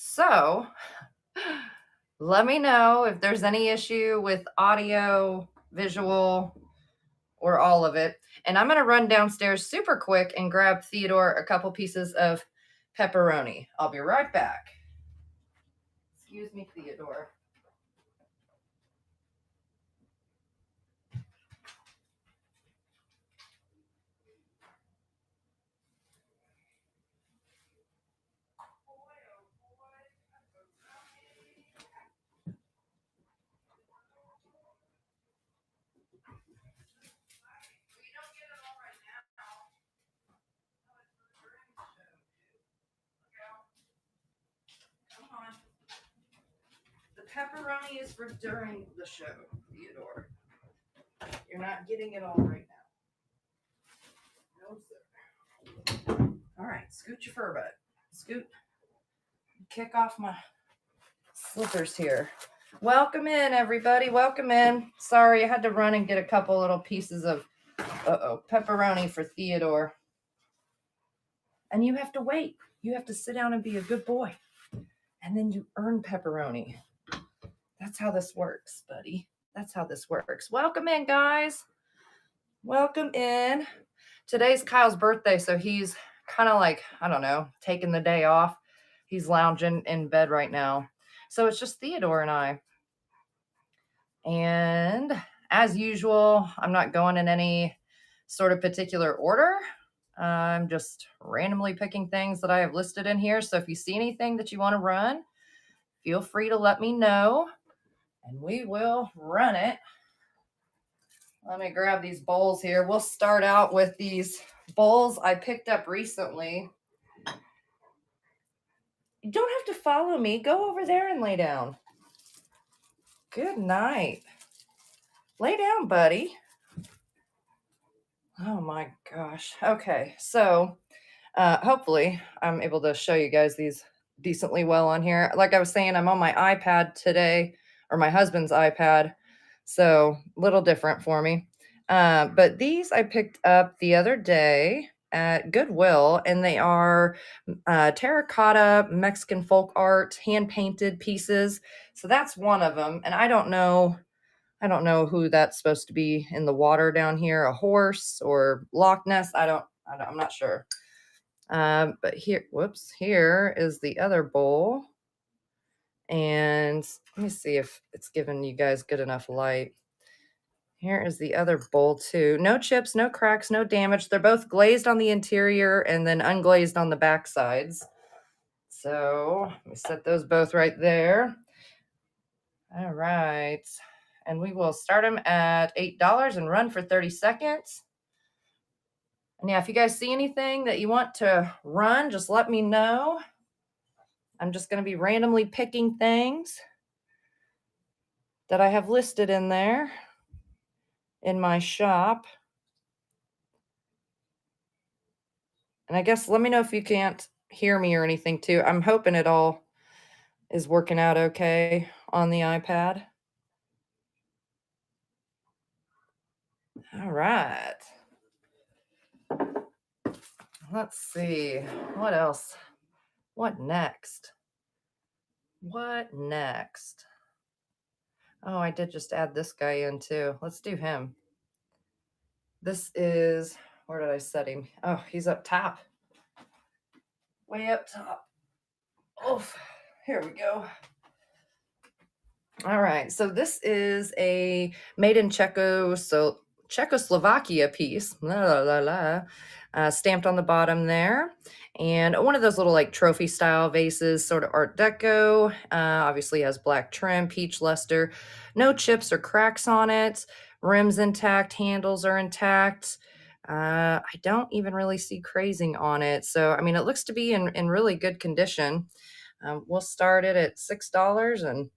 So let me know if there's any issue with audio, visual, or all of it. And I'm going to run downstairs super quick and grab Theodore a couple pieces of pepperoni. I'll be right back. Excuse me, Theodore. Come on. The pepperoni is for during the show, Theodore. You're not getting it all right now. No, sir. All right, scoot your fur butt. Scoot. Kick off my slippers here. Welcome in, everybody. Welcome in. Sorry, I had to run and get a couple little pieces of pepperoni for Theodore. And you have to wait. You have to sit down and be a good boy. And then you earn pepperoni. That's how this works, buddy. That's how this works. Welcome in, guys. Welcome in. Today's Kyle's birthday, so he's kind of like, I don't know, taking the day off. He's lounging in bed right now. So it's just Theodore and I. And as usual, I'm not going in any sort of particular order. I'm just randomly picking things that I have listed in here. So if you see anything that you want to run, feel free to let me know and we will run it. Let me grab these bowls here. We'll start out with these bowls I picked up recently. You don't have to follow me. Go over there and lay down. Good night. Lay down, buddy. Oh my gosh. Okay, so hopefully I'm able to show you guys these decently well on here. Like I was saying, I'm on my iPad today, or my husband's iPad, so a little different for me. But these I picked up the other day at Goodwill, and they are terracotta Mexican folk art, hand painted pieces. So that's one of them, and I don't know who that's supposed to be in the water down here, a horse or Loch Ness. I'm not sure. But here is the other bowl. And let me see if it's giving you guys good enough light. Here is the other bowl too. No chips, no cracks, no damage. They're both glazed on the interior and then unglazed on the back sides. So let me set those both right there. All right. And we will start them at $8 and run for 30 seconds. And yeah, if you guys see anything that you want to run, just let me know. I'm just going to be randomly picking things that I have listed in there in my shop. And I guess let me know if you can't hear me or anything too. I'm hoping it all is working out okay on the iPad. All right. Let's see. What else? What next? What next? Oh, I did just add this guy in too. Let's do him. This is, where did I set him? Oh, he's up top. Way up top. Oof. Here we go. All right. So this is a made in Czechoslovakia piece. Stamped on the bottom there. And one of those little like trophy style vases, sort of Art Deco. Obviously has black trim, peach luster. No chips or cracks on it. Rims intact, handles are intact. I don't even really see crazing on it. So, I mean, it looks to be in really good condition. We'll start it at $6 and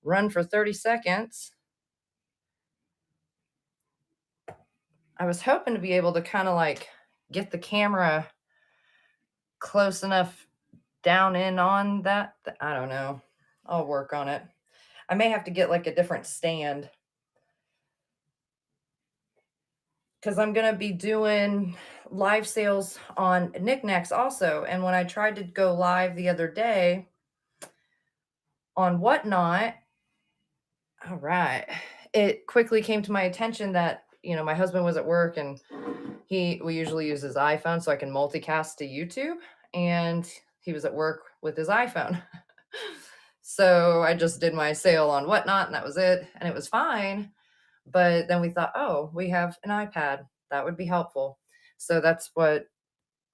run for 30 seconds. I was hoping to be able to kind of like get the camera close enough down in on that. I don't know. I'll work on it. I may have to get like a different stand because I'm going to be doing live sales on knickknacks also. And when I tried to go live the other day, on Whatnot, all right, it quickly came to my attention that, my husband was at work and we usually use his iPhone so I can multicast to YouTube, and he was at work with his iPhone. So I just did my sale on Whatnot and that was it, and it was fine. But then we thought, oh, we have an iPad. That would be helpful. So that's what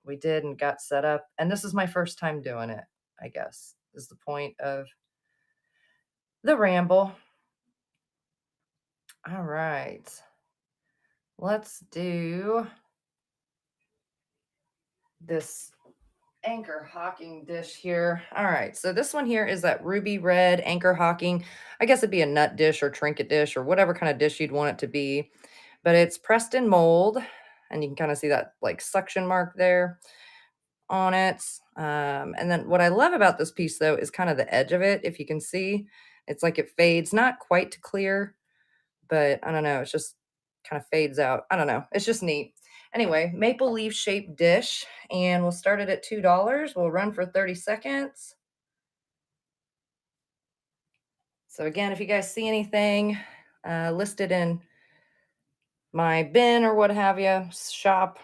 we did and got set up. And this is my first time doing it, I guess, is the point of the ramble. All right. Let's do this Anchor Hocking dish here. All right. So this one here is that ruby red Anchor Hocking. I guess it'd be a nut dish or trinket dish or whatever kind of dish you'd want it to be. But it's pressed in mold. And you can kind of see that like suction mark there on it. And then what I love about this piece though is kind of the edge of it. If you can see, it's like it fades, not quite to clear, but I don't know. It's just kind of fades out. I don't know. It's just neat. Anyway, maple leaf shaped dish, and we'll start it at $2. We'll run for 30 seconds. So again, if you guys see anything listed in my bin or what have you, shop,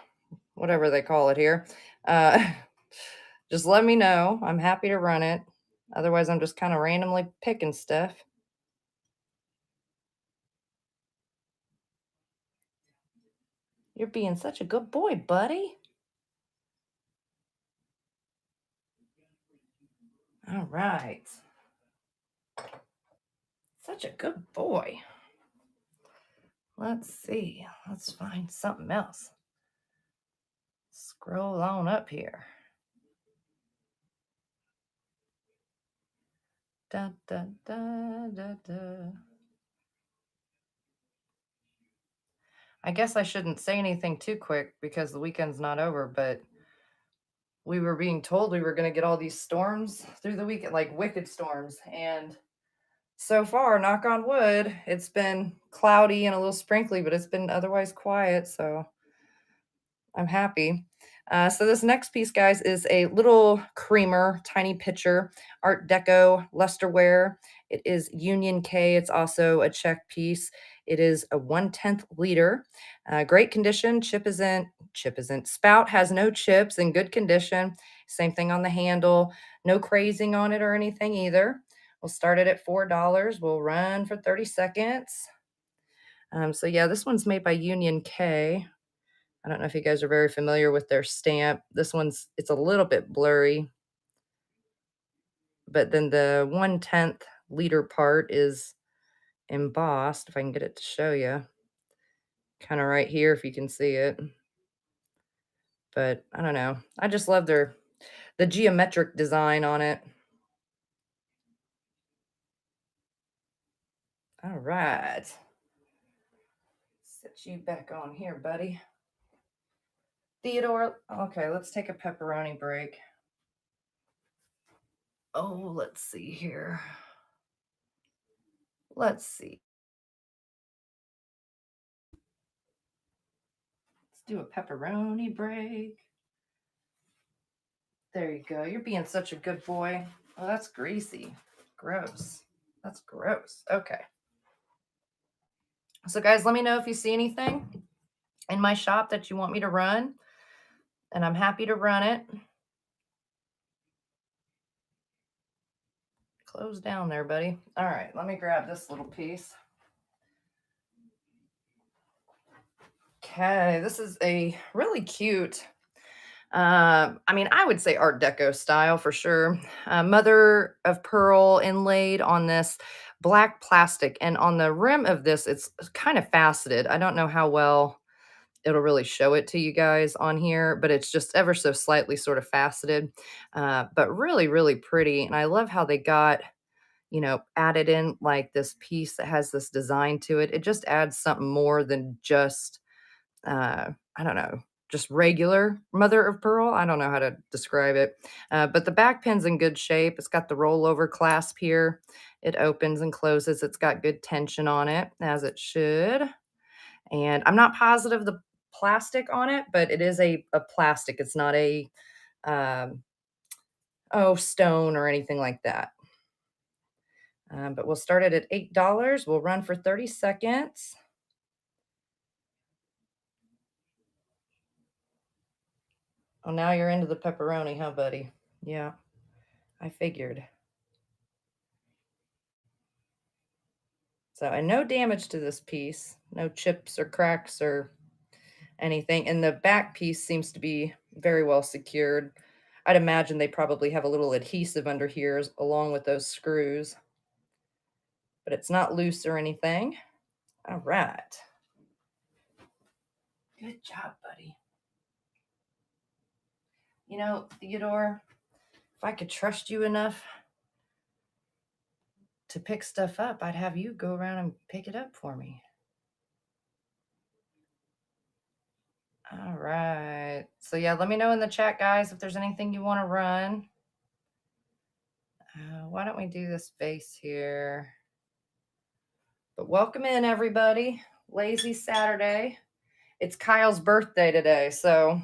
whatever they call it here, uh, just let me know. I'm happy to run it. Otherwise, I'm just kind of randomly picking stuff. You're being such a good boy, buddy. All right. Such a good boy. Let's see. Let's find something else. Scroll on up here. Da, da, da, da, da. I guess I shouldn't say anything too quick because the weekend's not over, but we were being told we were going to get all these storms through the weekend, like wicked storms. And so far, knock on wood, it's been cloudy and a little sprinkly, but it's been otherwise quiet. So I'm happy. So this next piece, guys, is a little creamer, tiny pitcher, Art Deco lusterware. It is Union K. It's also a Czech piece. It is a 1/10 liter, great condition. Chip isn't. Spout has no chips, in good condition. Same thing on the handle. No crazing on it or anything either. We'll start it at $4. We'll run for 30 seconds. So yeah, this one's made by Union K. I don't know if you guys are very familiar with their stamp. It's a little bit blurry, but then the 1/10 liter part is embossed, if I can get it to show you, kind of right here, if you can see it. But I don't know. I just love the geometric design on it. All right. Set you back on here, buddy. Theodore, okay, let's take a pepperoni break. Oh, let's see here. Let's see. Let's do a pepperoni break. There you go. You're being such a good boy. Oh, that's greasy. Gross. That's gross. Okay. So, guys, let me know if you see anything in my shop that you want me to run, and I'm happy to run it. Close down there, buddy. All right, let me grab this little piece. Okay, this is a really cute, I would say Art Deco style for sure. Mother of pearl inlaid on this black plastic, and on the rim of this, it's kind of faceted. I don't know how well it'll really show it to you guys on here, but it's just ever so slightly sort of faceted, but really, really pretty. And I love how they got, added in like this piece that has this design to it. It just adds something more than just, I don't know, just regular mother of pearl. I don't know how to describe it. But the back pin's in good shape. It's got the rollover clasp here. It opens and closes. It's got good tension on it, as it should. And I'm not positive the plastic on it, but it is a plastic. It's not a stone or anything like that. But we'll start it at $8. We'll run for 30 seconds. Oh, now you're into the pepperoni, huh, buddy? Yeah, I figured. So, and no damage to this piece, no chips or cracks or anything. And the back piece seems to be very well secured. I'd imagine they probably have a little adhesive under here along with those screws, but it's not loose or anything. All right. Good job, buddy. You know, Theodore, if I could trust you enough to pick stuff up, I'd have you go around and pick it up for me. All right. So, yeah, let me know in the chat, guys, if there's anything you want to run. Why don't we do this vase here? But welcome in, everybody. Lazy Saturday. It's Kyle's birthday today, so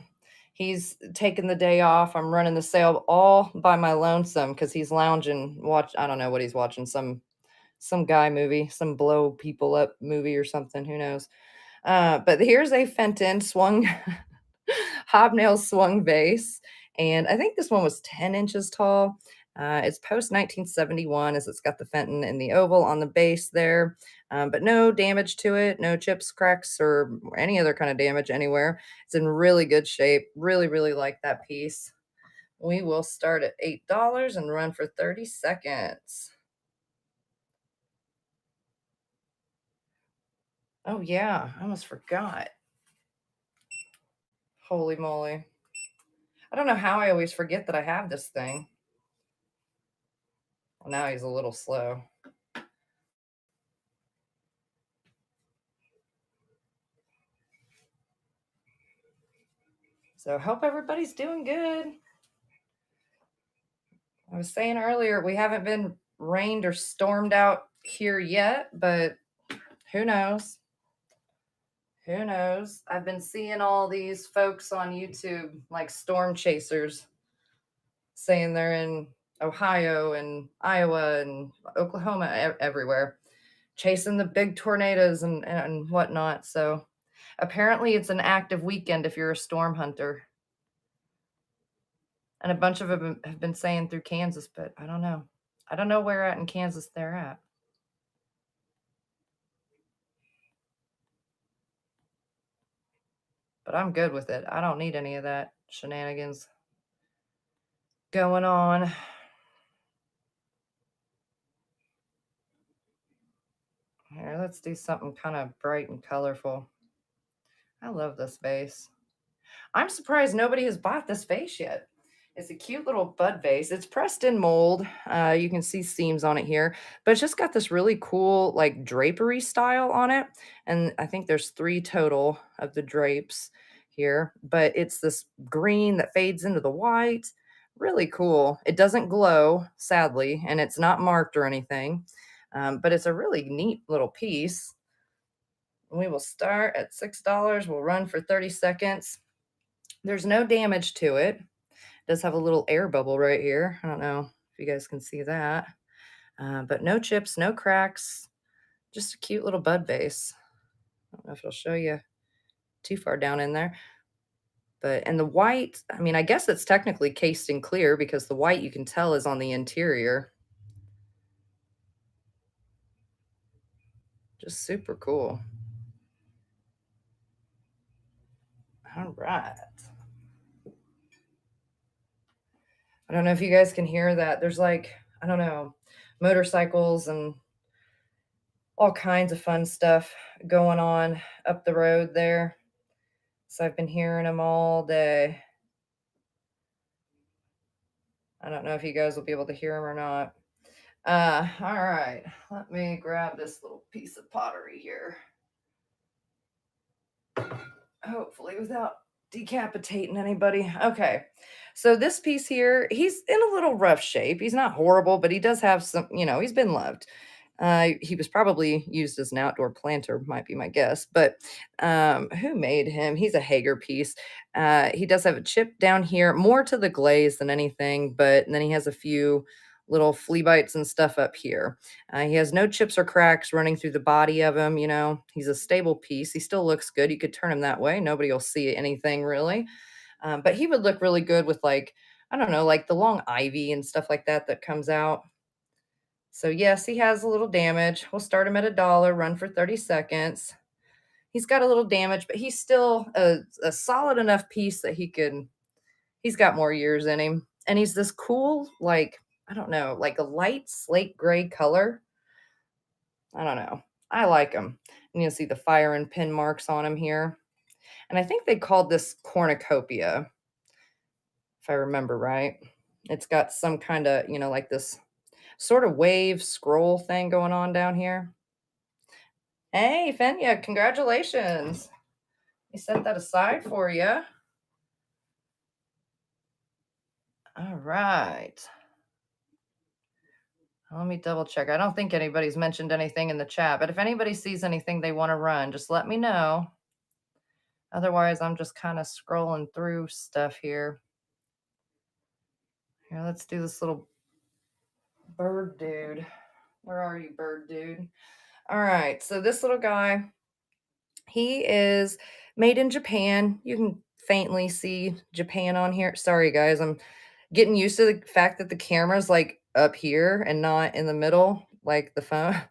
he's taking the day off. I'm running the sale all by my lonesome because he's lounging, I don't know what he's watching, some guy movie, some blow people up movie or something, who knows. But here's a Fenton swung hobnail swung vase, and I think this one was 10 inches tall. It's post 1971 as it's got the Fenton in the oval on the base there, but no damage to it, no chips, cracks, or any other kind of damage anywhere. It's in really good shape. Really, really like that piece. We will start at $8 and run for 30 seconds. Oh, yeah, I almost forgot. Holy moly. I don't know how I always forget that I have this thing. Well, now he's a little slow. So hope everybody's doing good. I was saying earlier, we haven't been rained or stormed out here yet, but who knows? Who knows? I've been seeing all these folks on YouTube, like storm chasers, saying they're in Ohio and Iowa and Oklahoma, everywhere, chasing the big tornadoes and whatnot. So apparently it's an active weekend if you're a storm hunter. And a bunch of them have been saying through Kansas, but I don't know. I don't know where at in Kansas they're at. But I'm good with it. I don't need any of that shenanigans going on. Here, let's do something kind of bright and colorful. I love this vase. I'm surprised nobody has bought this vase yet. It's a cute little bud vase. It's pressed in mold. You can see seams on it here, but it's just got this really cool like drapery style on it. And I think there's 3 total of the drapes here, but it's this green that fades into the white. Really cool. It doesn't glow, sadly, and it's not marked or anything, but it's a really neat little piece. We will start at $6. We'll run for 30 seconds. There's no damage to it. It does have a little air bubble right here. I don't know if you guys can see that. But no chips, no cracks, just a cute little bud vase. I don't know if it'll show you too far down in there. And the white, I mean, I guess it's technically cased in clear because the white you can tell is on the interior. Just super cool. All right. I don't know if you guys can hear that. There's like, I don't know, motorcycles and all kinds of fun stuff going on up the road there. So I've been hearing them all day. I don't know if you guys will be able to hear them or not. All right, let me grab this little piece of pottery here. Hopefully without decapitating anybody. Okay, so this piece here, he's in a little rough shape. He's not horrible, but he does have some, he's been loved. He was probably used as an outdoor planter, might be my guess. But who made him? He's a Hager piece. He does have a chip down here, more to the glaze than anything. But and then he has a few little flea bites and stuff up here. He has no chips or cracks running through the body of him. You know, he's a stable piece. He still looks good. You could turn him that way. Nobody will see anything really. But he would look really good with like, I don't know, like the long ivy and stuff like that that comes out. So yes, he has a little damage. We'll start him at $1, run for 30 seconds. He's got a little damage, but he's still a solid enough piece that he's got more years in him. And he's this cool, like, I don't know, like a light slate gray color. I don't know. I like him. And you'll see the fire and pin marks on him here. And I think they called this cornucopia, if I remember right. It's got some kind of, like this sort of wave scroll thing going on down here. Hey, Fenya, congratulations. We set that aside for you. All right. Let me double check. I don't think anybody's mentioned anything in the chat, but if anybody sees anything they want to run, just let me know. Otherwise, I'm just kind of scrolling through stuff here. Here, let's do this little bird dude. Where are you, bird dude? All right, so this little guy, he is made in Japan. You can faintly see Japan on here. Sorry, guys, I'm getting used to the fact that the camera's like up here and not in the middle, like the phone.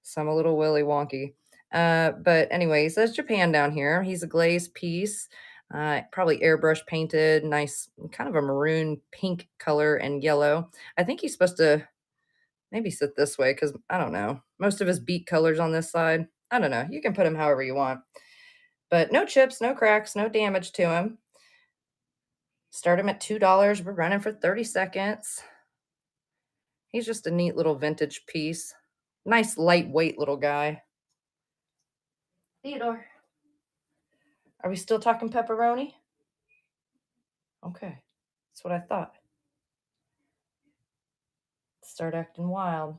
So I'm a little willy wonky. But anyway, he says Japan down here. He's a glazed piece, probably airbrush painted, nice, kind of a maroon pink color and yellow. I think he's supposed to maybe sit this way because I don't know. Most of his beak colors on this side. I don't know. You can put him however you want. But no chips, no cracks, no damage to him. Start him at $2. We're running for 30 seconds. He's just a neat little vintage piece. Nice lightweight little guy. Theodore. Are we still talking pepperoni? Okay. That's what I thought. Start acting wild.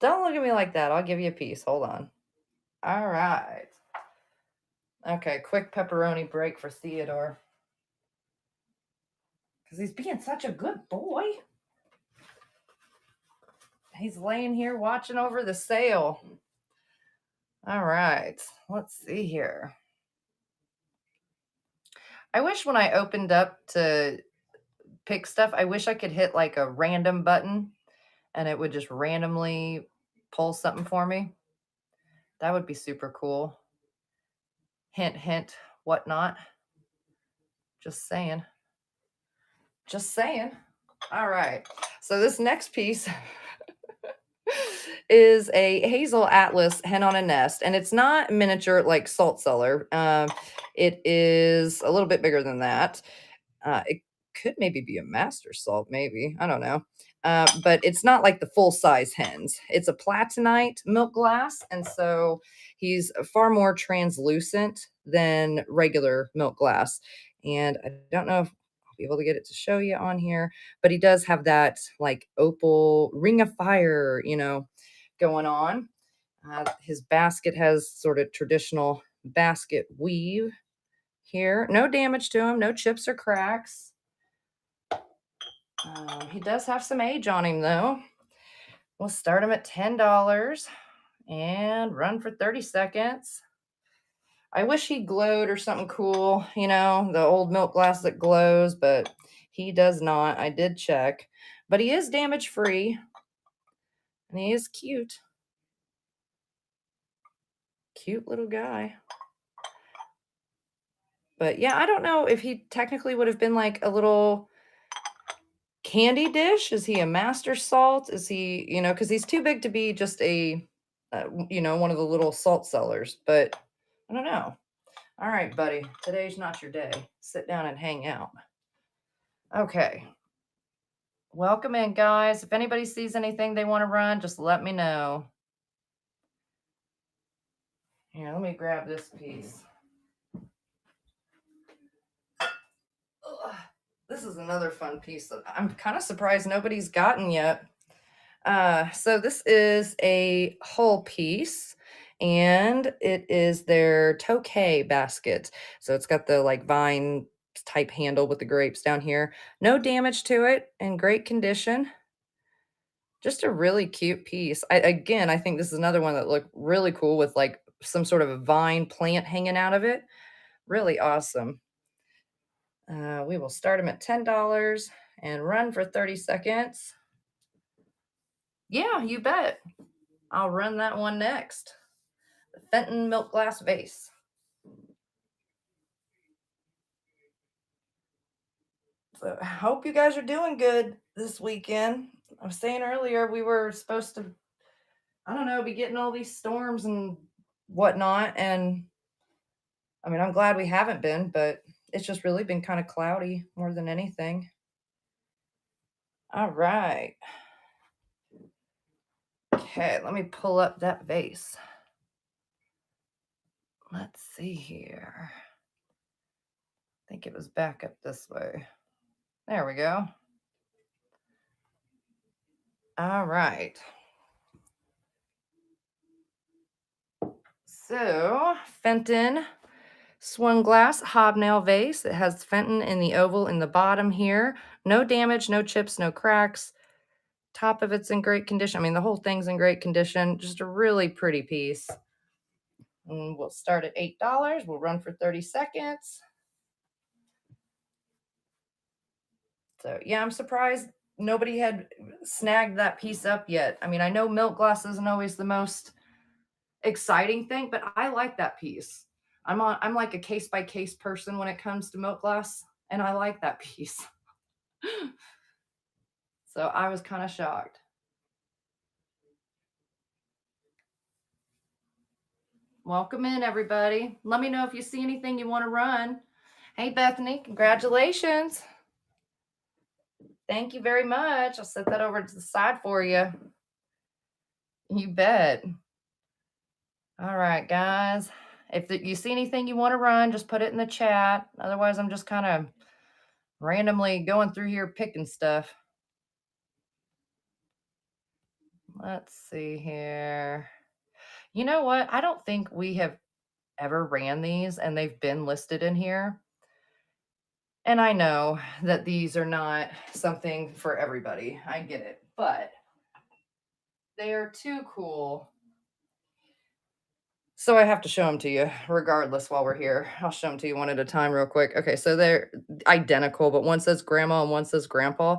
Don't look at me like that. I'll give you a piece. Hold on. All right. Okay, quick pepperoni break for Theodore. Because he's being such a good boy. He's laying here watching over the sale. All right. Let's see here. I wish when I opened up to pick stuff, I wish I could hit like a random button and it would just randomly pull something for me. That would be super cool. Hint, hint, whatnot. Just saying. Just saying. All right. So this next piece is a Hazel Atlas hen on a nest, and it's not miniature like Salt Cellar. It is a little bit bigger than that. It could maybe be a master salt, maybe. I don't know. But it's not like the full size hens. It's a platinite milk glass. And so he's far more translucent than regular milk glass. And I don't know if I'll be able to get it to show you on here, but he does have that like opal ring of fire, going on. His basket has sort of traditional basket weave here. No damage to him, no chips or cracks. He does have some age on him, though. We'll start him at $10 and run for 30 seconds. I wish he glowed or something cool, the old milk glass that glows, but he does not. I did check. But he is damage free, and he is cute. Cute little guy. But yeah, I don't know if he technically would have been like a little candy dish. Is he a master salt? Is he, because he's too big to be just a, one of the little salt cellars, but I don't know. All right, buddy, today's not your day. Sit down and hang out. Okay. Welcome in, guys. If anybody sees anything they want to run, just let me know. Here, let me grab this piece. Ugh. This is another fun piece that I'm kind of surprised nobody's gotten yet. So this is a hull piece, and it is their Tokay basket. So it's got the like vine type handle with the grapes down here. No damage to it, in great condition. Just a really cute piece. I think this is another one that looked really cool with like some sort of a vine plant hanging out of it. Really awesome. We will start them at $10 and run for 30 seconds. Yeah, you bet. I'll run that one next. The Fenton Milk Glass Vase. So I hope you guys are doing good this weekend. I was saying earlier we were supposed to, I don't know, be getting all these storms and whatnot. And I mean, I'm glad we haven't been, but it's just really been kind of cloudy more than anything. All right. Okay, let me pull up that vase. Let's see here. I think it was back up this way. There we go. All right. So, Fenton swung glass hobnail vase. It has Fenton in the oval in the bottom here. No damage, no chips, no cracks. Top of it's in great condition. I mean, the whole thing's in great condition. Just a really pretty piece. And we'll start at $8. We'll run for 30 seconds. So, yeah, I'm surprised nobody had snagged that piece up yet. I mean, I know milk glass isn't always the most exciting thing, but I like that piece. I'm like a case by case person when it comes to milk glass, and I like that piece. So I was kind of shocked. Welcome in, everybody. Let me know if you see anything you want to run. Hey, Bethany, congratulations. Thank you very much. I'll set that over to the side for you. You bet. All right, guys. If you see anything you want to run, just put it in the chat. Otherwise, I'm just kind of randomly going through here picking stuff. Let's see here. You know what? I don't think we have ever ran these and they've been listed in here. And I know that these are not something for everybody. I get it. But they are too cool. So I have to show them to you regardless while we're here. I'll show them to you one at a time real quick. Okay, so they're identical, but one says grandma and one says grandpa.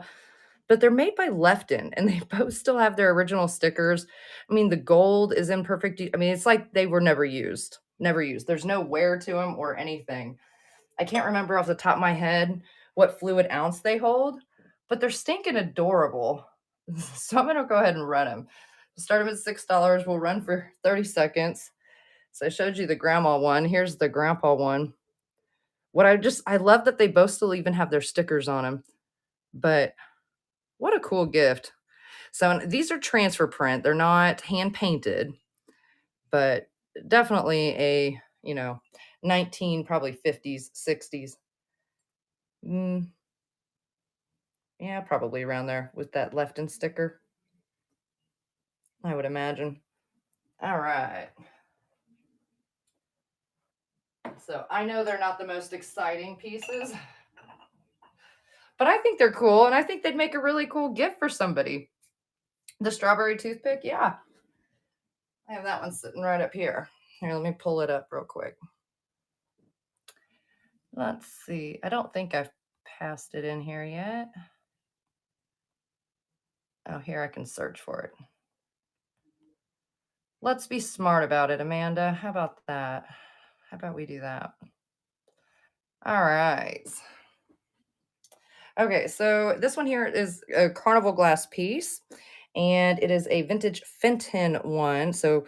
But they're made by Lefton and they both still have their original stickers. I mean, the gold is in perfect. I mean, it's like they were never used. Never used. There's no wear to them or anything. I can't remember off the top of my head what fluid ounce they hold, but they're stinking adorable. So I'm gonna go ahead and run them. Start them at $6. We'll run for 30 seconds. So I showed you the grandma one. Here's the grandpa one. I love that they both still even have their stickers on them. But what a cool gift. So these are transfer print. They're not hand painted, but definitely a, 19, probably 50s, 60s. Yeah, probably around there with that Lefton sticker, I would imagine. All right. So I know they're not the most exciting pieces, but I think they're cool and I think they'd make a really cool gift for somebody. The strawberry toothpick, yeah. I have that one sitting right up here. Here, let me pull it up real quick. Let's see. I don't think I've passed it in here yet. Oh, here I can search for it. Let's be smart about it, Amanda. How about that? How about we do that? All right. Okay, so this one here is a carnival glass piece, and it is a vintage Fenton one. So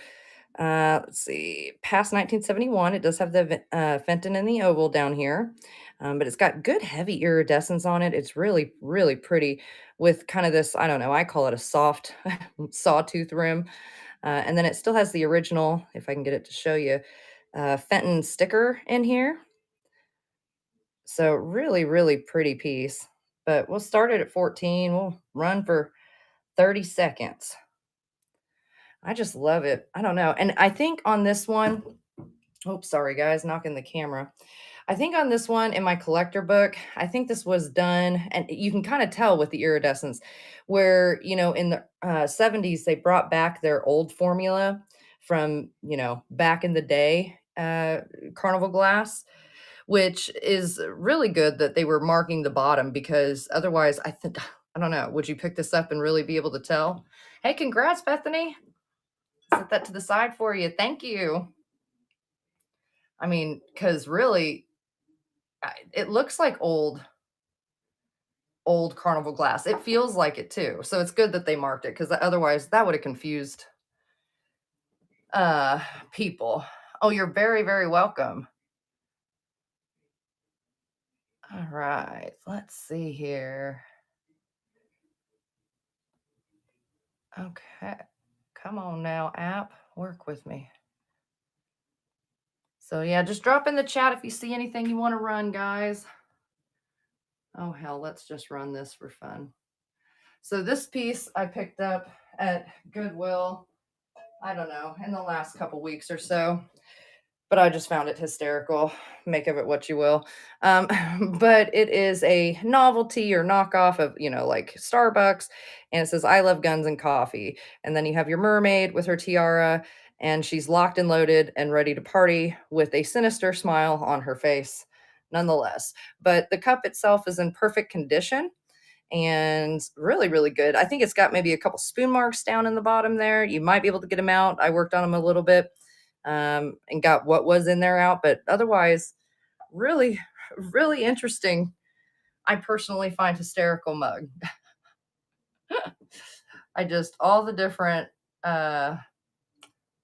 let's see, past 1971, it does have the Fenton in the oval down here, but it's got good heavy iridescence on it. It's really, really pretty with kind of this, I don't know, I call it a soft sawtooth rim. And then it still has the original, if I can get it to show you, Fenton sticker in here. So really, really pretty piece. But we'll start it at 14. We'll run for 30 seconds. I just love it. I don't know. And I think on this one, oops, sorry guys, knocking the camera. I think on this one in my collector book, I think this was done, and you can kind of tell with the iridescence, where, in the 70s, they brought back their old formula from, back in the day, Carnival glass, which is really good that they were marking the bottom because otherwise, I think, I don't know, would you pick this up and really be able to tell? Hey, congrats, Bethany. Set that to the side for you. Thank you. I mean, because really, it looks like old Carnival glass. It feels like it too. So it's good that they marked it because otherwise that would have confused uh people. Oh, you're very, very welcome. All right, let's see here. Okay. Come on now, app. Work with me. So yeah, just drop in the chat if you see anything you want to run, guys. Oh hell, let's just run this for fun. So this piece I picked up at Goodwill, I don't know, in the last couple weeks or so, but I just found it hysterical. Make of it what you will. But it is a novelty or knockoff of, like Starbucks, and it says, I love guns and coffee. And then you have your mermaid with her tiara, and she's locked and loaded and ready to party with a sinister smile on her face, nonetheless. But the cup itself is in perfect condition and really, really good. I think it's got maybe a couple spoon marks down in the bottom there. You might be able to get them out. I worked on them a little bit and got what was in there out, but otherwise, really, really interesting. I personally find hysterical mug. All the different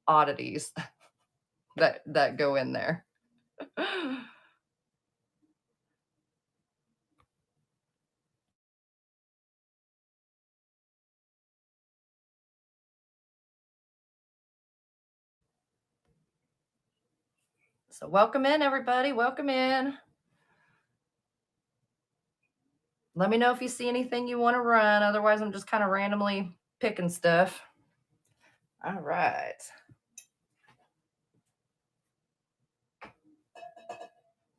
oddities that go in there. So welcome in, everybody. Welcome in. Let me know if you see anything you want to run. Otherwise, I'm just kind of randomly picking stuff. All right.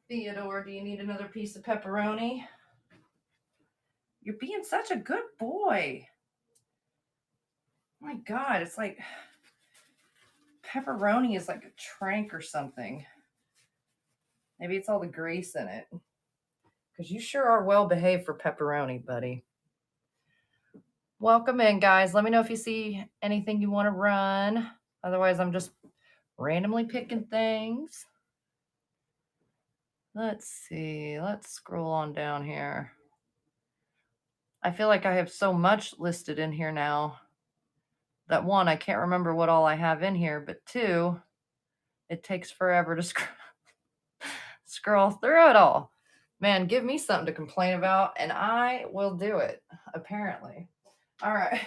Theodore, do you need another piece of pepperoni? You're being such a good boy. My God, it's like pepperoni is like a trank or something. Maybe it's all the grease in it. Because you sure are well behaved for pepperoni, buddy. Welcome in, guys. Let me know if you see anything you want to run. Otherwise, I'm just randomly picking things. Let's see. Let's scroll on down here. I feel like I have so much listed in here now that one, I can't remember what all I have in here, but two, it takes forever to scroll through it all. Man, give me something to complain about and I will do it, apparently. All right.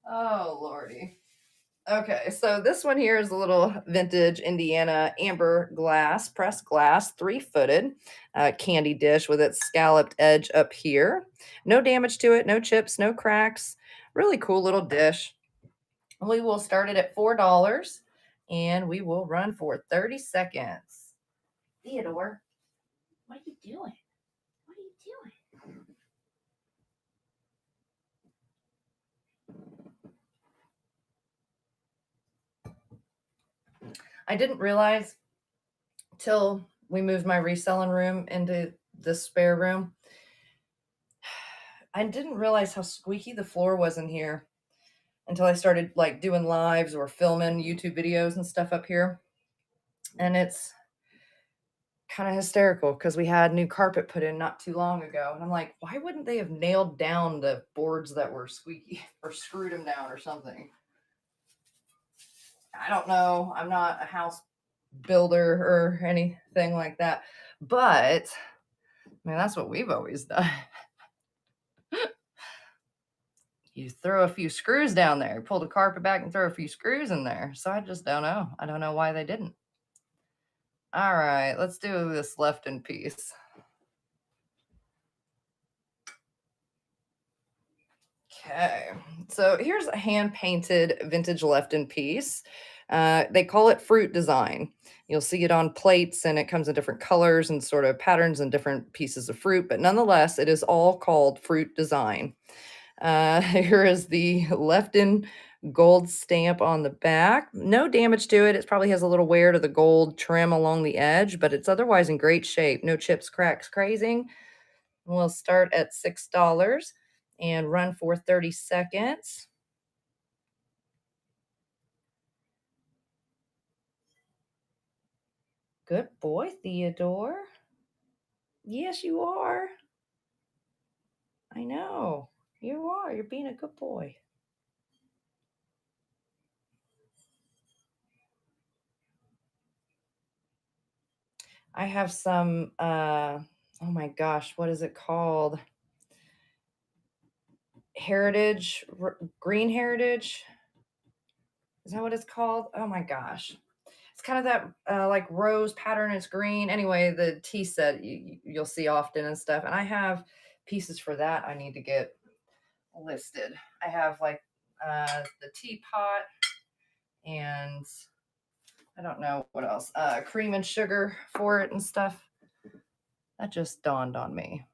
Oh, Lordy. Okay, so this one here is a little vintage Indiana amber glass, pressed glass, 3-footed candy dish with its scalloped edge up here. No damage to it, no chips, no cracks. Really cool little dish. We will start it at $4 and we will run for 30 seconds. Theodore, what are you doing? What are you doing? I didn't realize till we moved my reselling room into the spare room. I didn't realize how squeaky the floor was in here until I started like doing lives or filming YouTube videos and stuff up here. And it's kind of hysterical because we had new carpet put in not too long ago. And I'm like, why wouldn't they have nailed down the boards that were squeaky or screwed them down or something? I don't know. I'm not a house builder or anything like that. But I mean, that's what we've always done. You throw a few screws down there, pull the carpet back and throw a few screws in there. So I just don't know. I don't know why they didn't. All right, let's do this left in peace. Okay, so here's a hand painted vintage Lefton piece. They call it fruit design. You'll see it on plates and it comes in different colors and sort of patterns and different pieces of fruit, but nonetheless, it is all called fruit design. Here is the Lefton gold stamp on the back. No damage to it. It probably has a little wear to the gold trim along the edge, but it's otherwise in great shape. No chips, cracks, crazing. We'll start at $6 and run for 30 seconds. Good boy, Theodore. Yes, you are. I know. You are. You're being a good boy. I have some oh my gosh, what is it called? Heritage, green heritage. Is that what it's called? Oh my gosh. It's kind of that like rose pattern. It's green. Anyway, the tea set you'll see often and stuff. And I have pieces for that I need to get listed. I have like the teapot and I don't know what else. Cream and sugar for it and stuff. That just dawned on me.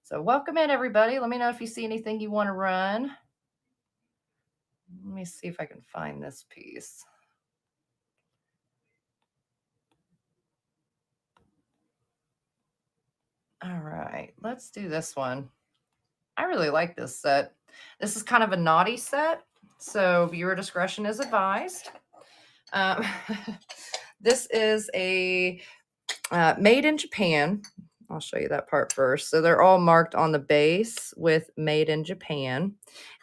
So welcome in everybody. Let me know if you see anything you want to run. Let me see if I can find this piece. All right, let's do this one. I really like this set. This is kind of a naughty set, so viewer discretion is advised. Um, this is a made in Japan. I'll show you that part first. So they're all marked on the base with made in Japan.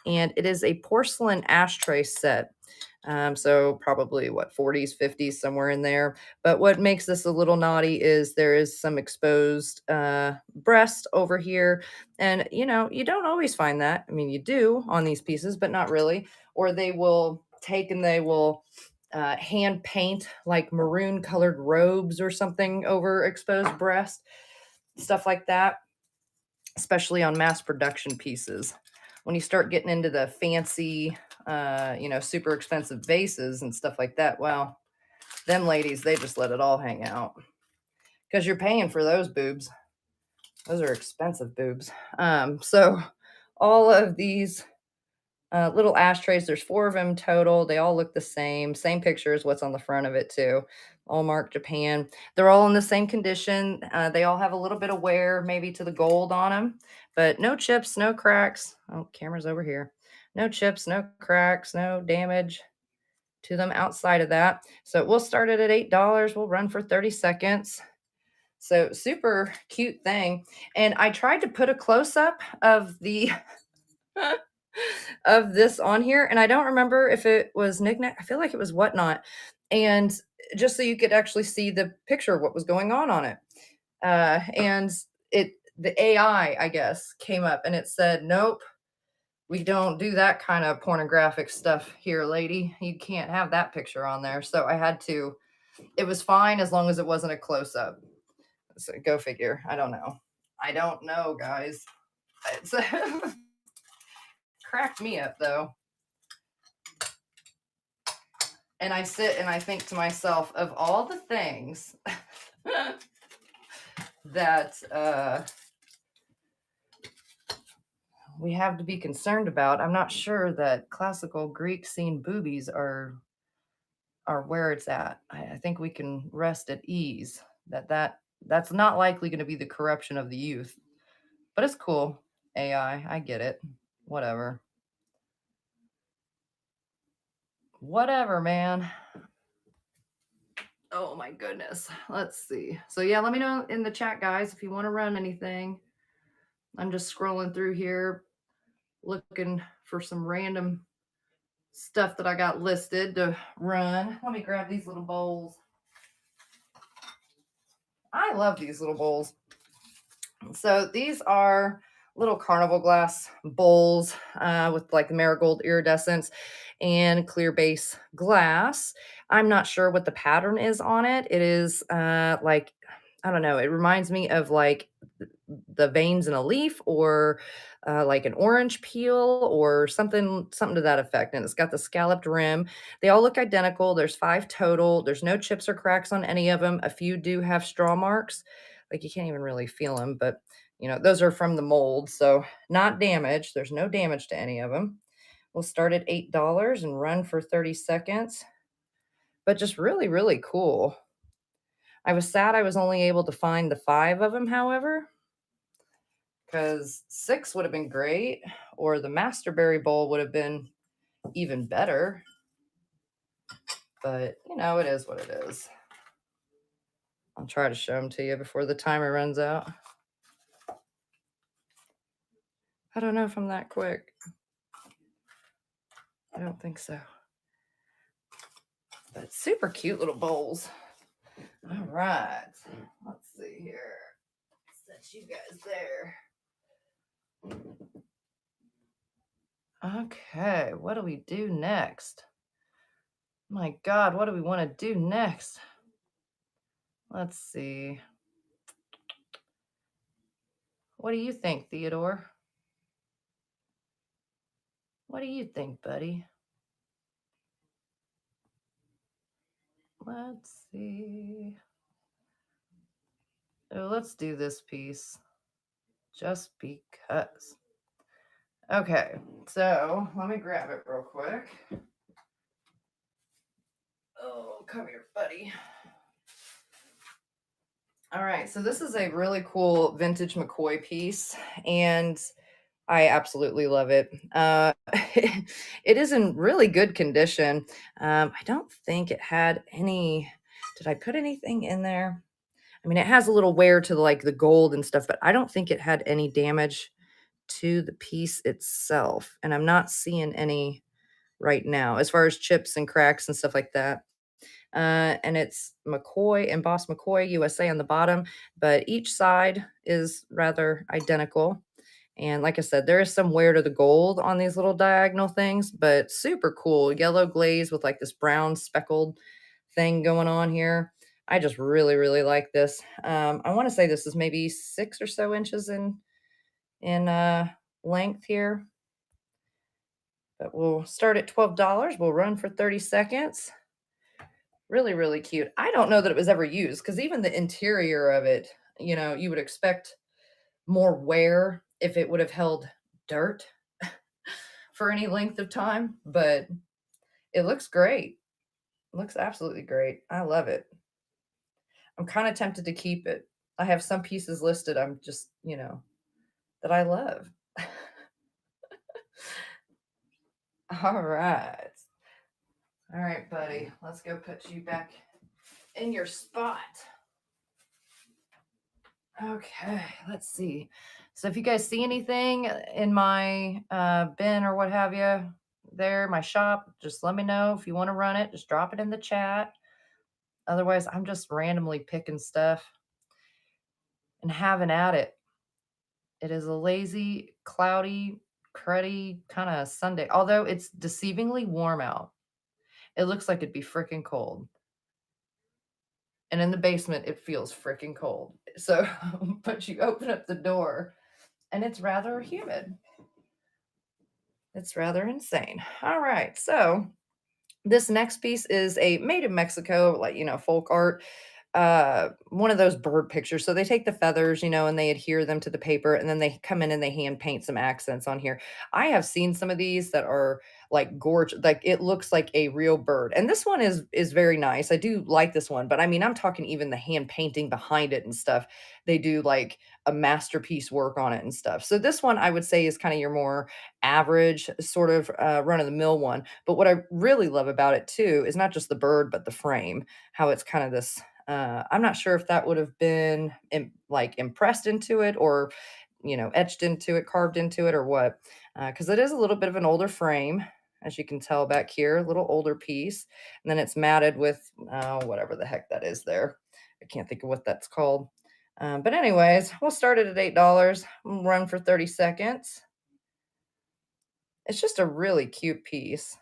And it is a porcelain ashtray set. So probably what 40s, 50s, somewhere in there. But what makes this a little naughty is there is some exposed breast over here. And you know, you don't always find that. I mean, you do on these pieces, but not really. Or they will take and they will hand paint like maroon colored robes or something over exposed breast, stuff like that, especially on mass production pieces. When you start getting into the fancy, super expensive vases and stuff like that, well, them ladies, they just let it all hang out because you're paying for those boobs. Those are expensive boobs. So all of these little ashtrays. There's four of them total. They all look the same. Same picture as what's on the front of it too. All marked Japan. They're all in the same condition. They all have a little bit of wear, maybe to the gold on them, but no chips, no cracks. Oh, camera's over here. No chips, no cracks, no damage to them outside of that. So we'll start it at $8. We'll run for 30 seconds. So super cute thing. And I tried to put a close up of the of this on here, and I don't remember if it was Knick-Knack. I feel like it was Whatnot, and just so you could actually see the picture of what was going on it. And the AI, I guess, came up and it said, "Nope, we don't do that kind of pornographic stuff here, lady. You can't have that picture on there." So I had to. It was fine as long as it wasn't a close up. So go figure. I don't know. I don't know, guys. It's cracked me up though. And I sit and I think to myself, of all the things that we have to be concerned about, I'm not sure that classical Greek scene boobies are where it's at. I think we can rest at ease that's not likely going to be the corruption of the youth. But it's cool. AI, I get it. Whatever. Whatever, man. Oh my goodness. Let's see. So yeah, let me know in the chat, guys, if you want to run anything. I'm just scrolling through here, looking for some random stuff that I got listed to run. Let me grab these little bowls. I love these little bowls. So these are little carnival glass bowls with like the marigold iridescence and clear base glass. I'm not sure what the pattern is on it. It is like, I don't know. It reminds me of like the veins in a leaf or like an orange peel or something to that effect. And it's got the scalloped rim. They all look identical. There's 5 total. There's no chips or cracks on any of them. A few do have straw marks. Like you can't even really feel them, but those are from the mold, so not damaged. There's no damage to any of them. We'll start at $8 and run for 30 seconds, but just really, really cool. I was sad I was only able to find the 5 of them, however, because 6 would have been great, or the Masterberry Bowl would have been even better. But, it is what it is. I'll try to show them to you before the timer runs out. I don't know if I'm that quick. I don't think so. But super cute little bowls. All right. Let's see here. Set you guys there. Okay, what do we do next? My God, what do we want to do next? Let's see. What do you think, Theodore? What do you think, buddy? Let's see. Oh, let's do this piece just because. Okay, so let me grab it real quick. Oh, come here, buddy. All right, so this is a really cool vintage McCoy piece, and I absolutely love it. It is in really good condition. I don't think it had any. Did I put anything in there? I mean, it has a little wear to like the gold and stuff, but I don't think it had any damage to the piece itself. And I'm not seeing any right now as far as chips and cracks and stuff like that. And it's McCoy, embossed McCoy USA on the bottom, but each side is rather identical. And like I said, there is some wear to the gold on these little diagonal things, but super cool. Yellow glaze with like this brown speckled thing going on here. I just really, really like this. I want to say this is maybe 6 or so inches in length here. But we'll start at $12. We'll run for 30 seconds. Really, really cute. I don't know that it was ever used because even the interior of it, you would expect more wear if it would have held dirt for any length of time, but it looks great. It looks absolutely great. I love it. I'm kind of tempted to keep it. I have some pieces listed I'm just, that I love. All right. All right, buddy. Let's go put you back in your spot. Okay, let's see. So if you guys see anything in my bin or what have you there, my shop, just let me know. If you want to run it, just drop it in the chat. Otherwise, I'm just randomly picking stuff and having at it. It is a lazy, cloudy, cruddy kind of Sunday, although it's deceivingly warm out. It looks like it'd be freaking cold. And in the basement, it feels freaking cold. So, but you open up the door and it's rather humid. It's rather insane. All right. So, this next piece is a made in Mexico, like, folk art, one of those bird pictures. So they take the feathers, and they adhere them to the paper, and then they come in and they hand paint some accents on here. I have seen some of these that are like gorgeous, like it looks like a real bird. And this one is very nice. I do like this one, but I mean, I'm talking even the hand painting behind it and stuff. They do like a masterpiece work on it and stuff. So this one I would say is kind of your more average sort of run of the mill one. But what I really love about it too is not just the bird, but the frame, how it's kind of this I'm not sure if that would have been like impressed into it or, etched into it, carved into it or what. Because it is a little bit of an older frame, as you can tell back here, a little older piece. And then it's matted with whatever the heck that is there. I can't think of what that's called. But anyways, we'll start it at $8. Run for 30 seconds. It's just a really cute piece.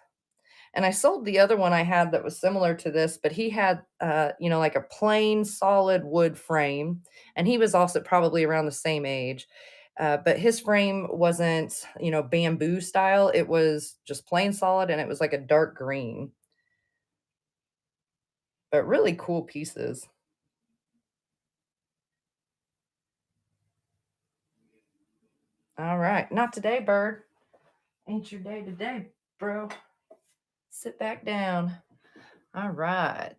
And I sold the other one I had that was similar to this, but he had, like a plain solid wood frame, and he was also probably around the same age. But his frame wasn't, bamboo style. It was just plain solid, and it was like a dark green, but really cool pieces. All right. Not today, bird. Ain't your day today, bro. Sit back down. All right.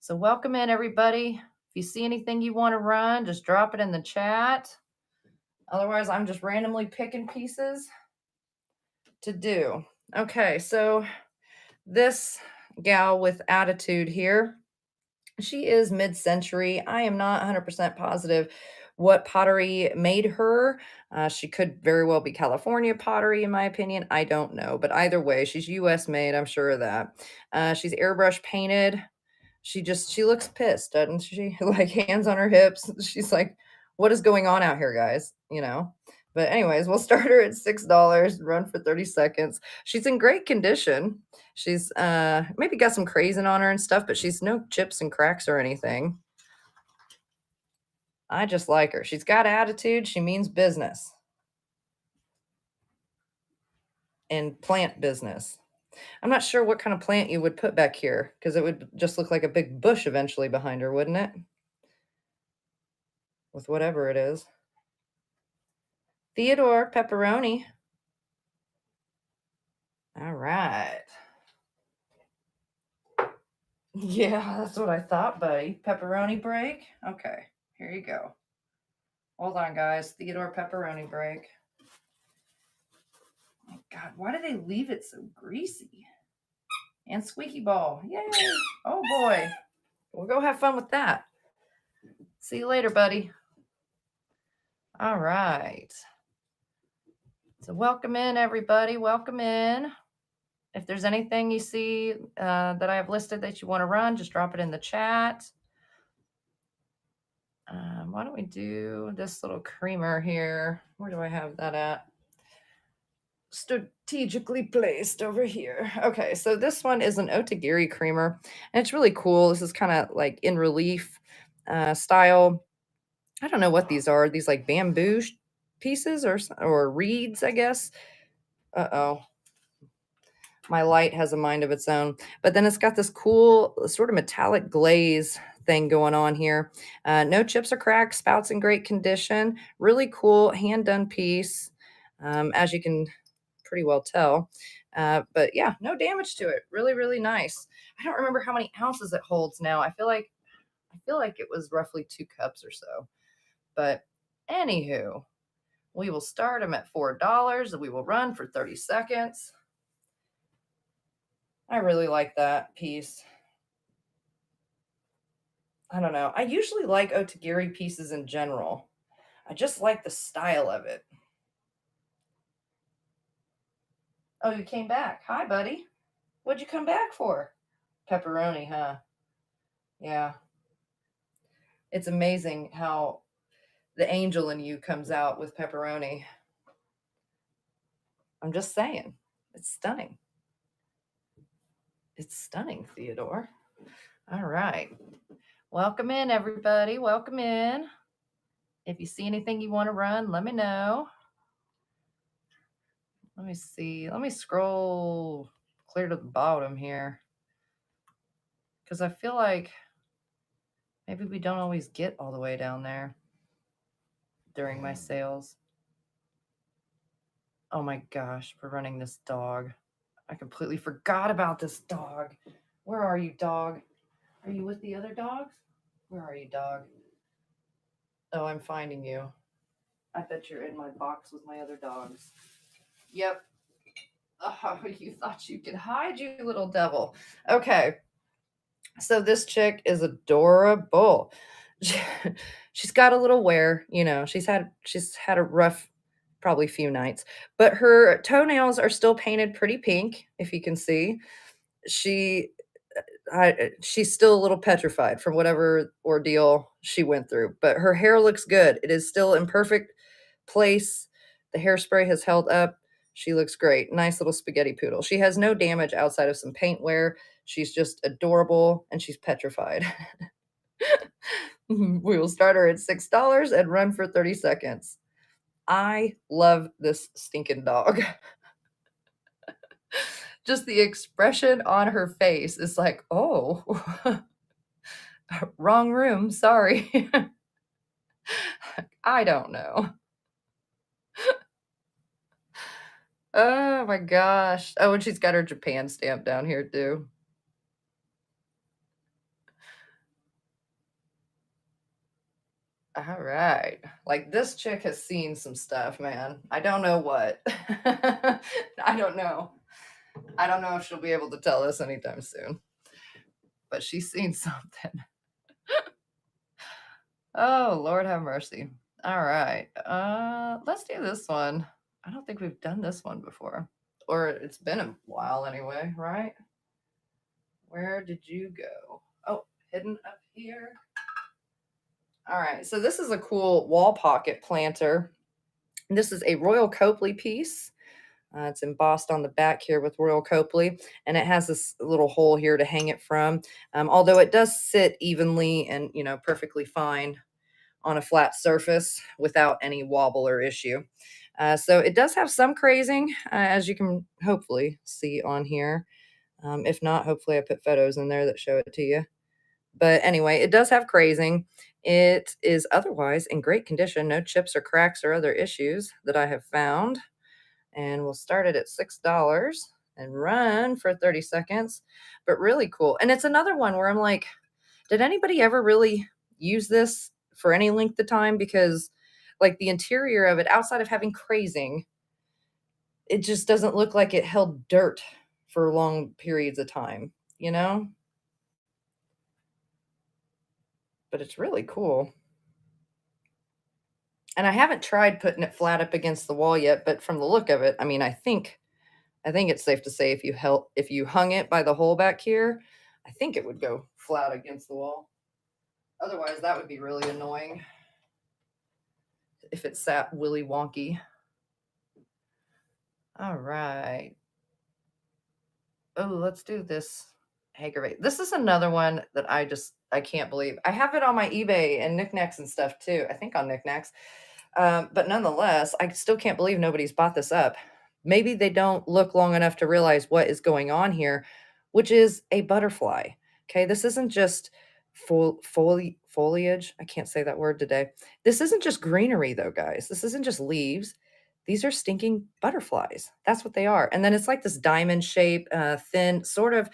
So welcome in everybody. If you see anything you want to run, just drop it in the chat. Otherwise, I'm just randomly picking pieces to do. Okay, so this gal with attitude here, she is mid-century. I am not 100% positive what pottery made her. She could very well be California pottery, in my opinion. I don't know, but either way, she's US made. I'm sure of that. She's airbrush painted. She looks pissed, doesn't she? Like, hands on her hips. She's like, "What is going on out here, guys?" You know? But anyways, we'll start her at $6, run for 30 seconds. She's in great condition. She's, maybe got some crazing on her and stuff, but she's no chips and cracks or anything. I just like her. She's got attitude. She means business and plant business. I'm not sure what kind of plant you would put back here because it would just look like a big bush eventually behind her, wouldn't it? With whatever it is. Theodore Pepperoni. All right. Yeah, that's what I thought, buddy. Pepperoni break. Okay, here you go. Hold on, guys. Theodore Pepperoni break. My God, why do they leave it so greasy? And squeaky ball. Yay. Oh, boy. We'll go have fun with that. See you later, buddy. All right. So welcome in, everybody. Welcome in. If there's anything you see that I have listed that you want to run, just drop it in the chat. Why don't we do this little creamer here? Where do I have that at? Strategically placed over here. Okay, so this one is an Otagiri creamer, and it's really cool. This is kind of like in relief style. I don't know what these are. These like bamboo pieces or reeds, I guess. Uh-oh. My light has a mind of its own. But then it's got this cool sort of metallic glaze thing going on here. No chips or cracks, spouts in great condition. Really cool hand done piece, as you can pretty well tell. But yeah, no damage to it. Really, really nice. I don't remember how many ounces it holds now. I feel like it was roughly 2 cups or so. But anywho, we will start them at $4 and we will run for 30 seconds. I really like that piece. I don't know. I usually like Otagiri pieces in general. I just like the style of it. Oh, you came back. Hi, buddy. What'd you come back for? Pepperoni, huh? Yeah. It's amazing how the angel in you comes out with pepperoni. I'm just saying. It's stunning. It's stunning, Theodore. All right. Welcome in, everybody. Welcome in. If you see anything you want to run, let me know. Let me see. Let me scroll clear to the bottom here. Because I feel like maybe we don't always get all the way down there during my sales. Oh my gosh, we're running this dog. I completely forgot about this dog. Where are you, dog? Are you with the other dogs? Where are you, dog? Oh, I'm finding you. I bet you're in my box with my other dogs. Yep. Oh, you thought you could hide, you little devil. Okay. So this chick is adorable. She's got a little wear, she's had a rough probably few nights, but her toenails are still painted pretty pink, if you can see. She she's still a little petrified from whatever ordeal she went through, but her hair looks good. It is still in perfect place. The hairspray has held up. She looks great. Nice little spaghetti poodle. She has no damage outside of some paint wear. She's just adorable and she's petrified. We will start her at $6 and run for 30 seconds. I love this stinking dog. Just the expression on her face is like, oh, wrong room. Sorry. I don't know. Oh my gosh. Oh, and she's got her Japan stamp down here too. All right. Like this chick has seen some stuff, man. I don't know what. I don't know. I don't know if she'll be able to tell us anytime soon, but she's seen something. Oh, Lord have mercy. All right. Let's do this one. I don't think we've done this one before, or it's been a while anyway, right? Where did you go? Oh, hidden up here. All right. So this is a cool wall pocket planter. This is a Royal Copley piece. It's embossed on the back here with Royal Copley, and it has this little hole here to hang it from. Although it does sit evenly and perfectly fine on a flat surface without any wobble or issue. So it does have some crazing, as you can hopefully see on here. If not, hopefully I put photos in there that show it to you. But anyway, it does have crazing. It is otherwise in great condition, no chips or cracks or other issues that I have found. And we'll start it at $6 and run for 30 seconds. But really cool. And it's another one where I'm like, did anybody ever really use this for any length of time? Because like the interior of it, outside of having crazing, it just doesn't look like it held dirt for long periods of time, you know? But it's really cool. And I haven't tried putting it flat up against the wall yet, but from the look of it, I mean, I think it's safe to say if you hung it by the hole back here, I think it would go flat against the wall. Otherwise, that would be really annoying if it sat willy wonky. All right. Oh, let's do this Hagervate. This is another one that I can't believe. I have it on my eBay and knickknacks and stuff too. I think on knickknacks. But nonetheless, I still can't believe nobody's bought this up. Maybe they don't look long enough to realize what is going on here, which is a butterfly. Okay, this isn't just foliage. I can't say that word today. This isn't just greenery, though, guys. This isn't just leaves. These are stinking butterflies. That's what they are. And then it's like this diamond shape, thin, sort of.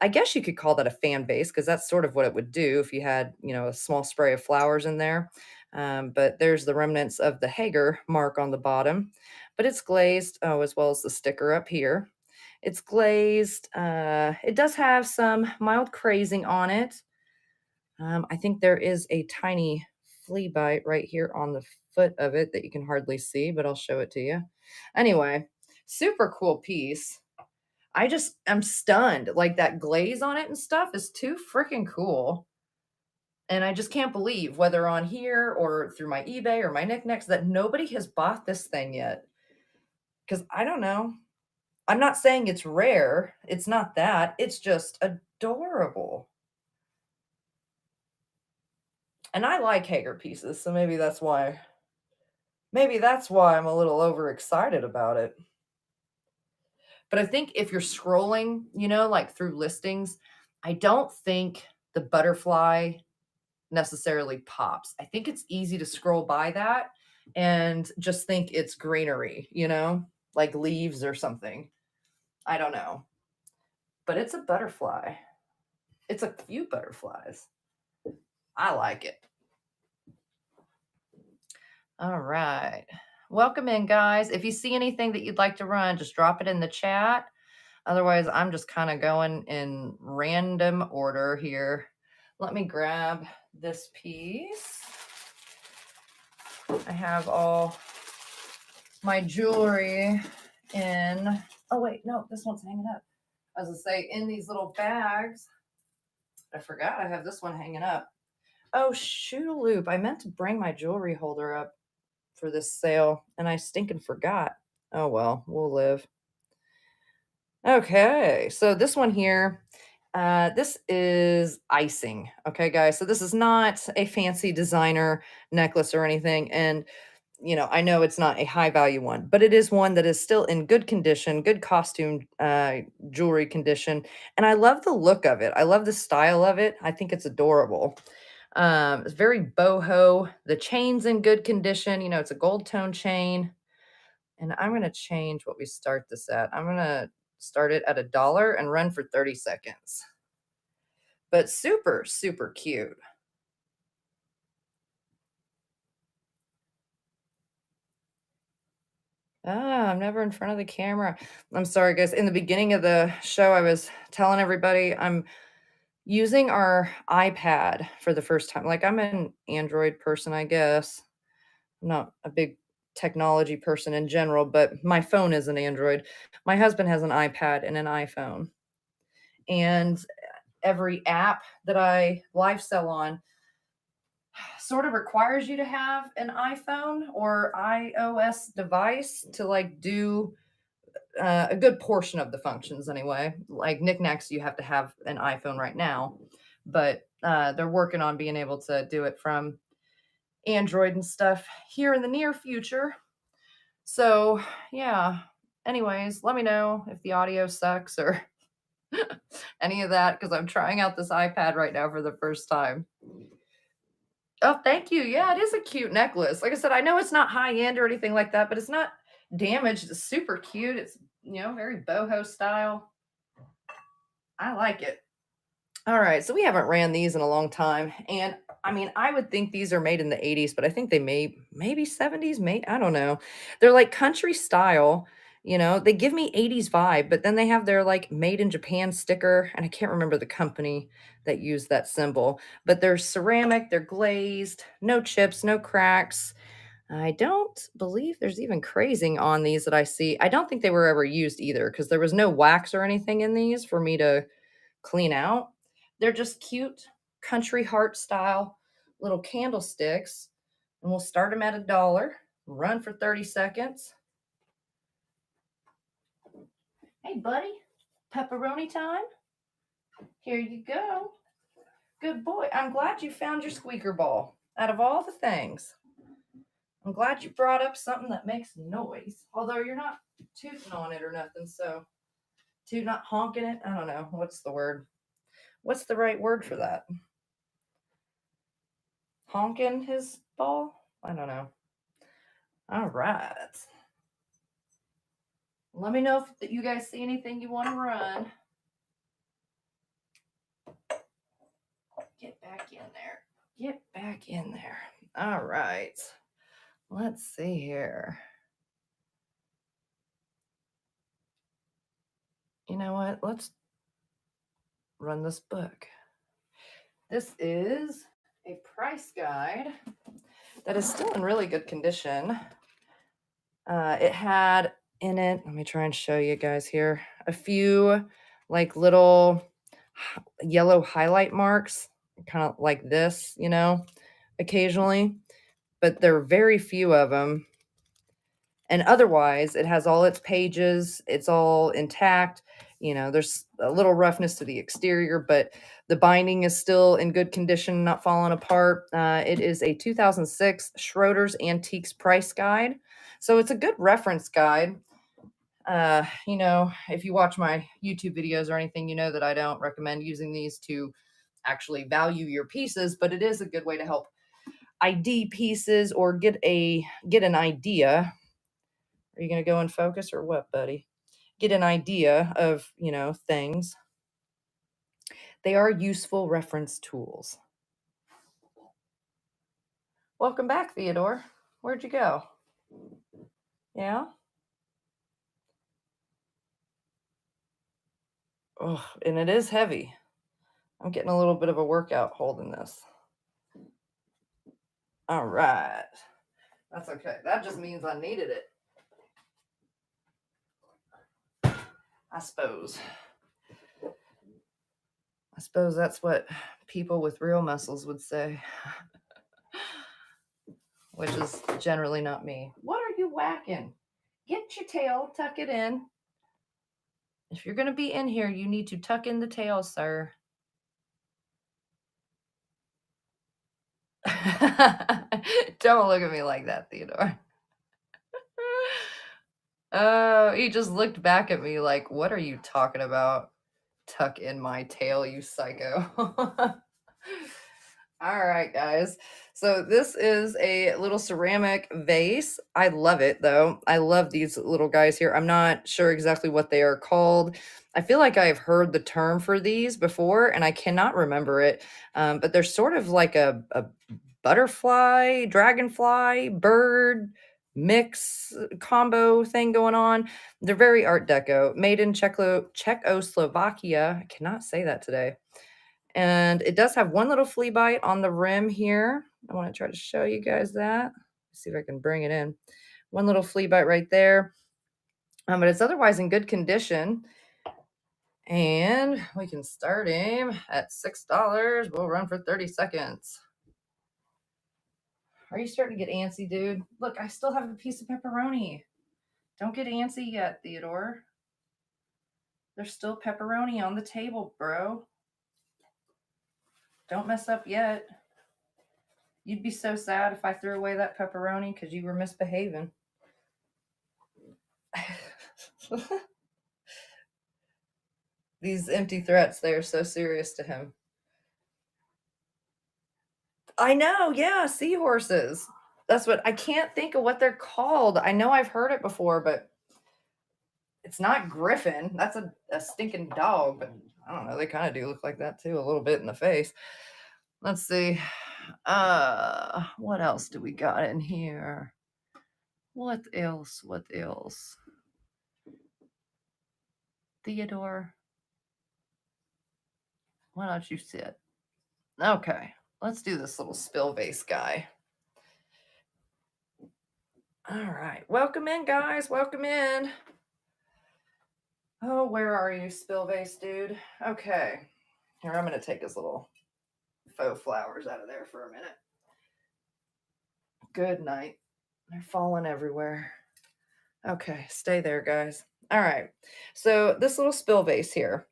I guess you could call that a fan base because that's sort of what it would do if you had, a small spray of flowers in there. But there's the remnants of the Hager mark on the bottom, but it's glazed, oh, as well as the sticker up here. It's glazed. It does have some mild crazing on it. I think there is a tiny flea bite right here on the foot of it that you can hardly see, but I'll show it to you. Anyway, super cool piece. I'm stunned. Like that glaze on it and stuff is too freaking cool. And I just can't believe, whether on here or through my eBay or my knickknacks, that nobody has bought this thing yet. Because I don't know. I'm not saying it's rare. It's not that. It's just adorable. And I like Hager pieces, so maybe that's why. Maybe that's why I'm a little overexcited about it. But I think if you're scrolling, like through listings, I don't think the butterfly necessarily pops. I think it's easy to scroll by that and just think it's greenery, like leaves or something. I don't know. But it's a butterfly. It's a few butterflies. I like it. All right. Welcome in, guys. If you see anything that you'd like to run, just drop it in the chat. Otherwise, I'm just kind of going in random order here. Let me grab this piece. I have all my jewelry in. Oh, wait, no, this one's hanging up. As I say, in these little bags. I forgot I have this one hanging up. Oh, shoot a loop. I meant to bring my jewelry holder up for this sale, and I stinking forgot. Oh well, we'll live. Okay, so this one here, this is icing. Okay, guys, so this is not a fancy designer necklace or anything, and I know it's not a high value one, but it is one that is still in good condition, good costume jewelry condition, and I love the look of it. I love the style of it. I think it's adorable. It's very boho. The chain's in good condition. It's a gold tone chain. And I'm gonna change what we start this at. I'm gonna start it at $1 and run for 30 seconds. But super, super cute. I'm never in front of the camera. I'm sorry, guys. In the beginning of the show, I was telling everybody I'm using our iPad for the first time. Like, I'm an Android person, I guess. I'm not a big technology person in general, but my phone is an Android. My husband has an iPad and an iPhone. And every app that I live sell on sort of requires you to have an iPhone or iOS device to like do a good portion of the functions anyway. Like knickknacks, you have to have an iPhone right now, but they're working on being able to do it from Android and stuff here in the near future. So, yeah. Anyways, let me know if the audio sucks or any of that because I'm trying out this iPad right now for the first time. Oh, thank you. Yeah, it is a cute necklace. Like I said, I know it's not high end or anything like that, but it's not damaged. It's super cute. It's, very boho style. I like it. All right, so we haven't ran these in a long time, and I mean, I would think these are made in the 80s, but I think they maybe 70s, I don't know. They're like country style, they give me 80s vibe, but then they have their like made in Japan sticker, and I can't remember the company that used that symbol, but they're ceramic, they're glazed, no chips, no cracks. I don't believe there's even crazing on these that I see. I don't think they were ever used either because there was no wax or anything in these for me to clean out. They're just cute country heart style little candlesticks. And we'll start them at $1, run for 30 seconds. Hey, buddy, pepperoni time. Here you go. Good boy. I'm glad you found your squeaker ball out of all the things. I'm glad you brought up something that makes noise, although you're not tooting on it or nothing. So, not honking it. I don't know. What's the word? What's the right word for that? Honking his ball? I don't know. All right. Let me know if you guys see anything you want to run. Get back in there. Get back in there. All right. Let's see here. You know what? Let's run this book. This is a price guide that is still in really good condition. It had in it, let me try and show you guys here, a few like little yellow highlight marks, kind of like this, occasionally, but there are very few of them. And otherwise, it has all its pages, it's all intact. There's a little roughness to the exterior, but the binding is still in good condition, not falling apart. It is a 2006 Schroeder's Antiques Price Guide. So it's a good reference guide. If you watch my YouTube videos or anything, you know that I don't recommend using these to actually value your pieces, but it is a good way to help ID pieces or get an idea. Are you going to go in focus or what, buddy? Get an idea of, things. They are useful reference tools. Welcome back, Theodore. Where'd you go? Yeah? Oh, and it is heavy. I'm getting a little bit of a workout holding this. All right. That's okay. That just means I needed it. I suppose. That's what people with real muscles would say, which is generally not me. What are you whacking? Get your tail, tuck it in. If you're going to be in here, you need to tuck in the tail, sir. Don't look at me like that, Theodore. Oh, he just looked back at me like, what are you talking about? Tuck in my tail, you psycho. All right, guys. So this is a little ceramic vase. I love it though. I love these little guys here. I'm not sure exactly what they are called. I feel like I've heard the term for these before and I cannot remember it. But they're sort of like a butterfly, dragonfly, bird mix combo thing going on. They're very art deco, made in Czechoslovakia. I cannot say that today. And it does have one little flea bite on the rim here. I want to try to show you guys that. See if I can bring it in. One little flea bite right there. But it's otherwise in good condition. And we can start him at $6. We'll run for 30 seconds. Are you starting to get antsy, dude? Look, I still have a piece of pepperoni. Don't get antsy yet, Theodore. There's still pepperoni on the table, bro. Don't mess up yet. You'd be so sad if I threw away that pepperoni because you were misbehaving. These empty threats, they are so serious to him. I know, yeah, seahorses. That's what I can't think of what they're called. I know I've heard it before, but it's not griffin. That's a stinking dog, but I don't know. They kind of do look like that too, a little bit in the face. Let's see. What else do we got in here? What else? What else? Theodore, why don't you sit? Okay, let's do this little spill vase guy. All right, welcome in, guys. Welcome in. Oh, where are you, spill vase dude? Okay, here, I'm going to take his little faux flowers out of there for a minute. Good night. They're falling everywhere. Okay, stay there, guys. All right, so this little spill vase here,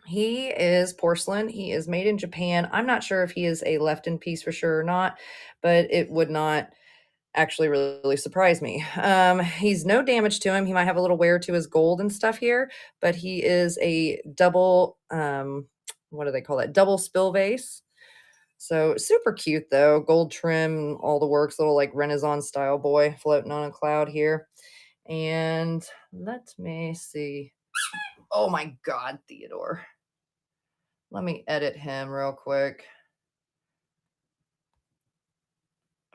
he is porcelain. He is made in Japan. I'm not sure if he is a Lefton piece for sure or not, but it would not actually really surprise me. He's no damage to him. He might have a little wear to his gold and stuff here, but he is a double, what do they call that? Double spill vase. So super cute though. Gold trim, all the works, little like Renaissance style boy floating on a cloud here. And let me see. Oh my God, Theodore. Let me edit him real quick.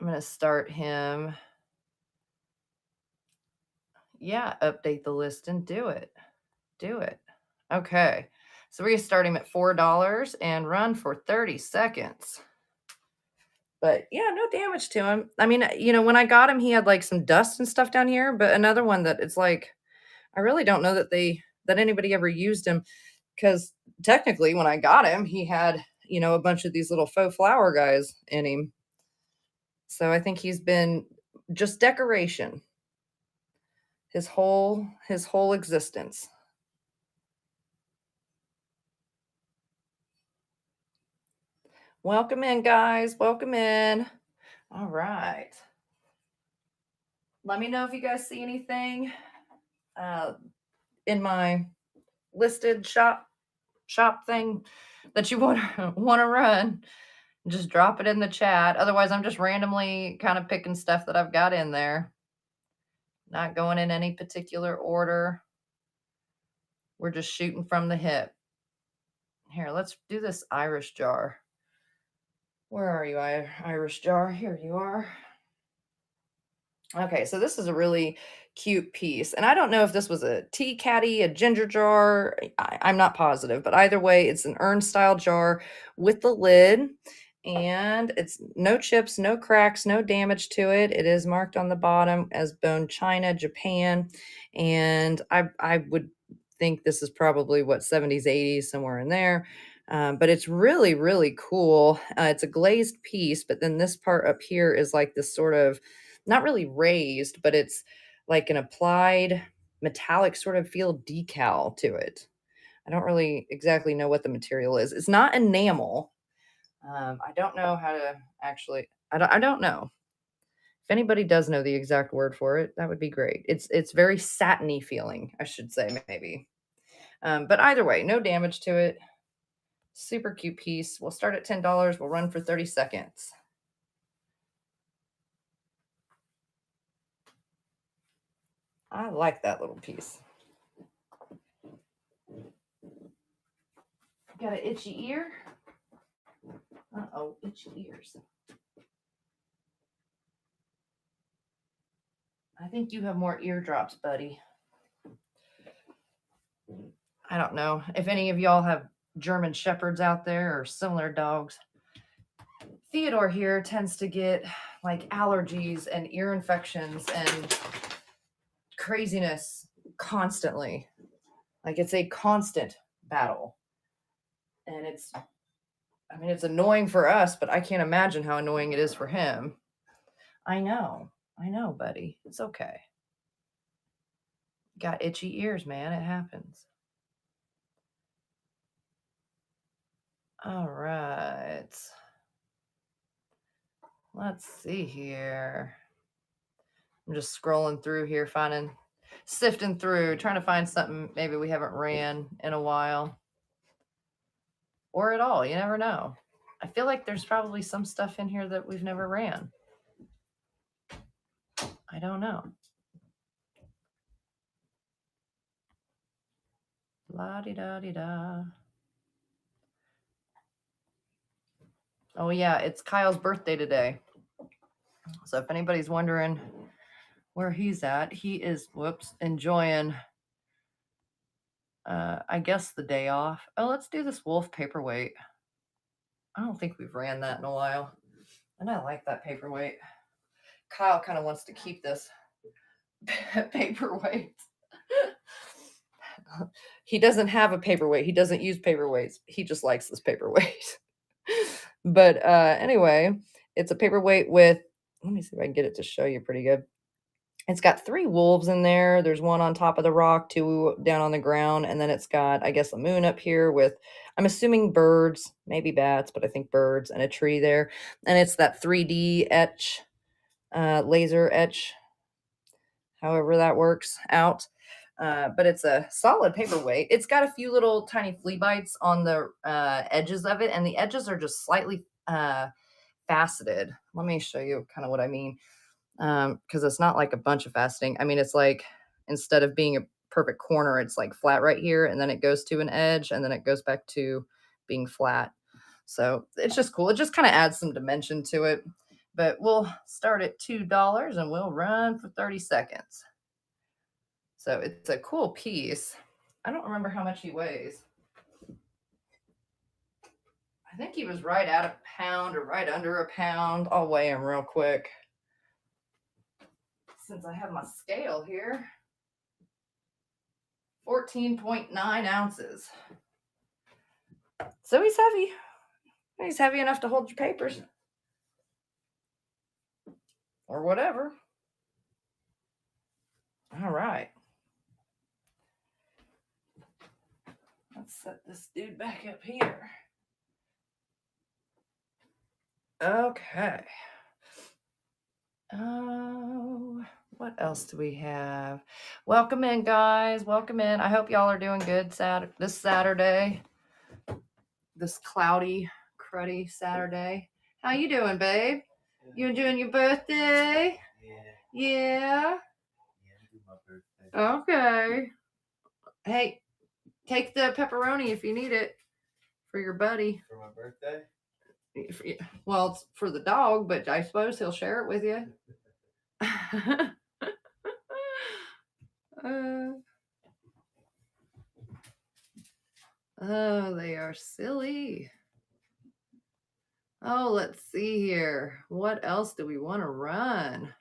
I'm going to start him. Yeah, update the list and do it. Do it. Okay. So we're going to start him at $4 and run for 30 seconds. But yeah, no damage to him. I mean, when I got him, he had like some dust and stuff down here, but another one that it's like, I really don't know that anybody ever used him because technically when I got him, he had, a bunch of these little faux flower guys in him. So I think he's been just decoration his whole existence. Welcome in, guys. Welcome in. All right. Let me know if you guys see anything in my listed shop thing that you want to run. Just drop it in the chat. Otherwise, I'm just randomly kind of picking stuff that I've got in there. Not going in any particular order. We're just shooting from the hip. Here, let's do this Irish jar. Where are you, Irish jar? Here you are. Okay, so this is a really cute piece. And I don't know if this was a tea caddy, a ginger jar. I'm not positive, but either way, it's an urn style jar with the lid. And it's no chips, no cracks, no damage to it. It is marked on the bottom as Bone China, Japan. And I would think this is probably what, 70s, 80s, somewhere in there. But it's really, really cool. It's a glazed piece, but then this part up here is like this sort of not really raised, but it's like an applied metallic sort of feel decal to it. I don't really exactly know what the material is. It's not enamel. I don't know how to actually. I don't know. If anybody does know the exact word for it, that would be great. It's very satiny feeling, I should say maybe. But either way, no damage to it. Super cute piece. We'll start at $10. We'll run for 30 seconds. I like that little piece. Got an itchy ear? Uh-oh, itchy ears. I think you have more eardrops, buddy. I don't know if any of y'all have German Shepherds out there or similar dogs. Theodore here tends to get like allergies and ear infections and craziness constantly. Like it's a constant battle. And it's annoying for us, but I can't imagine how annoying it is for him. I know, buddy. It's okay. Got itchy ears, man. It happens. All right. Let's see here. I'm just scrolling through here, sifting through, trying to find something maybe we haven't ran in a while. Or at all. You never know. I feel like there's probably some stuff in here that we've never ran. I don't know. La-di-da-di-da. Oh, yeah, it's Kyle's birthday today. So if anybody's wondering where he's at, he is, enjoying, I guess, the day off. Oh, let's do this wolf paperweight. I don't think we've ran that in a while. And I like that paperweight. Kyle kind of wants to keep this paperweight. He doesn't have a paperweight. He doesn't use paperweights. He just likes this paperweight. But anyway, it's a paperweight with, let me see if I can get it to show you pretty good. It's got 3 wolves in there. There's one on top of the rock, 2 down on the ground, and then it's got, I guess, a moon up here with, I'm assuming birds, maybe bats, but I think birds, and a tree there. And it's that 3D etch, laser etch, however that works out. But it's a solid paperweight. It's got a few little tiny flea bites on the edges of it, and the edges are just slightly faceted. Let me show you kind of what I mean. Because it's not like a bunch of faceting. I mean, it's like instead of being a perfect corner, it's like flat right here, and then it goes to an edge, and then it goes back to being flat. So it's just cool. It just kind of adds some dimension to it. But we'll start at $2 and we'll run for 30 seconds. So it's a cool piece. I don't remember how much he weighs. I think he was right at a pound or right under a pound. I'll weigh him real quick, since I have my scale here. 14.9 ounces. So he's heavy. He's heavy enough to hold your papers. Or whatever. All right. Let's set this dude back up here. Okay. Oh, what else do we have? Welcome in, guys. Welcome in. I hope y'all are doing good this Saturday. This cloudy, cruddy Saturday. How you doing, babe? You enjoying your birthday? Yeah. Okay. Hey, take the pepperoni if you need it for your buddy. For my birthday? Well, it's for the dog, but I suppose he'll share it with you. Oh, they are silly. Oh, let's see here. What else do we want to run?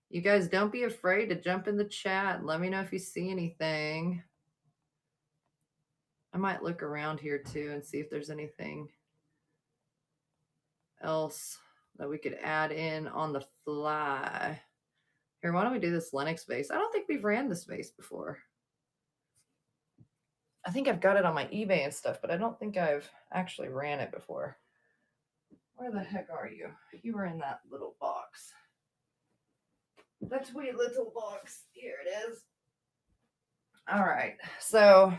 You guys don't be afraid to jump in the chat. Let me know if you see anything. I might look around here too and see if there's anything else that we could add in on the fly. Here, why don't we do this Lenox vase? I don't think we've ran this vase before. I think I've got it on my eBay and stuff, but I don't think I've actually ran it before. Where the heck are you? You were in that little box. That wee little box. Here it is. All right. So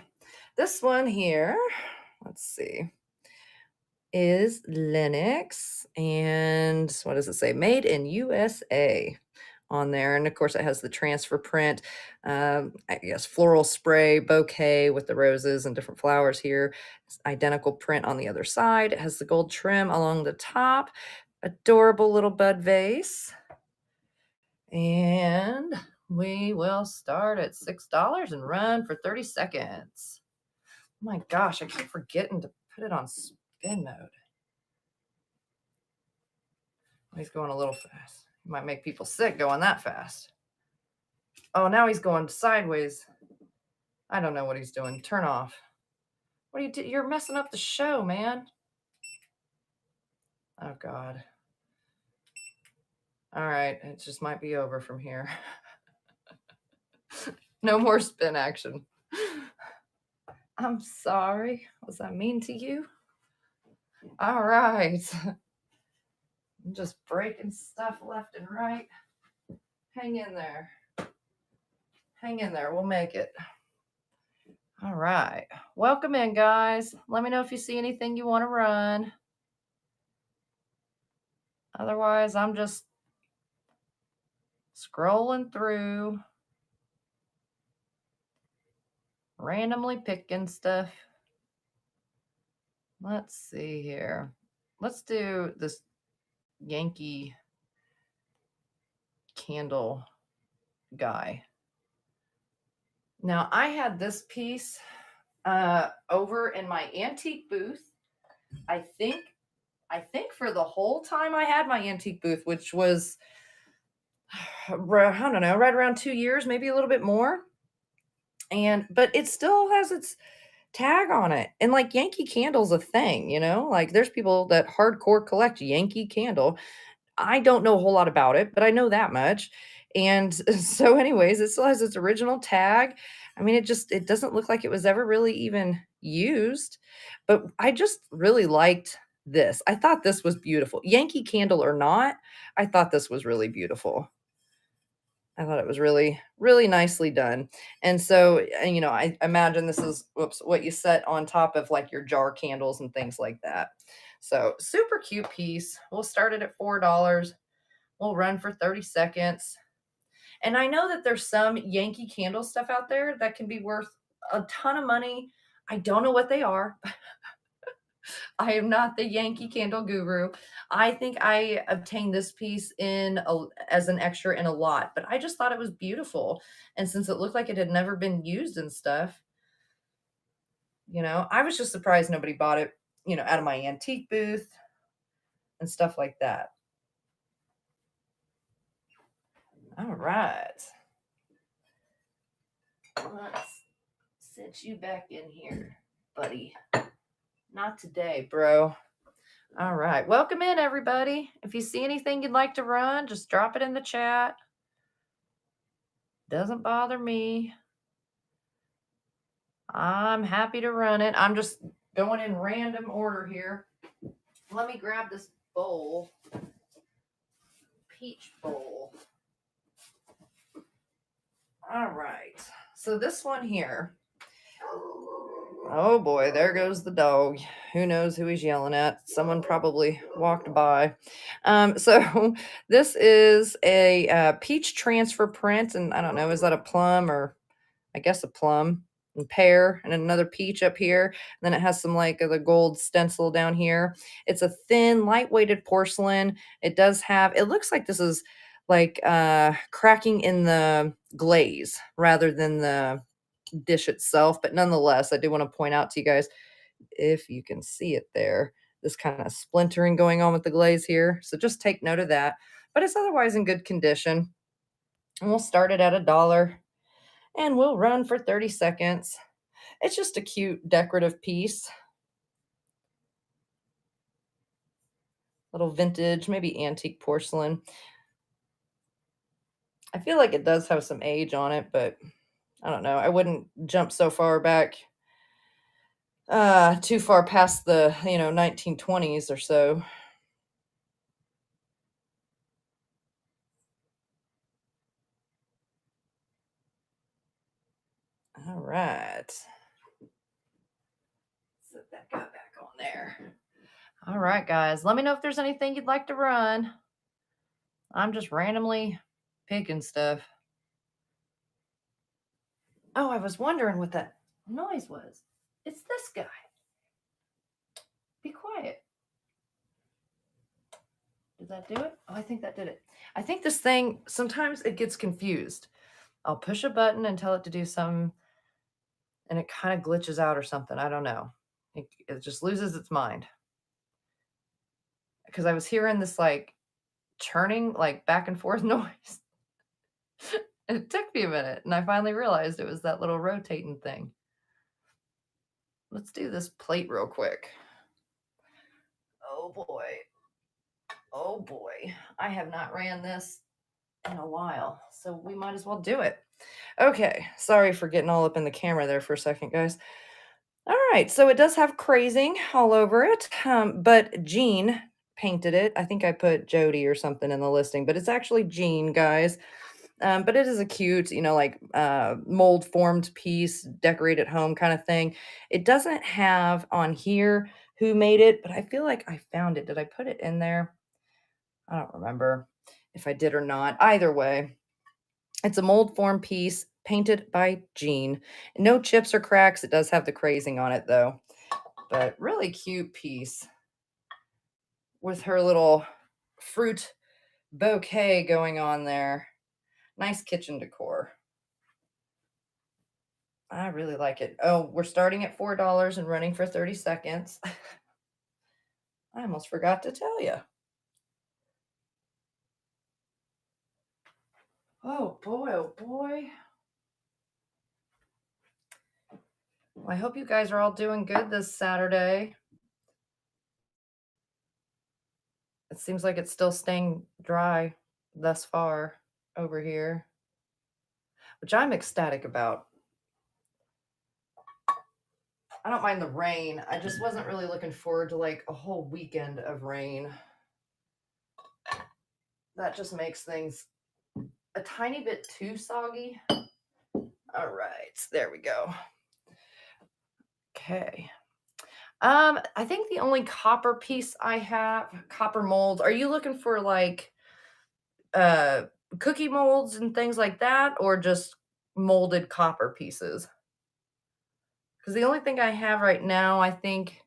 this one here, let's see, is Lenox. And what does it say? Made in USA on there. And of course, it has the transfer print, I guess floral spray bouquet with the roses and different flowers here. It's identical print on the other side. It has the gold trim along the top. Adorable little bud vase. And we will start at $6 and run for 30 seconds. Oh my gosh, I keep forgetting to put it on spin mode. He's going a little fast. He might make people sick going that fast. Oh, now he's going sideways. I don't know what he's doing. Turn off. What are you doing? You're messing up the show, man. Oh, God. All right. It just might be over from here. No more spin action. I'm sorry. Was I mean to you? All right. I'm just breaking stuff left and right. Hang in there. Hang in there. We'll make it. All right. Welcome in, guys. Let me know if you see anything you want to run. Otherwise, I'm just scrolling through, randomly picking stuff. Let's see here. Let's do this Yankee candle guy. Now, I had this piece over in my antique booth. I think for the whole time I had my antique booth, which was, I don't know, right around 2 years, maybe a little bit more. But it still has its tag on it. And like Yankee Candle's a thing, you know? Like there's people that hardcore collect Yankee Candle. I don't know a whole lot about it, but I know that much. And so anyways, it still has its original tag. I mean, it doesn't look like it was ever really even used, but I just really liked this. I thought this was beautiful. Yankee Candle or not, I thought this was really beautiful. I thought it was really, really nicely done. And so, I imagine this is what you set on top of like your jar candles and things like that. So super cute piece. We'll start it at $4. We'll run for 30 seconds. And I know that there's some Yankee Candle stuff out there that can be worth a ton of money. I don't know what they are. I am not the Yankee Candle guru. I think I obtained this piece as an extra in a lot, but I just thought it was beautiful. And since it looked like it had never been used and stuff, I was just surprised nobody bought it, out of my antique booth and stuff like that. All right. Let's sit you back in here, buddy. Not today, bro. All right. Welcome in, everybody. If you see anything you'd like to run, just drop it in the chat. Doesn't bother me. I'm happy to run it. I'm just going in random order here. Let me grab this bowl. Peach bowl. All right. So this one here. Oh boy, there goes the dog. Who knows who he's yelling at? Someone probably walked by. So this is a peach transfer print, and I don't know, is that a plum or I guess a plum and pear and another peach up here. And then it has some like the gold stencil down here. It's a thin, light-weighted porcelain. It looks like this is like cracking in the glaze rather than the dish itself. But nonetheless, I do want to point out to you guys, if you can see it there, this kind of splintering going on with the glaze here. So just take note of that. But it's otherwise in good condition. And we'll start it at $1 and we'll run for 30 seconds. It's just a cute decorative piece. Little vintage, maybe antique porcelain. I feel like it does have some age on it, but I don't know. I wouldn't jump so far back, too far past the, 1920s or so. All right. Set that guy back on there. All right, guys. Let me know if there's anything you'd like to run. I'm just randomly picking stuff. Oh, I was wondering what that noise was. It's this guy. Be quiet. Did that do it? Oh, I think that did it. I think this thing, sometimes it gets confused. I'll push a button and tell it to do some, and it kind of glitches out or something. I don't know. It just loses its mind. Because I was hearing this like churning, like back and forth noise. It took me a minute, and I finally realized it was that little rotating thing. Let's do this plate real quick. Oh boy. Oh boy. I have not ran this in a while, so we might as well do it. Okay, sorry for getting all up in the camera there for a second, guys. All right, so it does have crazing all over it, but Jean painted it. I think I put Jody or something in the listing, but it's actually Jean, guys. But it is a cute, like mold formed piece, decorate at home kind of thing. It doesn't have on here who made it, but I feel like I found it. Did I put it in there? I don't remember if I did or not. Either way, it's a mold form piece painted by Jean. No chips or cracks. It does have the crazing on it though, but really cute piece with her little fruit bouquet going on there. Nice kitchen decor. I really like it. Oh, we're starting at $4 and running for 30 seconds. I almost forgot to tell you. Oh boy, oh boy. Well, I hope you guys are all doing good this Saturday. It seems like it's still staying dry thus far over here, which I'm ecstatic about. I don't mind the rain. I just wasn't really looking forward to like a whole weekend of rain. That just makes things a tiny bit too soggy. All right, there we go. Okay. I think the only copper piece I have, copper molds. Are you looking for like uh cookie molds and things like that, or just molded copper pieces? Because the only thing I have right now, I think,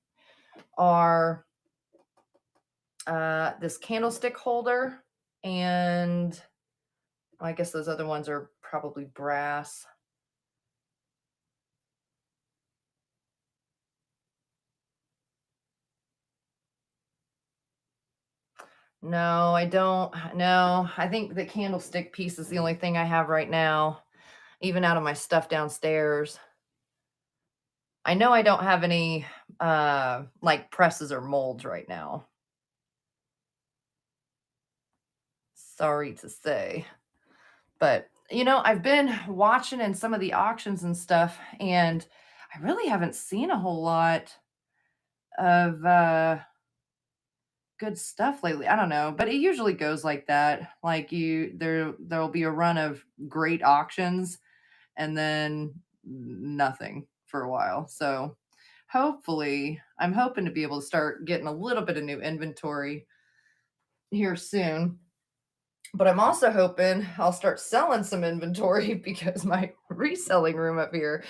are this candlestick holder, and I guess those other ones are probably brass. No, I don't. No, I think the candlestick piece is the only thing I have right now, even out of my stuff downstairs. I know I don't have any like presses or molds right now. Sorry to say. But I've been watching in some of the auctions and stuff, and I really haven't seen a whole lot of good stuff lately. I don't know, but it usually goes like that. Like there'll be a run of great auctions and then nothing for a while. So hopefully, I'm hoping to be able to start getting a little bit of new inventory here soon. But I'm also hoping I'll start selling some inventory because my reselling room up here,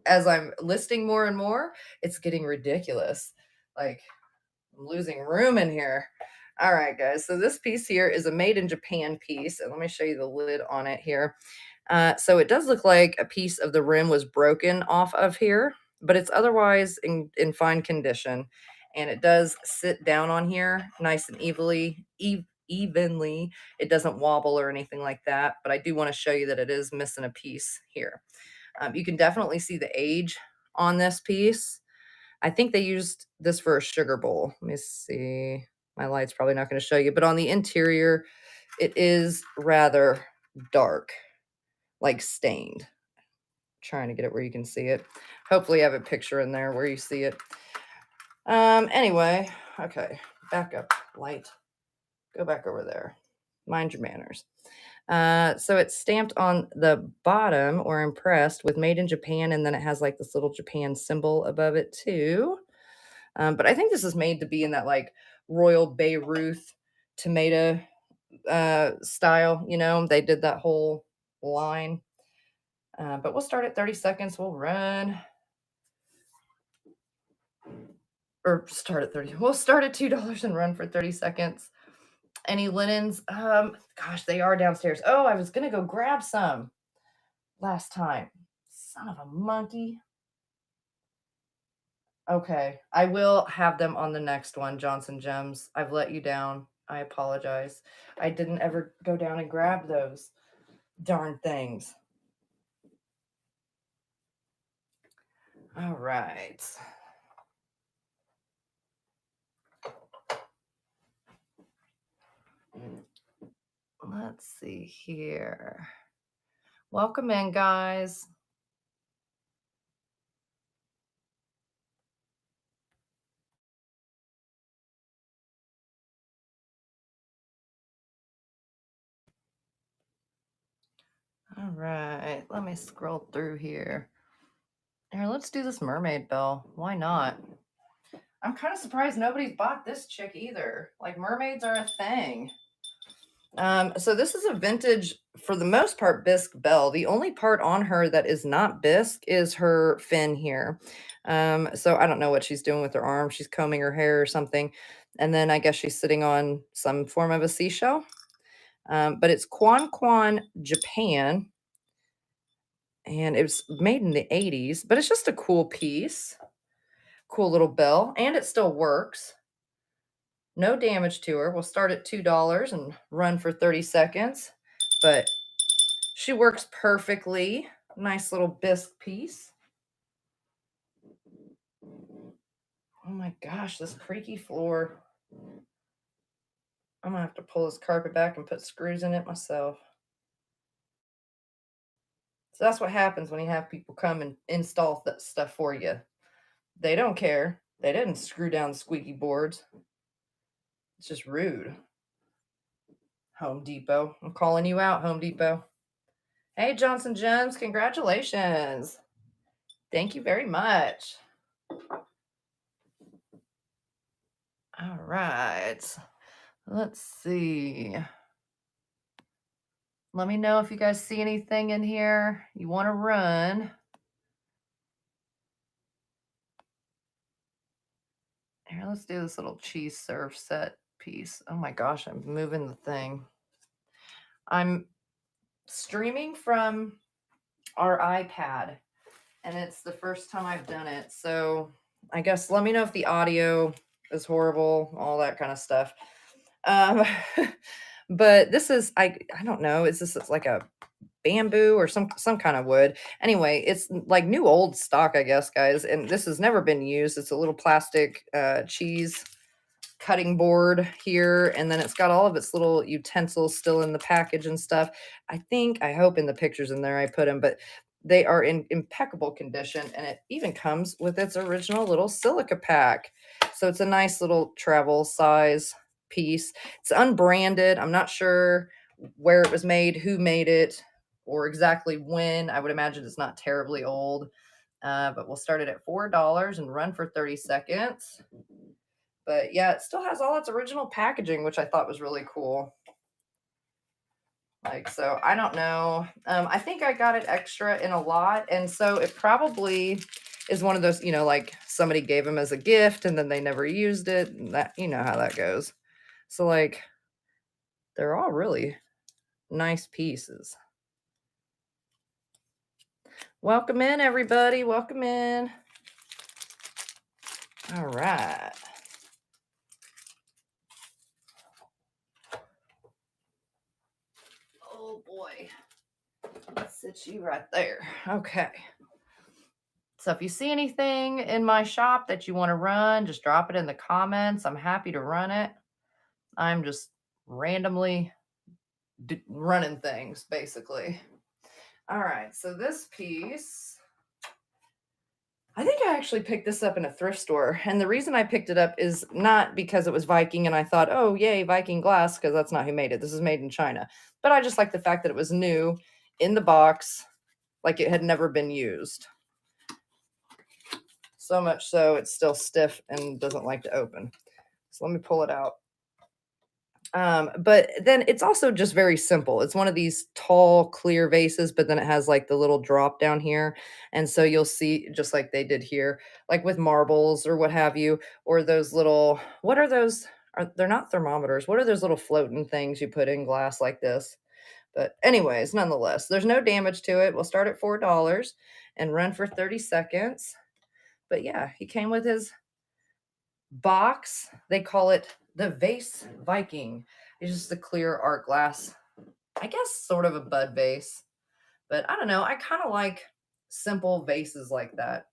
as I'm listing more and more, it's getting ridiculous. Like, I'm losing room in here. All right, guys. So this piece here is a made in Japan piece. And let me show you the lid on it here. So it does look like a piece of the rim was broken off of here, but it's otherwise in fine condition. And it does sit down on here nice and evenly. It doesn't wobble or anything like that, but I do want to show you that it is missing a piece here. You can definitely see the age on this piece. I think they used this for a sugar bowl. Let me see. My light's probably not going to show you, but on the interior, it is rather dark, like stained. Trying to get it where you can see it. Hopefully I have a picture in there where you see it. Anyway, okay, back up, light. Go back over there. Mind your manners. So it's stamped on the bottom or impressed with made in Japan, and then it has like this little Japan symbol above it too. But I think this is made to be in that like Royal Beirut tomato style, you know, they did that whole line. But we'll start at 30 seconds. We'll run or start at 30. We'll start at $2 and run for 30 seconds. Any linens? Gosh, they are downstairs. Oh, I was gonna go grab some last time. Son of a monkey. Okay, I will have them on the next one, Johnson Gems. I've let you down. I apologize. I didn't ever go down and grab those darn things. All right. Let's see here. Welcome in, guys. All right, let me scroll through here. Here, let's do this mermaid bell. Why not? I'm kind of surprised nobody's bought this chick either. Like mermaids are a thing. So this is a vintage, for the most part, bisque bell. The only part on her that is not bisque is her fin here. So I don't know what she's doing with her arm. She's combing her hair or something. And then I guess she's sitting on some form of a seashell. But it's Quan Quan, Japan. And it was made in the 80s, but it's just a cool piece. Cool little bell. And it still works. No damage to her. We'll start at $2 and run for 30 seconds. But she works perfectly. Nice little bisque piece. Oh my gosh, this creaky floor. I'm gonna have to pull this carpet back and put screws in it myself. So that's what happens when you have people come and install stuff for you. They don't care. They didn't screw down the squeaky boards. It's just rude. Home Depot. I'm calling you out, Home Depot. Hey, Johnson Gems, congratulations. Thank you very much. All right. Let's see. Let me know if you guys see anything in here you want to run. Here, let's do this little cheese surf set piece. Oh my gosh, I'm moving the thing. I'm streaming from our iPad, and it's the first time I've done it. So I guess let me know if the audio is horrible, all that kind of stuff. But this is, I don't know, is this like a bamboo or some kind of wood? Anyway, it's like new old stock, I guess, guys, and this has never been used. It's a little plastic cheese cutting board here, and then it's got all of its little utensils still in the package and stuff. I hope in the pictures in there I put them, but they are in impeccable condition, and it even comes with its original little silica pack. So it's a nice little travel size piece. It's unbranded. I'm not sure where it was made, who made it, or exactly when. I would imagine it's not terribly old. But we'll start it at $4 and run for 30 seconds. But yeah, it still has all its original packaging, which I thought was really cool. Like, so I don't know. I think I got it extra in a lot. And so it probably is one of those, you know, like somebody gave them as a gift and then they never used it. And that, you know how that goes. So like, they're all really nice pieces. Welcome in, everybody. Welcome in. All right. Oh boy. Let's sit you right there. Okay. So if you see anything in my shop that you want to run, just drop it in the comments. I'm happy to run it. I'm just randomly running things, basically. All right, so this piece, I think I actually picked this up in a thrift store. And the reason I picked it up is not because it was Viking and I thought, oh, yay, Viking glass, because that's not who made it. This is made in China. But I just like the fact that it was new in the box, like it had never been used. So much so it's still stiff and doesn't like to open. So let me pull it out. But then it's also just very simple. It's one of these tall, clear vases, but then it has like the little drop down here. And so you'll see, just like they did here, like with marbles or what have you, or those little, what are those? They're not thermometers. What are those little floating things you put in glass like this? But, anyways, nonetheless, there's no damage to it. We'll start at $4 and run for 30 seconds. But yeah, he came with his box. They call it the Vase Viking. It's just a clear art glass. I guess sort of a bud vase. But I don't know. I kind of like simple vases like that.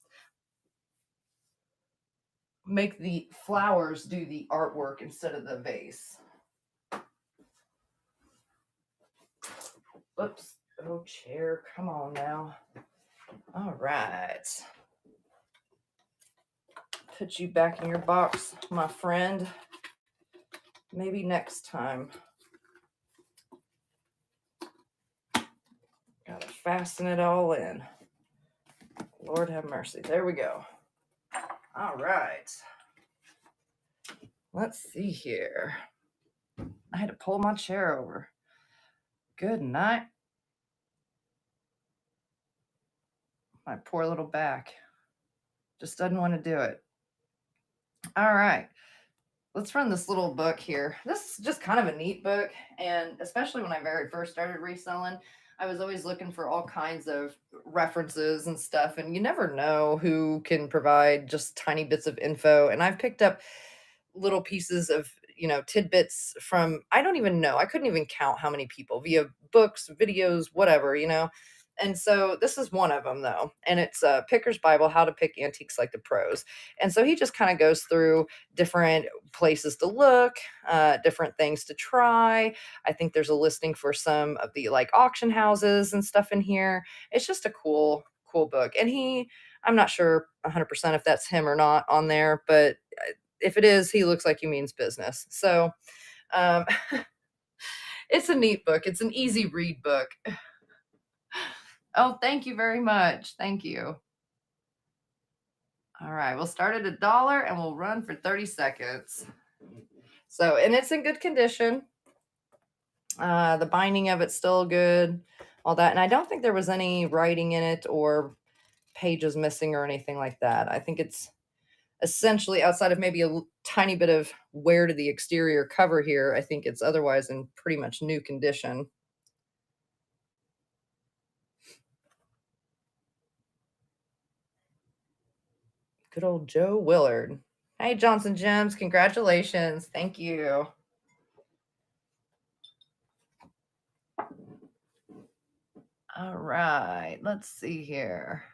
Make the flowers do the artwork instead of the vase. Whoops. Oh, chair. Come on now. All right. Put you back in your box, my friend. Maybe next time. Gotta fasten it all in. Lord have mercy. There we go. All right. Let's see here. I had to pull my chair over. Good night. My poor little back. Just doesn't want to do it. All right. Let's run this little book here. This is just kind of a neat book. And especially when I very first started reselling, I was always looking for all kinds of references and stuff. And you never know who can provide just tiny bits of info. And I've picked up little pieces of, tidbits from, I don't even know. I couldn't even count how many people via books, videos, whatever. And so this is one of them though. And it's Picker's Bible, How to Pick Antiques Like the Pros. And so he just kind of goes through different places to look, different things to try. I think there's a listing for some of the like auction houses and stuff in here. It's just a cool book. And I'm not sure 100% if that's him or not on there, but if it is, he looks like he means business. So um, it's a neat book. It's an easy read book. Oh, thank you very much. Thank you. All right, we'll start at $1 and we'll run for 30 seconds. So, and it's in good condition. The binding of it's still good, all that. And I don't think there was any writing in it or pages missing or anything like that. I think it's essentially, outside of maybe a tiny bit of wear to the exterior cover here, I think it's otherwise in pretty much new condition. Good old Joe Willard. Hey, Johnson Gems, congratulations. Thank you. All right, let's see here.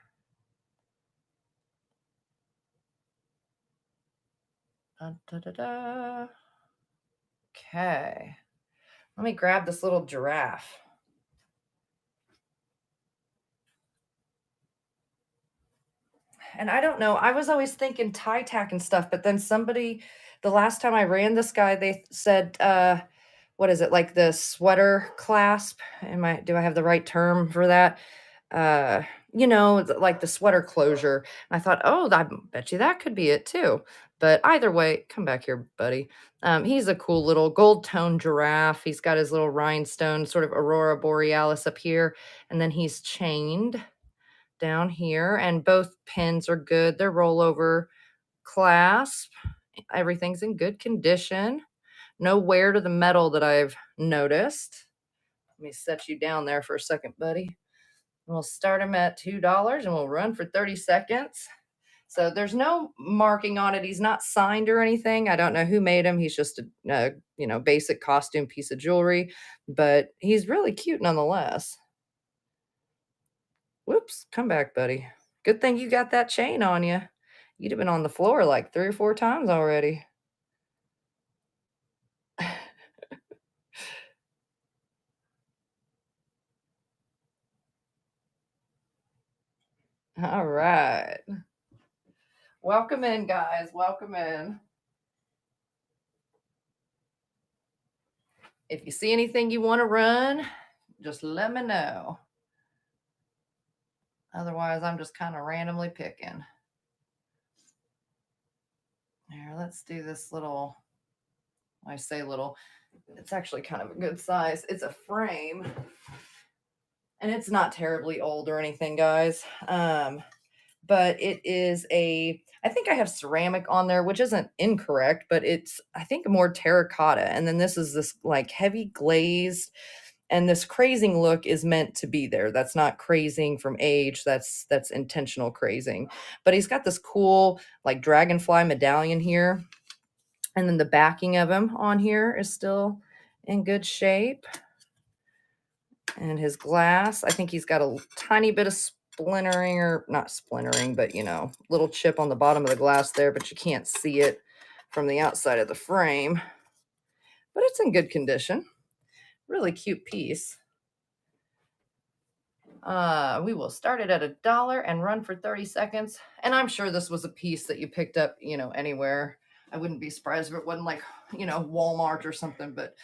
Okay. Let me grab this little giraffe. And I don't know, I was always thinking tie tack and stuff, but then the last time I ran this guy, they said, what is it, like the sweater clasp? Do I have the right term for that? Like the sweater closure. And I thought, oh, I bet you that could be it too. But either way, come back here, buddy. He's a cool little gold tone giraffe. He's got his little rhinestone, sort of aurora borealis up here, and then he's chained down here, and both pins are good. They're rollover clasp. Everything's in good condition. No wear to the metal that I've noticed. Let me set you down there for a second, buddy. We'll start him at $2 and we'll run for 30 seconds. So there's no marking on it. He's not signed or anything. I don't know who made him. He's just a basic costume piece of jewelry, but he's really cute nonetheless. Whoops, come back, buddy. Good thing you got that chain on you. You'd have been on the floor like 3 or 4 times already. All right. Welcome in, guys. Welcome in. If you see anything you want to run, just let me know. Otherwise, I'm just kind of randomly picking. Here, let's do this little. I say little, it's actually kind of a good size. It's a frame, and it's not terribly old or anything, guys. But it is I think I have ceramic on there, which isn't incorrect, but it's, I think, more terracotta. And then this is this like heavy glazed, and this crazing look is meant to be there. That's not crazing from age. That's intentional crazing. But he's got this cool like dragonfly medallion here. And then the backing of him on here is still in good shape. And his glass, I think he's got a tiny bit of splintering, or not splintering, but little chip on the bottom of the glass there, but you can't see it from the outside of the frame. But it's in good condition. Really cute piece. We will start it at $1 and run for 30 seconds. And I'm sure this was a piece that you picked up, anywhere. I wouldn't be surprised if it wasn't like, Walmart or something, but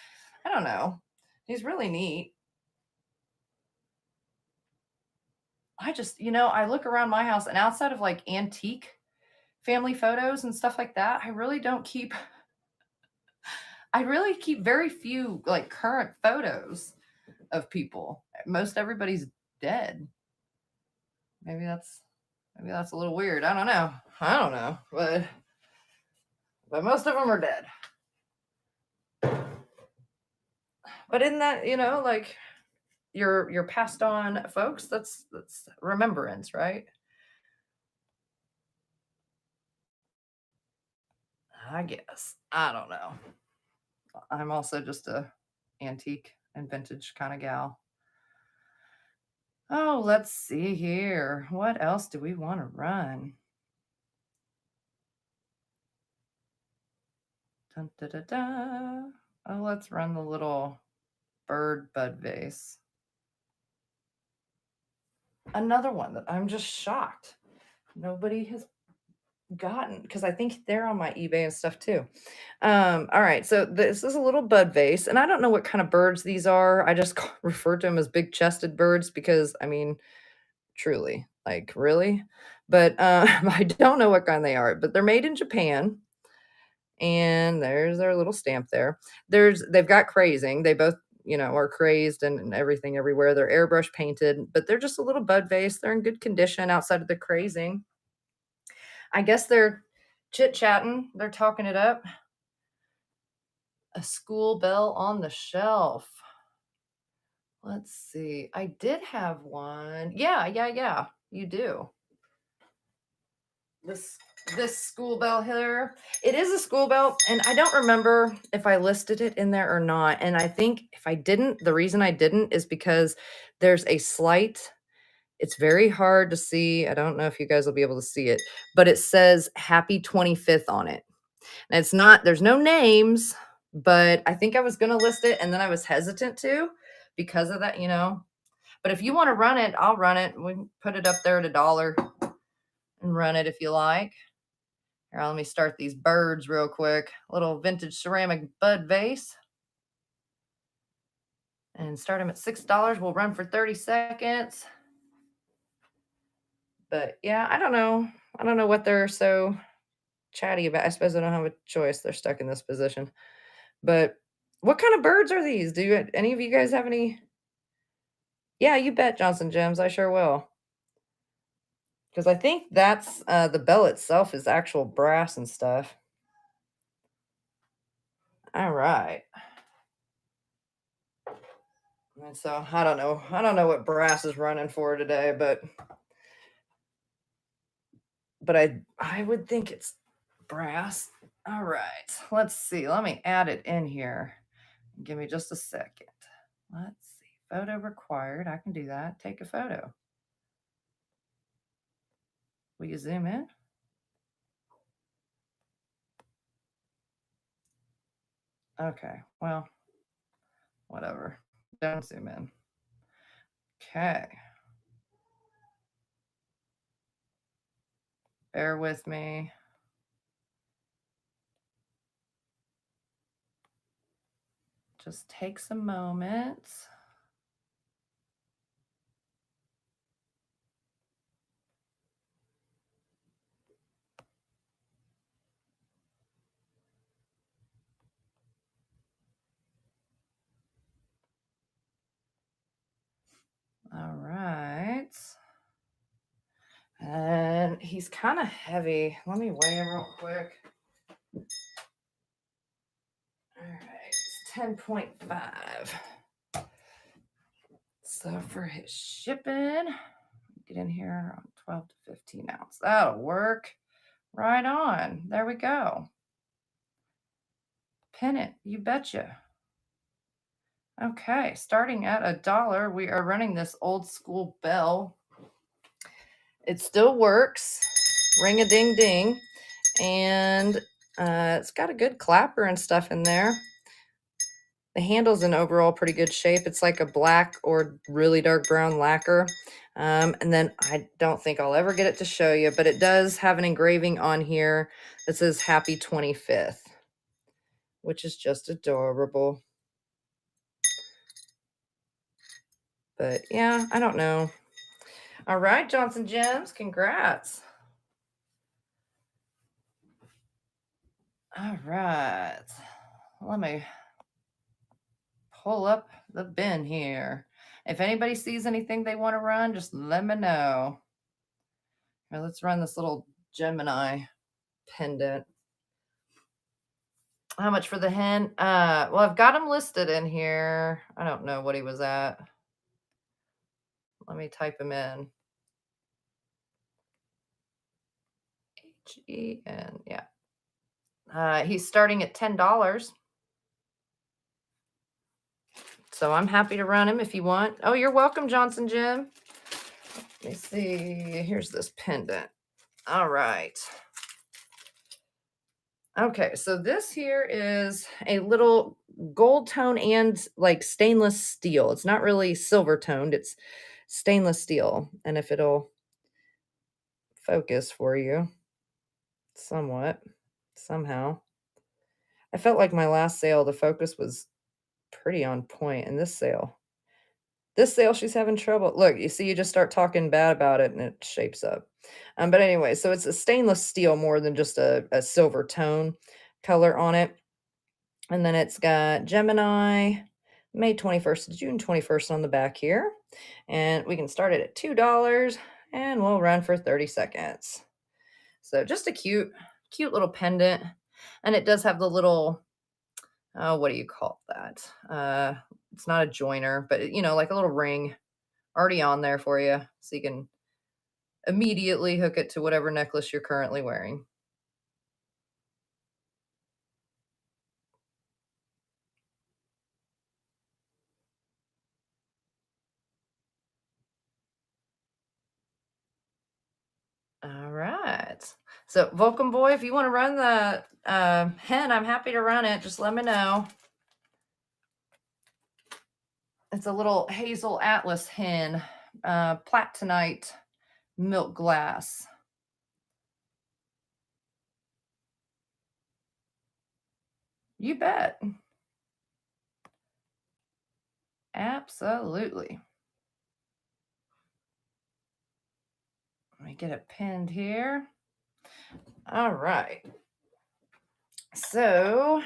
I don't know. He's really neat. I just, I look around my house, and outside of like antique family photos and stuff like that, I really keep very few like current photos of people. Most everybody's dead. Maybe that's a little weird. I don't know. But most of them are dead. But in that, like your passed on folks, that's remembrance, right? I guess. I don't know. I'm also just a antique and vintage kind of gal. Oh, let's see here. What else do we want to run? Dun, da, da, da. Oh, let's run the little bird bud vase. Another one that I'm just shocked nobody has gotten, because I think they're on my eBay and stuff too. All right, so this is a little bud vase, and I don't know what kind of birds these are. I just refer to them as big-chested birds because, I mean, truly, like, really? But I don't know what kind they are, but they're made in Japan. And there's their little stamp there. They've got crazing. They both, are crazed and everything everywhere. They're airbrush painted, but they're just a little bud vase. They're in good condition outside of the crazing. I guess they're chit-chatting. They're talking it up. A school bell on the shelf. Let's see. I did have one. Yeah. You do. This school bell here. It is a school bell, and I don't remember if I listed it in there or not. And I think if I didn't, the reason I didn't is because there's a slight, it's very hard to see. I don't know if you guys will be able to see it, but it says happy 25th on it. And it's not, there's no names, but I think I was going to list it, and then I was hesitant to because of that, But if you want to run it, I'll run it. We can put it up there at $1 and run it if you like. Here, let me start these birds real quick. Little vintage ceramic bud vase. And start them at $6. We'll run for 30 seconds. But yeah, I don't know. I don't know what they're so chatty about. I suppose I don't have a choice. They're stuck in this position. But what kind of birds are these? Do any of you guys have any? Yeah, you bet, Johnson Gems. I sure will. Because I think that's the bell itself is actual brass and stuff. All right. And so I don't know. I don't know what brass is running for today, but I would think it's brass. All right. Let's see. Let me add it in here. Give me just a second. Let's see. Photo required. I can do that. Take a photo. Will you zoom in? Okay. Well, whatever. Don't zoom in. Okay. Bear with me. Just takes a moment. All right. And he's kind of heavy. Let me weigh him real quick. All right, it's 10.5. So for his shipping, get in here on 12 to 15 ounce. That'll work. Right on. There we go. Pin it. You betcha. Okay, starting at $1, we are running this old school bell. It still works. Ring a ding ding. And it's got a good clapper and stuff in there. The handle's in overall pretty good shape. It's like a black or really dark brown lacquer. And then I don't think I'll ever get it to show you, but it does have an engraving on here that says Happy 25th, which is just adorable. But yeah, I don't know. All right, Johnson Gems, congrats. All right, let me pull up the bin here. If anybody sees anything they want to run, just let me know. Here, let's run this little Gemini pendant. How much for the hen? Well, I've got him listed in here. I don't know what he was at. Let me type him in. H-E-N, yeah. He's starting at $10. So I'm happy to run him if you want. Oh, you're welcome, Johnson Jim. Let me see. Here's this pendant. All right. Okay, so this here is a little gold tone and like stainless steel. It's not really silver toned, it's stainless steel. And if it'll focus for you somewhat, somehow. I felt like my last sale, the focus was pretty on point. And this sale, she's having trouble. Look, you see, you just start talking bad about it and it shapes up. But anyway, so it's a stainless steel more than just a silver tone color on it. And then it's got Gemini, May 21st to June 21st on the back here. And we can start it at $2 and we'll run for 30 seconds. So just a cute little pendant. And it does have the little, what do you call that? It's not a joiner, but like a little ring already on there for you. So you can immediately hook it to whatever necklace you're currently wearing. All right. So Vulcan Boy, if you want to run the hen, I'm happy to run it. Just let me know. It's a little Hazel Atlas hen, platinite milk glass. You bet. Absolutely. Let me get it pinned here. All right. So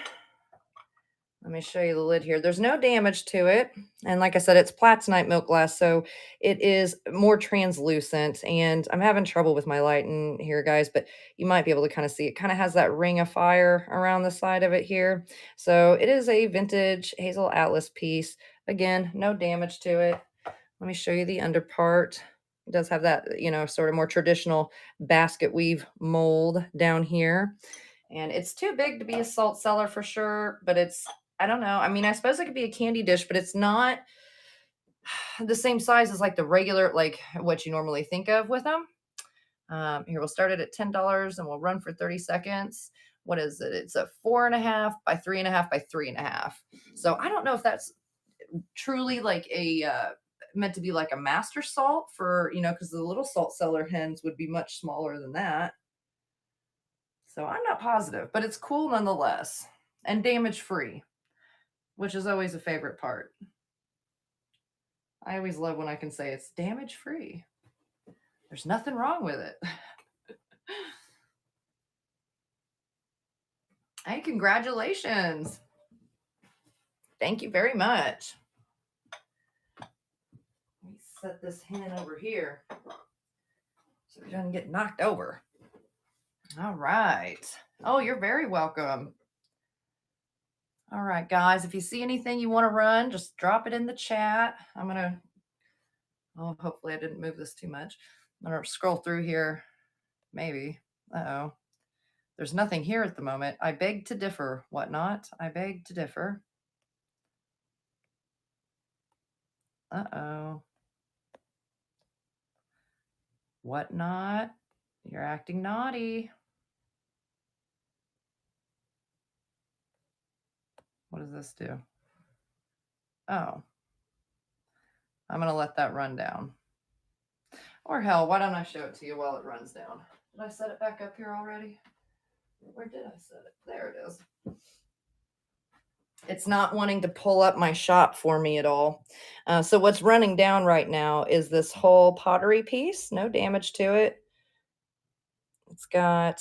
let me show you the lid here. There's no damage to it. And like I said, it's platinite milk glass, so it is more translucent. And I'm having trouble with my lighting here, guys, but you might be able to kind of see it kind of has that ring of fire around the side of it here. So it is a vintage Hazel Atlas piece. Again, no damage to it. Let me show you the under part. It does have that, sort of more traditional basket weave mold down here. And it's too big to be a salt cellar for sure, but I don't know. I mean, I suppose it could be a candy dish, but it's not the same size as like the regular, like what you normally think of with them. Here, we'll start it at $10 and we'll run for 30 seconds. What is it? It's a 4.5 by 3.5 by 3.5. So I don't know if that's truly like meant to be like a master salt for, because the little salt cellar hens would be much smaller than that. So I'm not positive, but it's cool nonetheless and damage free, which is always a favorite part. I always love when I can say it's damage free. There's nothing wrong with it. Hey, congratulations. Thank you very much. Let me set this hen over here so he doesn't get knocked over. All right. Oh, you're very welcome. All right, guys, if you see anything you want to run, just drop it in the chat. I'm going to, oh, hopefully I didn't move this too much. I'm going to scroll through here. Maybe. Uh-oh. There's nothing here at the moment. I beg to differ. Whatnot? I beg to differ. Uh-oh. Whatnot? You're acting naughty. What does this do? Oh. I'm going to let that run down. Or hell, why don't I show it to you while it runs down? Did I set it back up here already? Where did I set it? There it is. It's not wanting to pull up my shop for me at all. So what's running down right now is this whole pottery piece. No damage to it. It's got,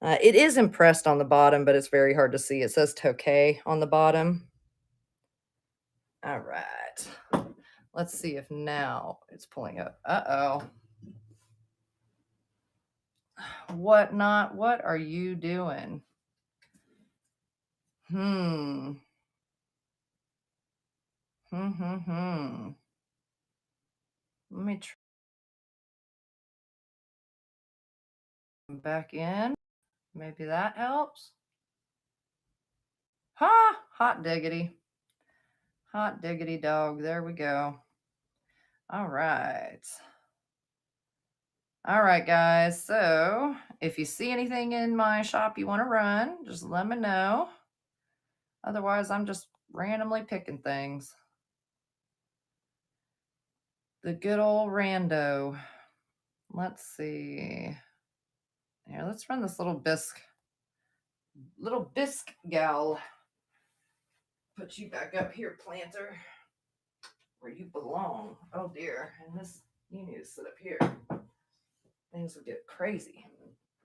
it is impressed on the bottom, but it's very hard to see. It says Tokay on the bottom. All right. Let's see if now it's pulling up. Uh-oh. Whatnot? What are you doing? Hmm. Let me try back in. Maybe that helps. Ha! Hot diggity. Hot diggity dog. There we go. All right. All right, guys. So if you see anything in my shop you want to run, just let me know. Otherwise, I'm just randomly picking things. The good old rando. Let's see. Here, let's run this little bisque gal. Put you back up here, planter, where you belong. Oh dear. And this, you need to sit up here. Things will get crazy.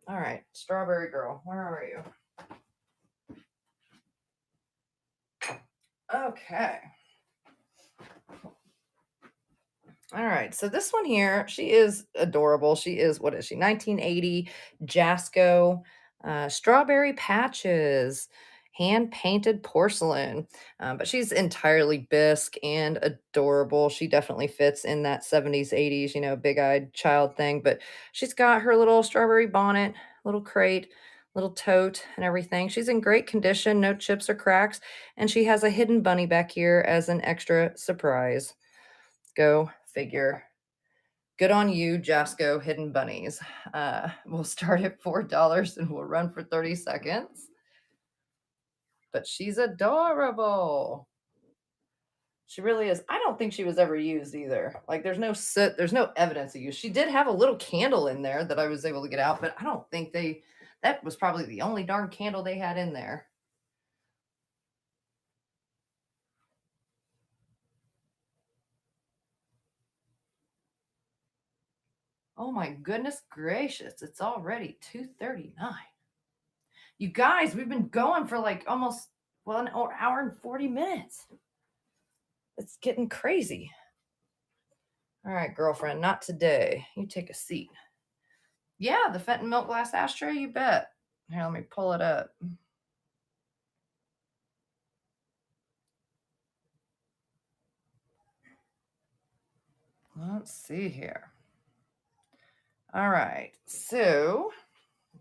All right, strawberry girl, where are you? Okay. All right, so this one here, she is adorable. She is, what is she, 1980 Jasco strawberry patches, hand-painted porcelain. But she's entirely bisque and adorable. She definitely fits in that 70s, 80s, you know, big-eyed child thing. But she's got her little strawberry bonnet, little crate, little tote, and everything. She's in great condition, no chips or cracks. And she has a hidden bunny back here as an extra surprise. Go figure. Good on you, Jasco Hidden Bunnies. We'll start at $4 and we'll run for 30 seconds. But she's adorable. She really is. I don't think she was ever used either. Like there's no evidence of use. She did have a little candle in there that I was able to get out, but I don't think that was probably the only darn candle they had in there. Oh my goodness gracious. It's already 2:39. You guys, we've been going for like almost, well, an hour and 40 minutes. It's getting crazy. All right, girlfriend, not today. You take a seat. Yeah, the Fenton milk glass ashtray, you bet. Here, let me pull it up. Let's see here. All right, so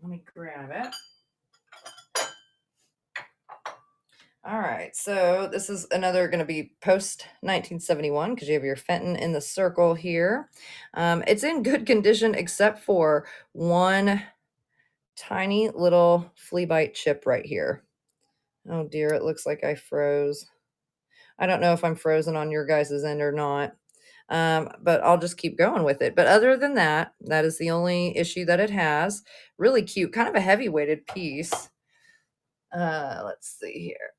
let me grab it. All right, so this is another going to be post 1971 because you have your Fenton in the circle here. It's in good condition except for one tiny little flea bite chip right here. Oh dear, it looks like I froze. I don't know if I'm frozen on your guys' end or not. But I'll just keep going with it. But other than that, that is the only issue that it has. Really cute, kind of a heavy weighted piece. Let's see here.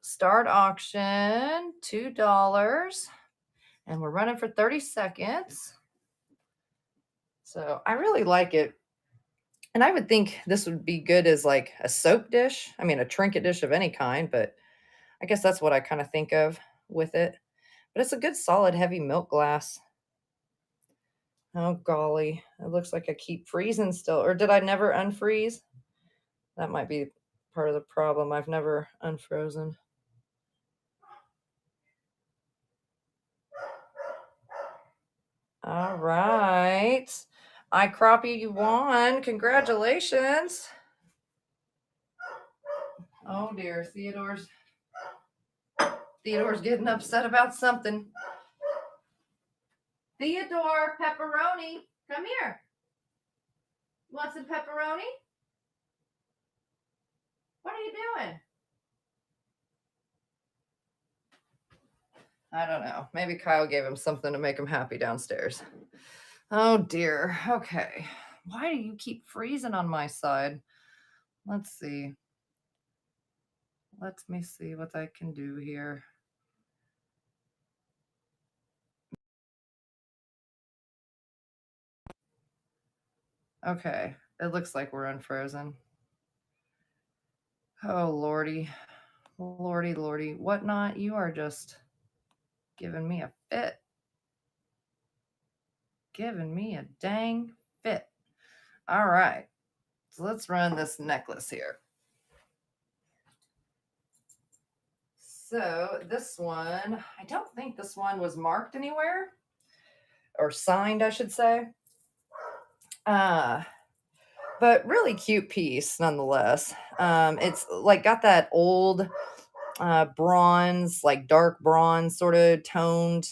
Start auction, $2. And we're running for 30 seconds. So I really like it. And I would think this would be good as like a soap dish. I mean, a trinket dish of any kind, but I guess that's what I kind of think of with it. But it's a good solid heavy milk glass. Oh golly, it looks like I keep freezing still. Or did I never unfreeze? That might be part of the problem. I've never unfrozen. All right. iCroppy, you won. Congratulations. Oh dear, Theodore's getting upset about something. Theodore, pepperoni, come here. You want some pepperoni? What are you doing? I don't know. Maybe Kyle gave him something to make him happy downstairs. Oh dear. Okay. Why do you keep freezing on my side? Let's see. Let me see what I can do here. Okay. It looks like we're unfrozen. Oh, Lordy. Lordy, Lordy. Whatnot, you are just giving me a fit. Giving me a dang fit. All right. So let's run this necklace here. So this one, I don't think this one was marked anywhere or signed, I should say. But really cute piece nonetheless. It's like got that old bronze, like dark bronze sort of toned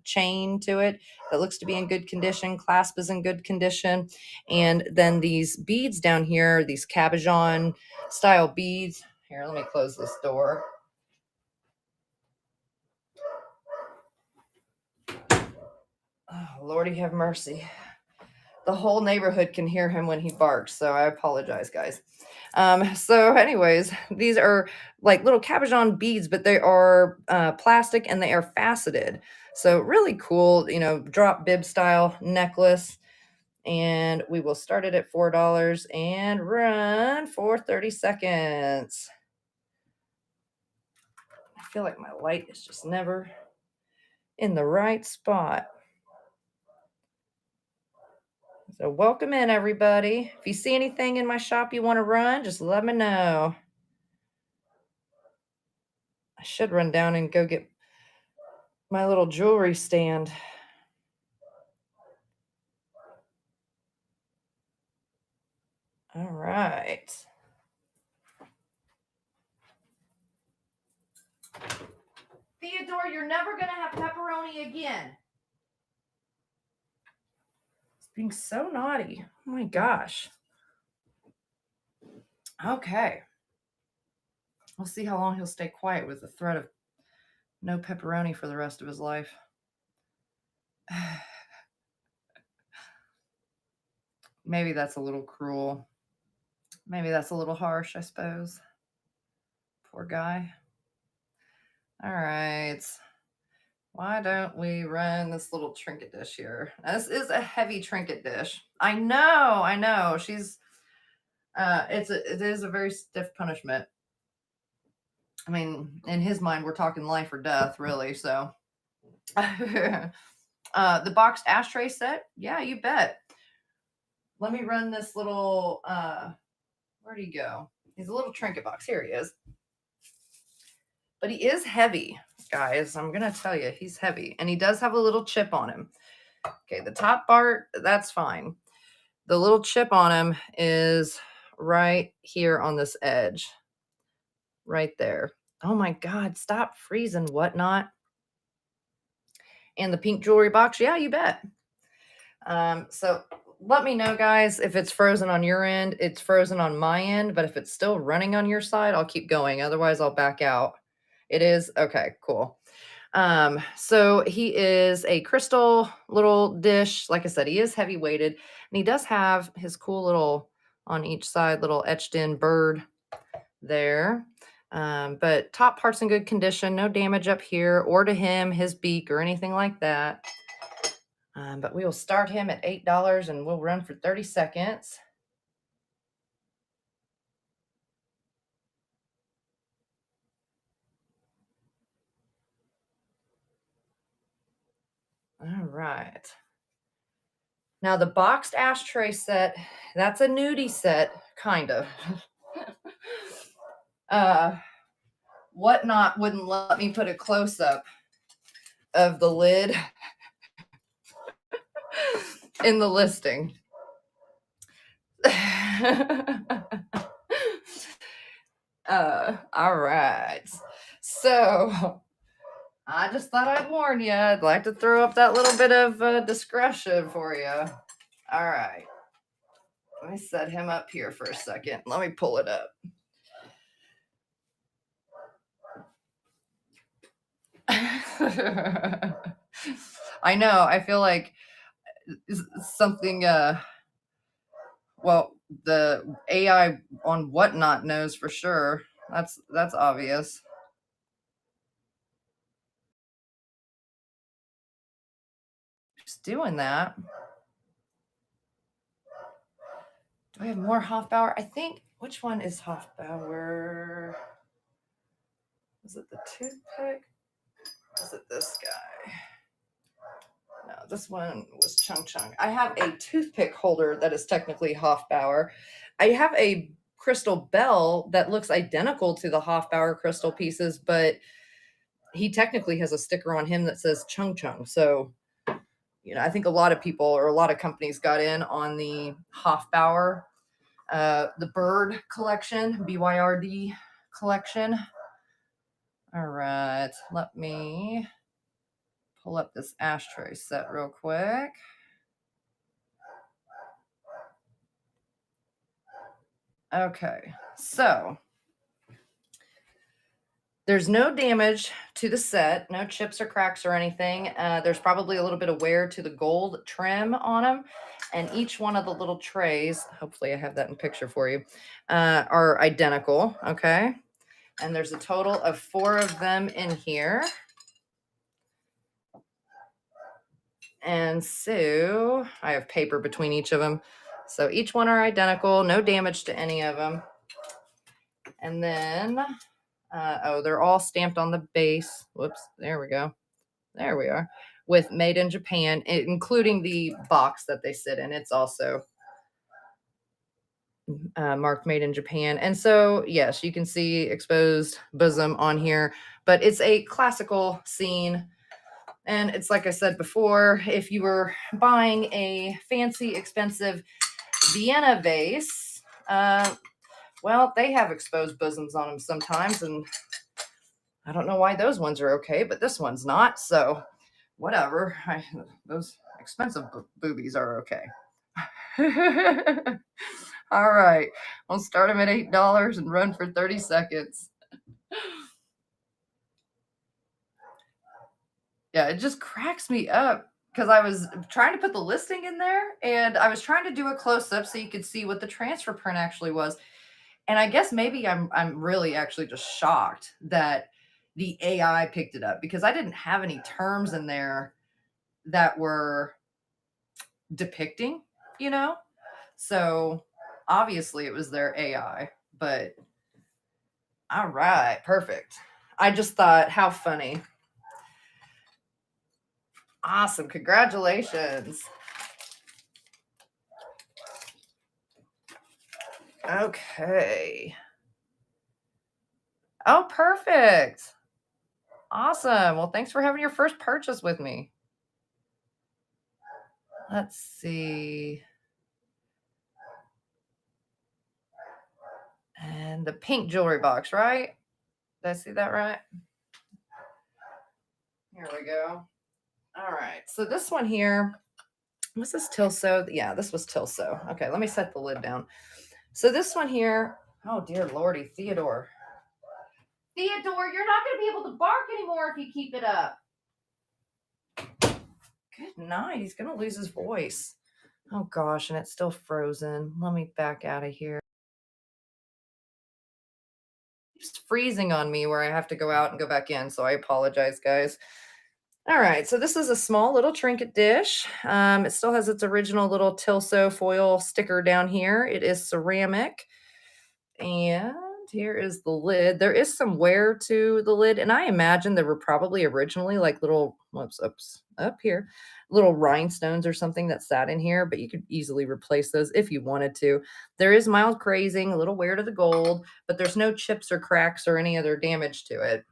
chain to it that looks to be in good condition. Clasp is in good condition. And then these beads down here, these cabochon style beads. Here, let me close this door. Oh, Lordy have mercy. The whole neighborhood can hear him when he barks, so I apologize, guys. So anyways, these are like little cabochon beads, but they are plastic and they are faceted. So really cool, drop bib style necklace. And we will start it at $4 and run for 30 seconds. I feel like my light is just never in the right spot. So welcome in, everybody. If you see anything in my shop you want to run, just let me know. I should run down and go get my little jewelry stand. All right. Theodore, you're never going to have pepperoni again. It's being so naughty. Oh my gosh. Okay. We'll see how long he'll stay quiet with the threat of no pepperoni for the rest of his life. Maybe that's a little cruel. Maybe that's a little harsh, I suppose. Poor guy. All right. Why don't we run this little trinket dish here? This is a heavy trinket dish. I know. She's it is a very stiff punishment. I mean, in his mind, we're talking life or death, really. So the boxed ashtray set, yeah, you bet. Let me run this little where'd he go? He's a little trinket box. Here he is. But he is heavy, guys. I'm going to tell you, he's heavy. And he does have a little chip on him. Okay, the top part, that's fine. The little chip on him is right here on this edge. Right there. Oh my God, stop freezing, whatnot. And the pink jewelry box, yeah, you bet. So let me know, guys, if it's frozen on your end. It's frozen on my end, but if it's still running on your side, I'll keep going. Otherwise, I'll back out. It is? Okay, cool. So he is a crystal little dish. Like I said, he is heavy weighted, and he does have his cool little on each side little etched in bird there. But top part's in good condition, no damage up here or to him, his beak, or anything like that. But we will start him at $8 and we'll run for 30 seconds. All right. Now the boxed ashtray set, that's a nudie set, kind of. Whatnot wouldn't let me put a close up of the lid in the listing. All right. So I just thought I'd warn you. I'd like to throw up that little bit of discretion for you. All right. Let me set him up here for a second. Let me pull it up. I know. I feel like something, well, the AI on Whatnot knows for sure. That's obvious. Just doing that. Do I have more Hofbauer? I think, which one is Hofbauer? Is it the toothpick? Is it this guy? No, this one was Chung Chung. I have a toothpick holder that is technically Hofbauer. I have a crystal bell that looks identical to the Hofbauer crystal pieces, but he technically has a sticker on him that says Chung Chung. So, I think a lot of people or a lot of companies got in on the Hofbauer, the bird collection, BYRD collection. All right, let me pull up this ashtray set real quick. Okay, so there's no damage to the set, no chips or cracks or anything. There's probably a little bit of wear to the gold trim on them. And each one of the little trays, hopefully I have that in picture for you, are identical, okay? And there's a total of 4 of them in here. And so I have paper between each of them. So each one are identical, no damage to any of them. And then, they're all stamped on the base. Whoops, there we go. There we are. With Made in Japan, including the box that they sit in. It's also marked Made in Japan. And so, yes, you can see exposed bosom on here, but it's a classical scene. And it's like I said before, if you were buying a fancy, expensive Vienna vase, well, they have exposed bosoms on them sometimes, and I don't know why those ones are okay, but this one's not. So, whatever. Those expensive boobies are okay. All right. I'll start them at $8 and run for 30 seconds. Yeah, it just cracks me up because I was trying to put the listing in there and I was trying to do a close up so you could see what the transfer print actually was. And I guess maybe I'm really actually just shocked that the AI picked it up because I didn't have any terms in there that were depicting, you know? So obviously it was their AI, but all right, perfect. I just thought, how funny. Awesome. Congratulations. Okay. Oh, perfect. Awesome. Well, thanks for having your first purchase with me. Let's see. And the pink jewelry box, right? Did I see that right? Here we go. All right. So this one here, was this Tilso? Yeah, this was Tilso. Okay, let me set the lid down. So this one here, oh dear Lordy, Theodore. Theodore, you're not going to be able to bark anymore if you keep it up. night. He's gonna lose his voice. Oh gosh, and it's still frozen. Let me back out of here. It's freezing on me where I have to go out and go back in, so I apologize, guys. All right, so this is a small little trinket dish. It still has its original little Tilso foil sticker down here. It is ceramic. And here is the lid. There is some wear to the lid, and I imagine there were probably originally like little, whoops, oops, up here, little rhinestones or something that sat in here, but you could easily replace those if you wanted to. There is mild crazing, a little wear to the gold, but there's no chips or cracks or any other damage to it.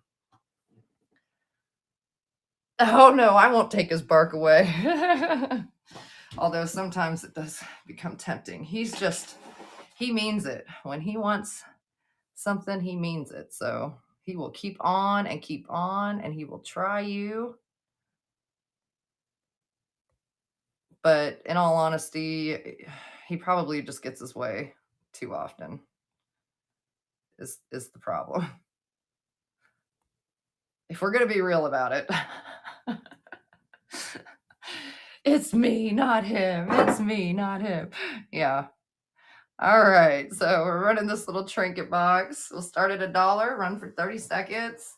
Oh no, I won't take his bark away. Although sometimes it does become tempting. He means it. When he wants something, he means it. So he will keep on and he will try you. But in all honesty, he probably just gets his way too often is the problem. If we're going to be real about it. It's me, not him. It's me, not him. Yeah. All right. So we're running this little trinket box. We'll start at $1, run for 30 seconds.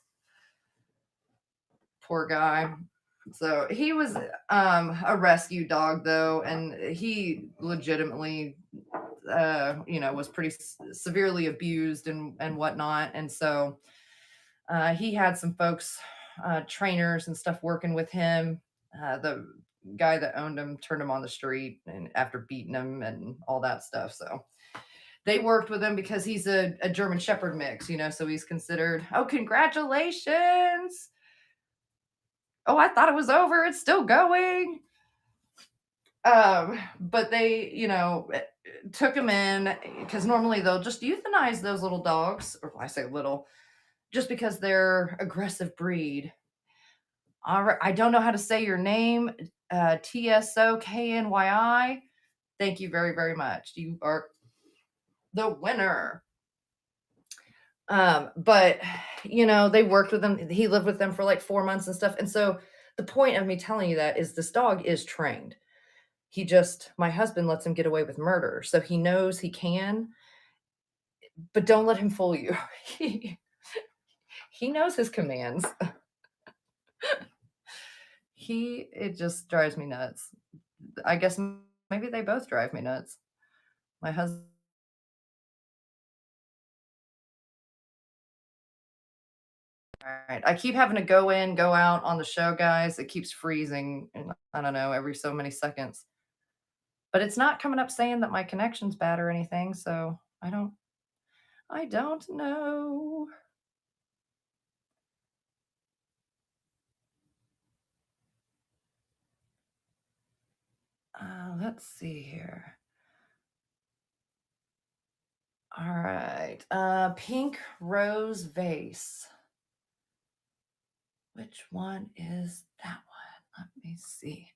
Poor guy. So he was a rescue dog though, and he legitimately was pretty severely abused and whatnot. And so he had some folks, trainers and stuff working with him. The guy that owned him turned him on the street and after beating him and all that stuff. So they worked with him because he's a German Shepherd mix, so he's considered, oh, congratulations. Oh, I thought it was over. It's still going. But they, took him in because normally they'll just euthanize those little dogs, or I say little, just because they're aggressive breed. All right, I don't know how to say your name. TSOKNYI. Thank you very, very much. You are the winner. But they worked with him. He lived with them for like 4 months and stuff. And so the point of me telling you that is this dog is trained. My husband lets him get away with murder. So he knows he can, but don't let him fool you. He knows his commands. It just drives me nuts. I guess maybe they both drive me nuts. My husband. All right. I keep having to go in, go out on the show, guys. It keeps freezing, and I don't know, every so many seconds. But it's not coming up saying that my connection's bad or anything, so I don't know. Let's see here. All right. Pink rose vase. Which one is that one? Let me see.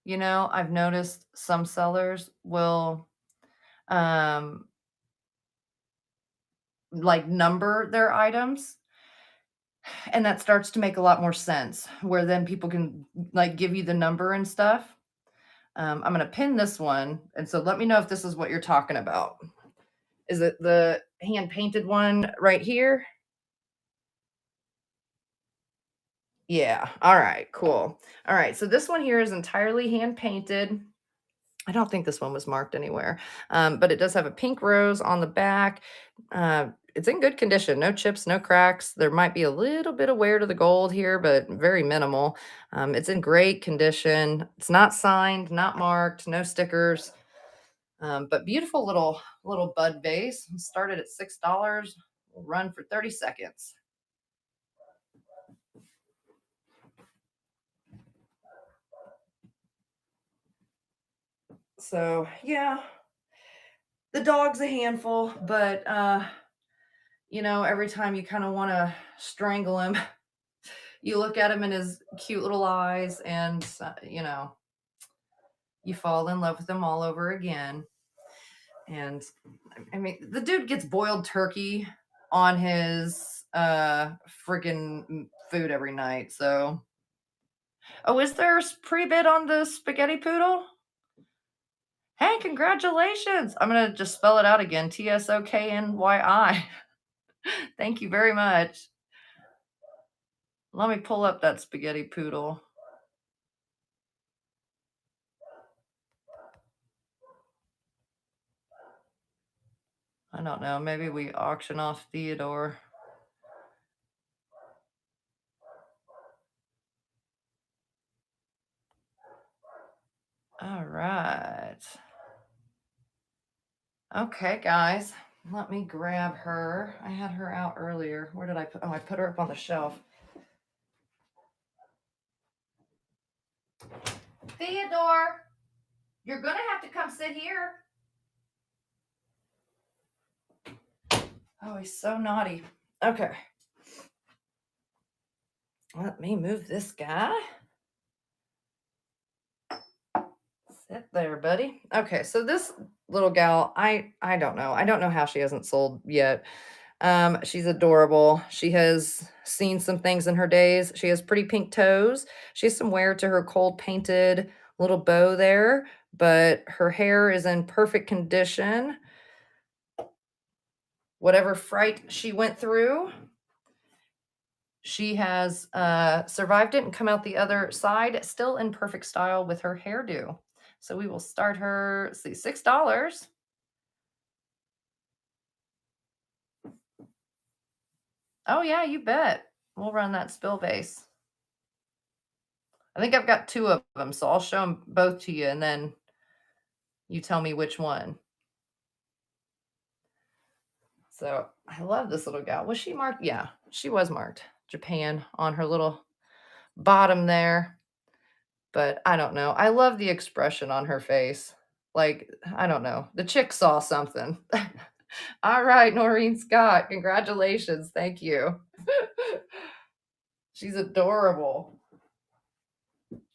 I've noticed some sellers will like number their items, and that starts to make a lot more sense where then people can like give you the number and stuff. I'm going to pin this one, and so let me know if this is what you're talking about. Is it the hand painted one right here? Yeah. All right, cool. All right. So this one here is entirely hand painted. I don't think this one was marked anywhere, but it does have a pink rose on the back. It's in good condition, no chips, no cracks. There might be a little bit of wear to the gold here, but very minimal. It's in great condition. It's not signed, not marked, no stickers, but beautiful little bud vase. Started at $6. Will run for 30 seconds. So yeah, the dog's a handful, but every time you kind of want to strangle him, you look at him in his cute little eyes and you fall in love with him all over again. And I mean, the dude gets boiled turkey on his freaking food every night. So, oh, is there a pre-bid on the spaghetti poodle? Hey, congratulations. I'm going to just spell it out again. TSOKNYI. Thank you very much. Let me pull up that spaghetti poodle. I don't know. Maybe we auction off Theodore. All right. Okay, guys. Let me grab her. I had her out earlier. Where did I put? Oh, I put her up on the shelf. Theodore, you're going to have to come sit here. Oh, he's so naughty. Okay. Let me move this guy. Sit there, buddy. Okay, so this little gal, I don't know. I don't know how she hasn't sold yet. She's adorable. She has seen some things in her days. She has pretty pink toes. She has some wear to her cold painted little bow there, but her hair is in perfect condition. Whatever fright she went through, she has survived it and come out the other side still in perfect style with her hairdo. So we will start her, let's see, $6. Oh yeah, you bet. We'll run that spill base. I think I've got two of them, so I'll show them both to you and then you tell me which one. So I love this little gal. Was she marked? Yeah, she was marked Japan on her little bottom there. But I don't know. I love the expression on her face. Like, I don't know. The chick saw something. All right, Noreen Scott, congratulations. Thank you. She's adorable.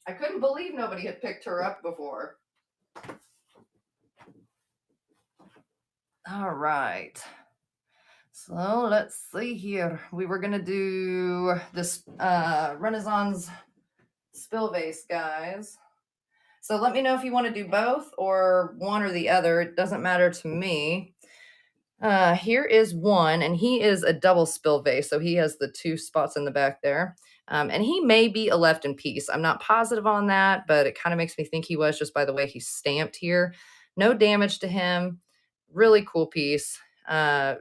I couldn't believe nobody had picked her up before. All right. So let's see here. We were going to do this Renaissance spill vase, guys. So let me know if you want to do both or one or the other. It doesn't matter to me. Here is one, and he is a double spill vase, so he has the two spots in the back there. And he may be a left in peace. I'm not positive on that, but it kind of makes me think he was just by the way he's stamped here. No damage to him. Really cool piece. I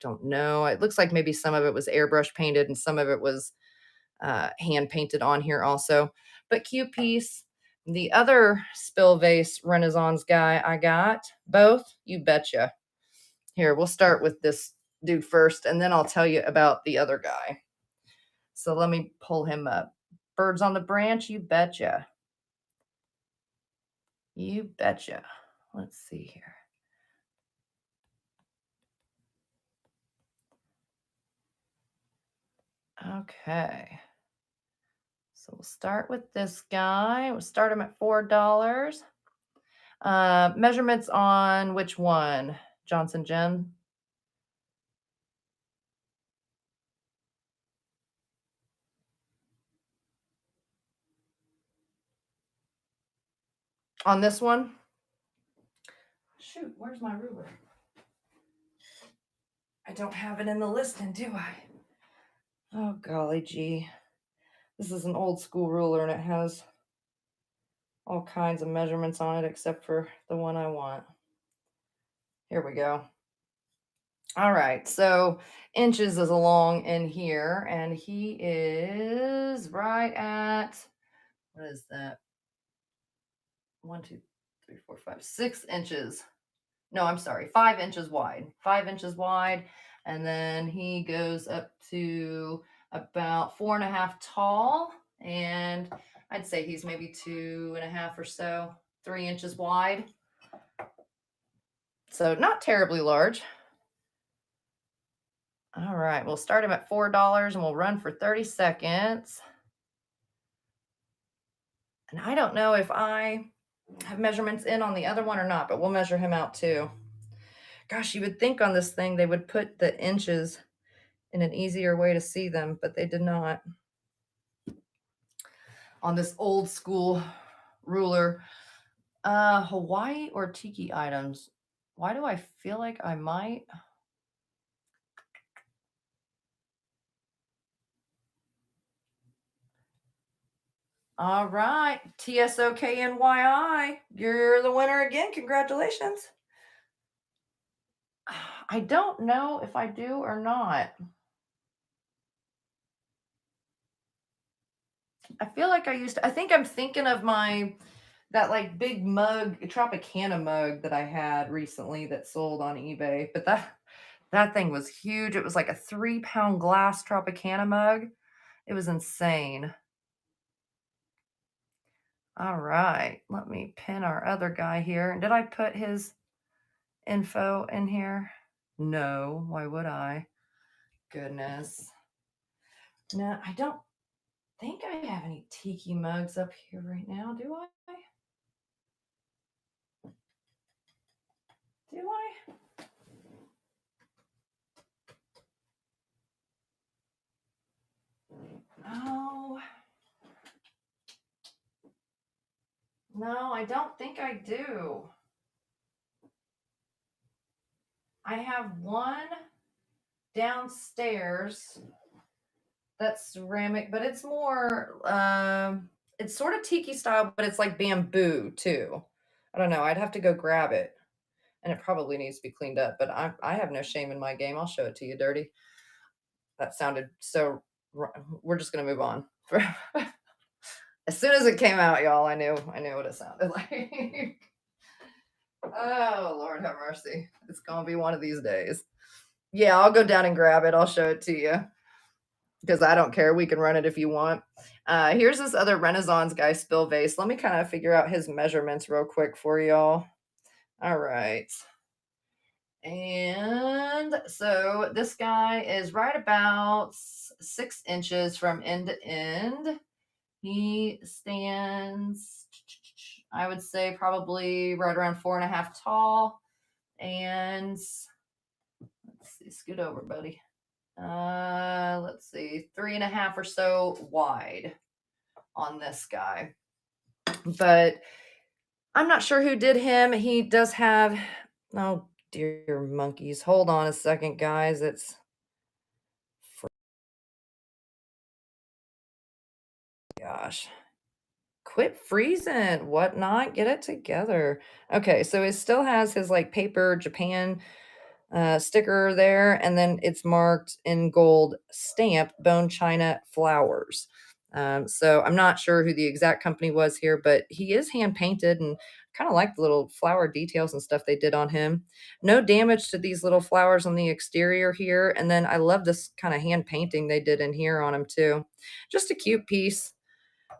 don't know. It looks like maybe some of it was airbrush painted and some of it was hand painted on here also. But cute piece. The other spill vase Renaissance guy I got, both, you betcha. Here, we'll start with this dude first, and then I'll tell you about the other guy. So let me pull him up. Birds on the branch, you betcha. You betcha. Let's see here. Okay. So we'll start with this guy. We'll start him at $4. Measurements on which one? Johnson Gem. On this one? Shoot, where's my ruler? I don't have it in the listing, do I? Oh, golly gee. This is an old school ruler and it has all kinds of measurements on it except for the one I want. Here we go. All right, so inches is along in here, and he is right at, what is that? 1, 2, 3, 4, 5, 6 inches. No, I'm sorry, 5 inches wide. 5 inches wide, and then he goes up to about 4.5 tall, and I'd say he's maybe 2.5 or so, 3 inches wide. So not terribly large. All right, we'll start him at $4 and we'll run for 30 seconds. And I don't know if I have measurements in on the other one or not, but we'll measure him out too. Gosh, you would think on this thing they would put the inches in an easier way to see them, but they did not on this old school ruler. Hawaii or tiki items? Why do I feel like I might? All right, TSOKNYI, you're the winner again. Congratulations. I don't know if I do or not. I feel like I used to, I think I'm thinking of that like big mug, Tropicana mug that I had recently that sold on eBay. But that thing was huge. It was like a 3-pound glass Tropicana mug. It was insane. All right, let me pin our other guy here. Did I put his info in here? No, why would I? Goodness. No, I don't think I have any tiki mugs up here right now, do I? Do I? No. No, I don't think I do. I have one downstairs that's ceramic, but it's more it's sort of tiki style, but it's like bamboo too. I don't know. I'd have to go grab it. And it probably needs to be cleaned up, but I have no shame in my game. I'll show it to you, Dirty. That sounded so we're just gonna move on. As soon as it came out, y'all, I knew what it sounded like. Oh, Lord have mercy. It's gonna be one of these days. Yeah, I'll go down and grab it. I'll show it to you because I don't care. We can run it if you want. Here's this other Renaissance guy, Spill Vase. Let me kind of figure out his measurements real quick for y'all. All right. And so this guy is right about 6 inches from end to end. He stands, I would say, probably right around 4.5 tall. And let's see, scoot over, buddy. Let's see, 3.5 or so wide on this guy. But I'm not sure who did him. He does have, oh dear monkeys. Hold on a second, guys. It's gosh. Quit freezing. Whatnot. Get it together. Okay, so it still has his like paper Japan sticker there, and then it's marked in gold stamp bone china flowers. So I'm not sure who the exact company was here, but he is hand painted and kind of like the little flower details and stuff they did on him. No damage to these little flowers on the exterior here. And then I love this kind of hand painting they did in here on him too. Just a cute piece,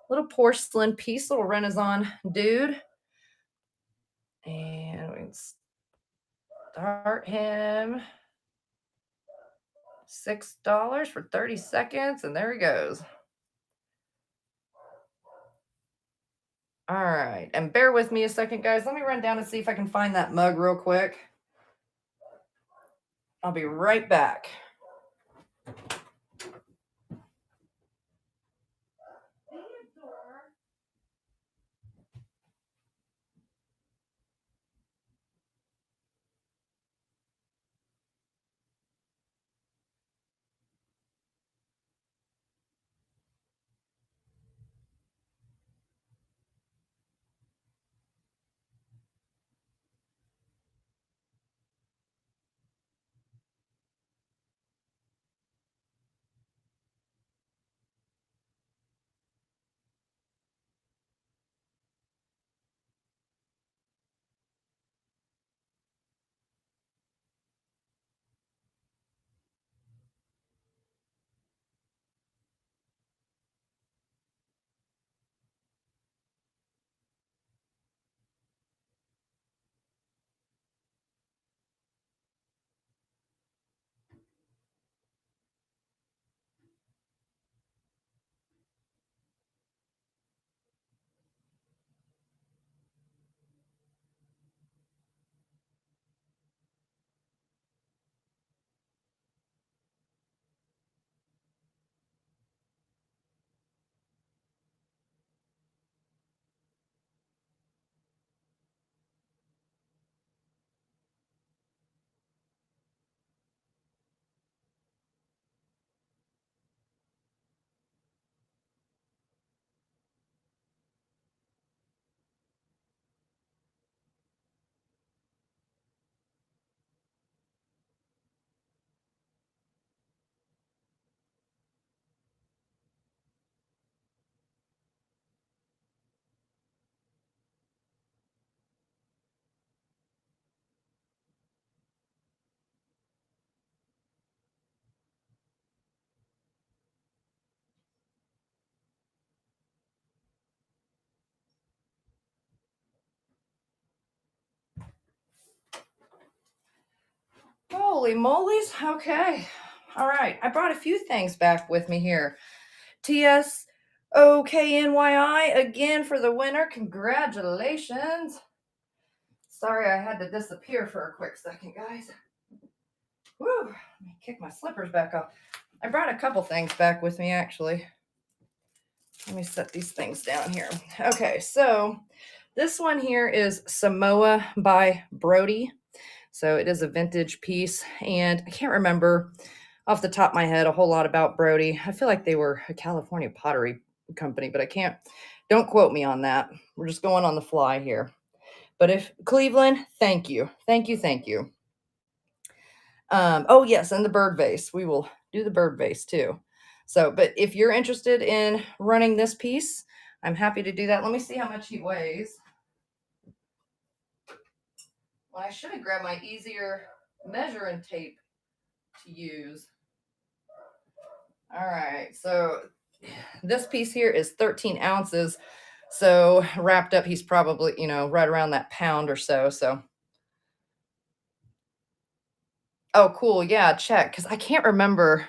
little porcelain piece, little Renaissance dude. And we can start him $6 for 30 seconds, and there he goes. All right, and bear with me a second, guys. Let me run down and see if I can find that mug real quick. I'll be right back. Holy moly's. Okay. All right. I brought a few things back with me here. TSOKNYI again for the winner. Congratulations. Sorry I had to disappear for a quick second, guys. Woo. Let me kick my slippers back off. I brought a couple things back with me, actually. Let me set these things down here. Okay, so this one here is Samoa by Brody. So it is a vintage piece, and I can't remember off the top of my head a whole lot about Brody. I feel like they were a California pottery company, but I can't, don't quote me on that. We're just going on the fly here. But if Cleveland, thank you. Thank you. Thank you. Oh, yes, and the bird vase. We will do the bird vase too. So, but if you're interested in running this piece, I'm happy to do that. Let me see how much he weighs. Well, I should have grabbed my easier measuring tape to use. All right, so this piece here is 13 ounces. So wrapped up, he's probably, right around that pound or so. So, oh, cool. Yeah, check. Because I can't remember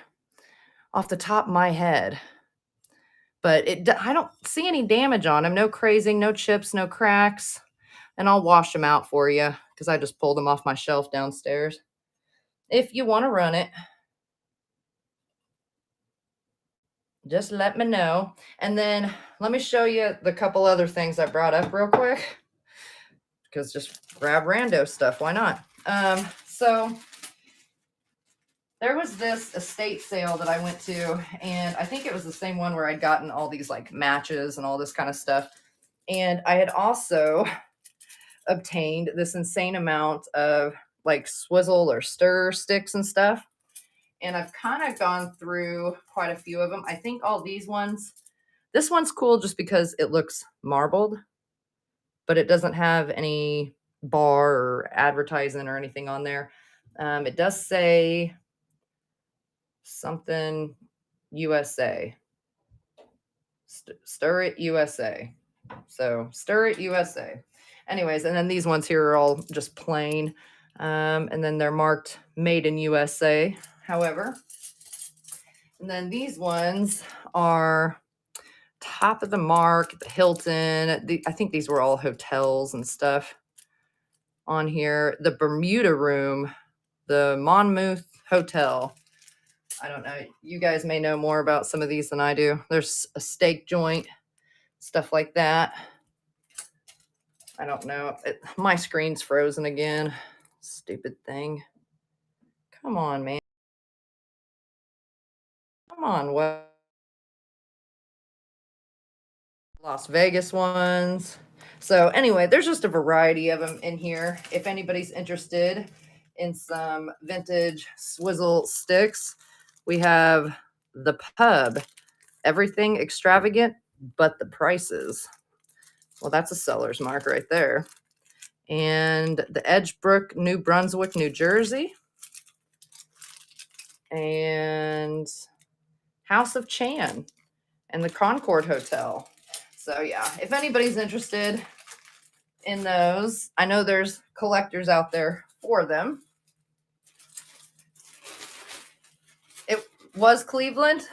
off the top of my head. But I don't see any damage on him. No crazing, no chips, no cracks. And I'll wash them out for you because I just pulled them off my shelf downstairs. If you want to run it, just let me know. And then let me show you the couple other things I brought up real quick. Because just grab rando stuff. Why not? So there was this estate sale that I went to, and I think it was the same one where I'd gotten all these like matches and all this kind of stuff. And I had also obtained this insane amount of like swizzle or stir sticks and stuff. And I've kind of gone through quite a few of them. I think all these ones, this one's cool just because it looks marbled, but it doesn't have any bar or advertising or anything on there. It does say something USA. Stir it USA. So stir it USA. Anyways, and then these ones here are all just plain. And then they're marked made in USA, however. And then these ones are top of the mark, the Hilton. I think these were all hotels and stuff on here. The Bermuda Room, the Monmouth Hotel. I don't know. You guys may know more about some of these than I do. There's a steak joint, stuff like that. I don't know. My screen's frozen again. Stupid thing. Come on, man. Come on, what? Las Vegas ones. So anyway, there's just a variety of them in here. If anybody's interested in some vintage swizzle sticks, we have the Pub. Everything extravagant, but the prices. Well, that's a seller's mark right there. And the Edgebrook, New Brunswick, New Jersey. And House of Chan and the Concord Hotel. So yeah, if anybody's interested in those, I know there's collectors out there for them. It was Cleveland.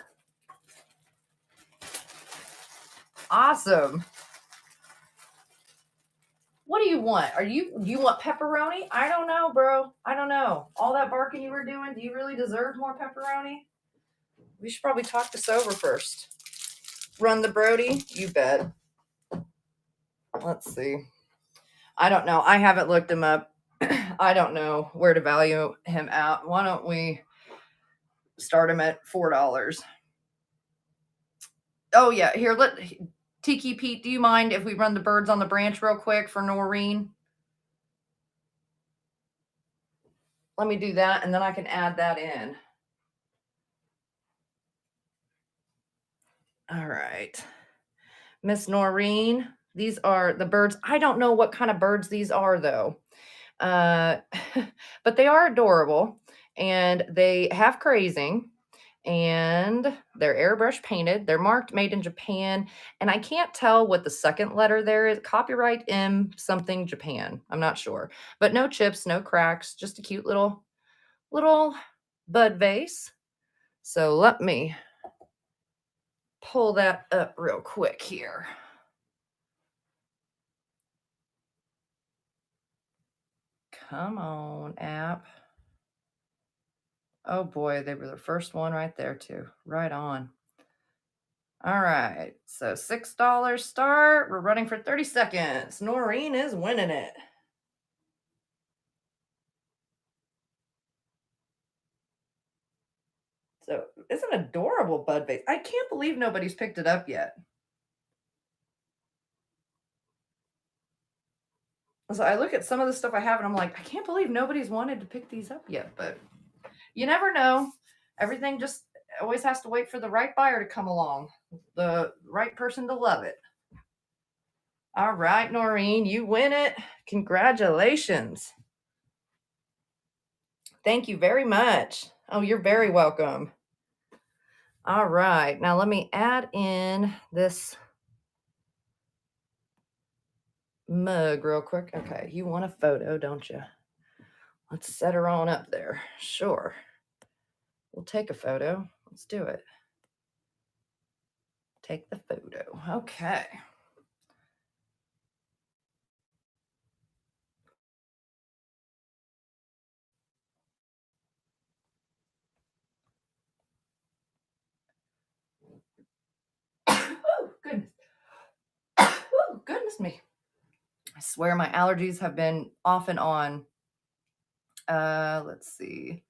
Awesome. What do you want? Do you want pepperoni? I don't know, bro. I don't know. All that barking you were doing, do you really deserve more pepperoni? We should probably talk this over first. Run the Brody? You bet. Let's see. I don't know. I haven't looked him up. I don't know where to value him out. Why don't we start him at $4? Oh, yeah. Here, Tiki Pete, do you mind if we run the birds on the branch real quick for Noreen? Let me do that, and then I can add that in. All right. Miss Noreen, these are the birds. I don't know what kind of birds these are, though. But they are adorable, and they have crazing, and they're airbrush painted. They're marked made in Japan, and I can't tell what the second letter there is. Copyright M something Japan. I'm not sure, but no chips, no cracks, just a cute little little bud vase. So let me pull that up real quick here. Come on, app. Oh boy, they were the first one right there too. Right on. All right, so $6 start. We're running for 30 seconds. Noreen is winning it. So it's an adorable bud vase. I can't believe nobody's picked it up yet. So I look at some of the stuff I have and I'm like, I can't believe nobody's wanted to pick these up yet, but you never know. Everything just always has to wait for the right buyer to come along, the right person to love it. All right, Noreen, you win it. Congratulations. Thank you very much. Oh, you're very welcome. All right, now let me add in this mug real quick. Okay, you want a photo, don't you? Let's set her on up there. Sure. We'll take a photo. Let's do it. Take the photo. Okay. Oh, goodness. Oh, goodness me. I swear my allergies have been off and on. Let's see.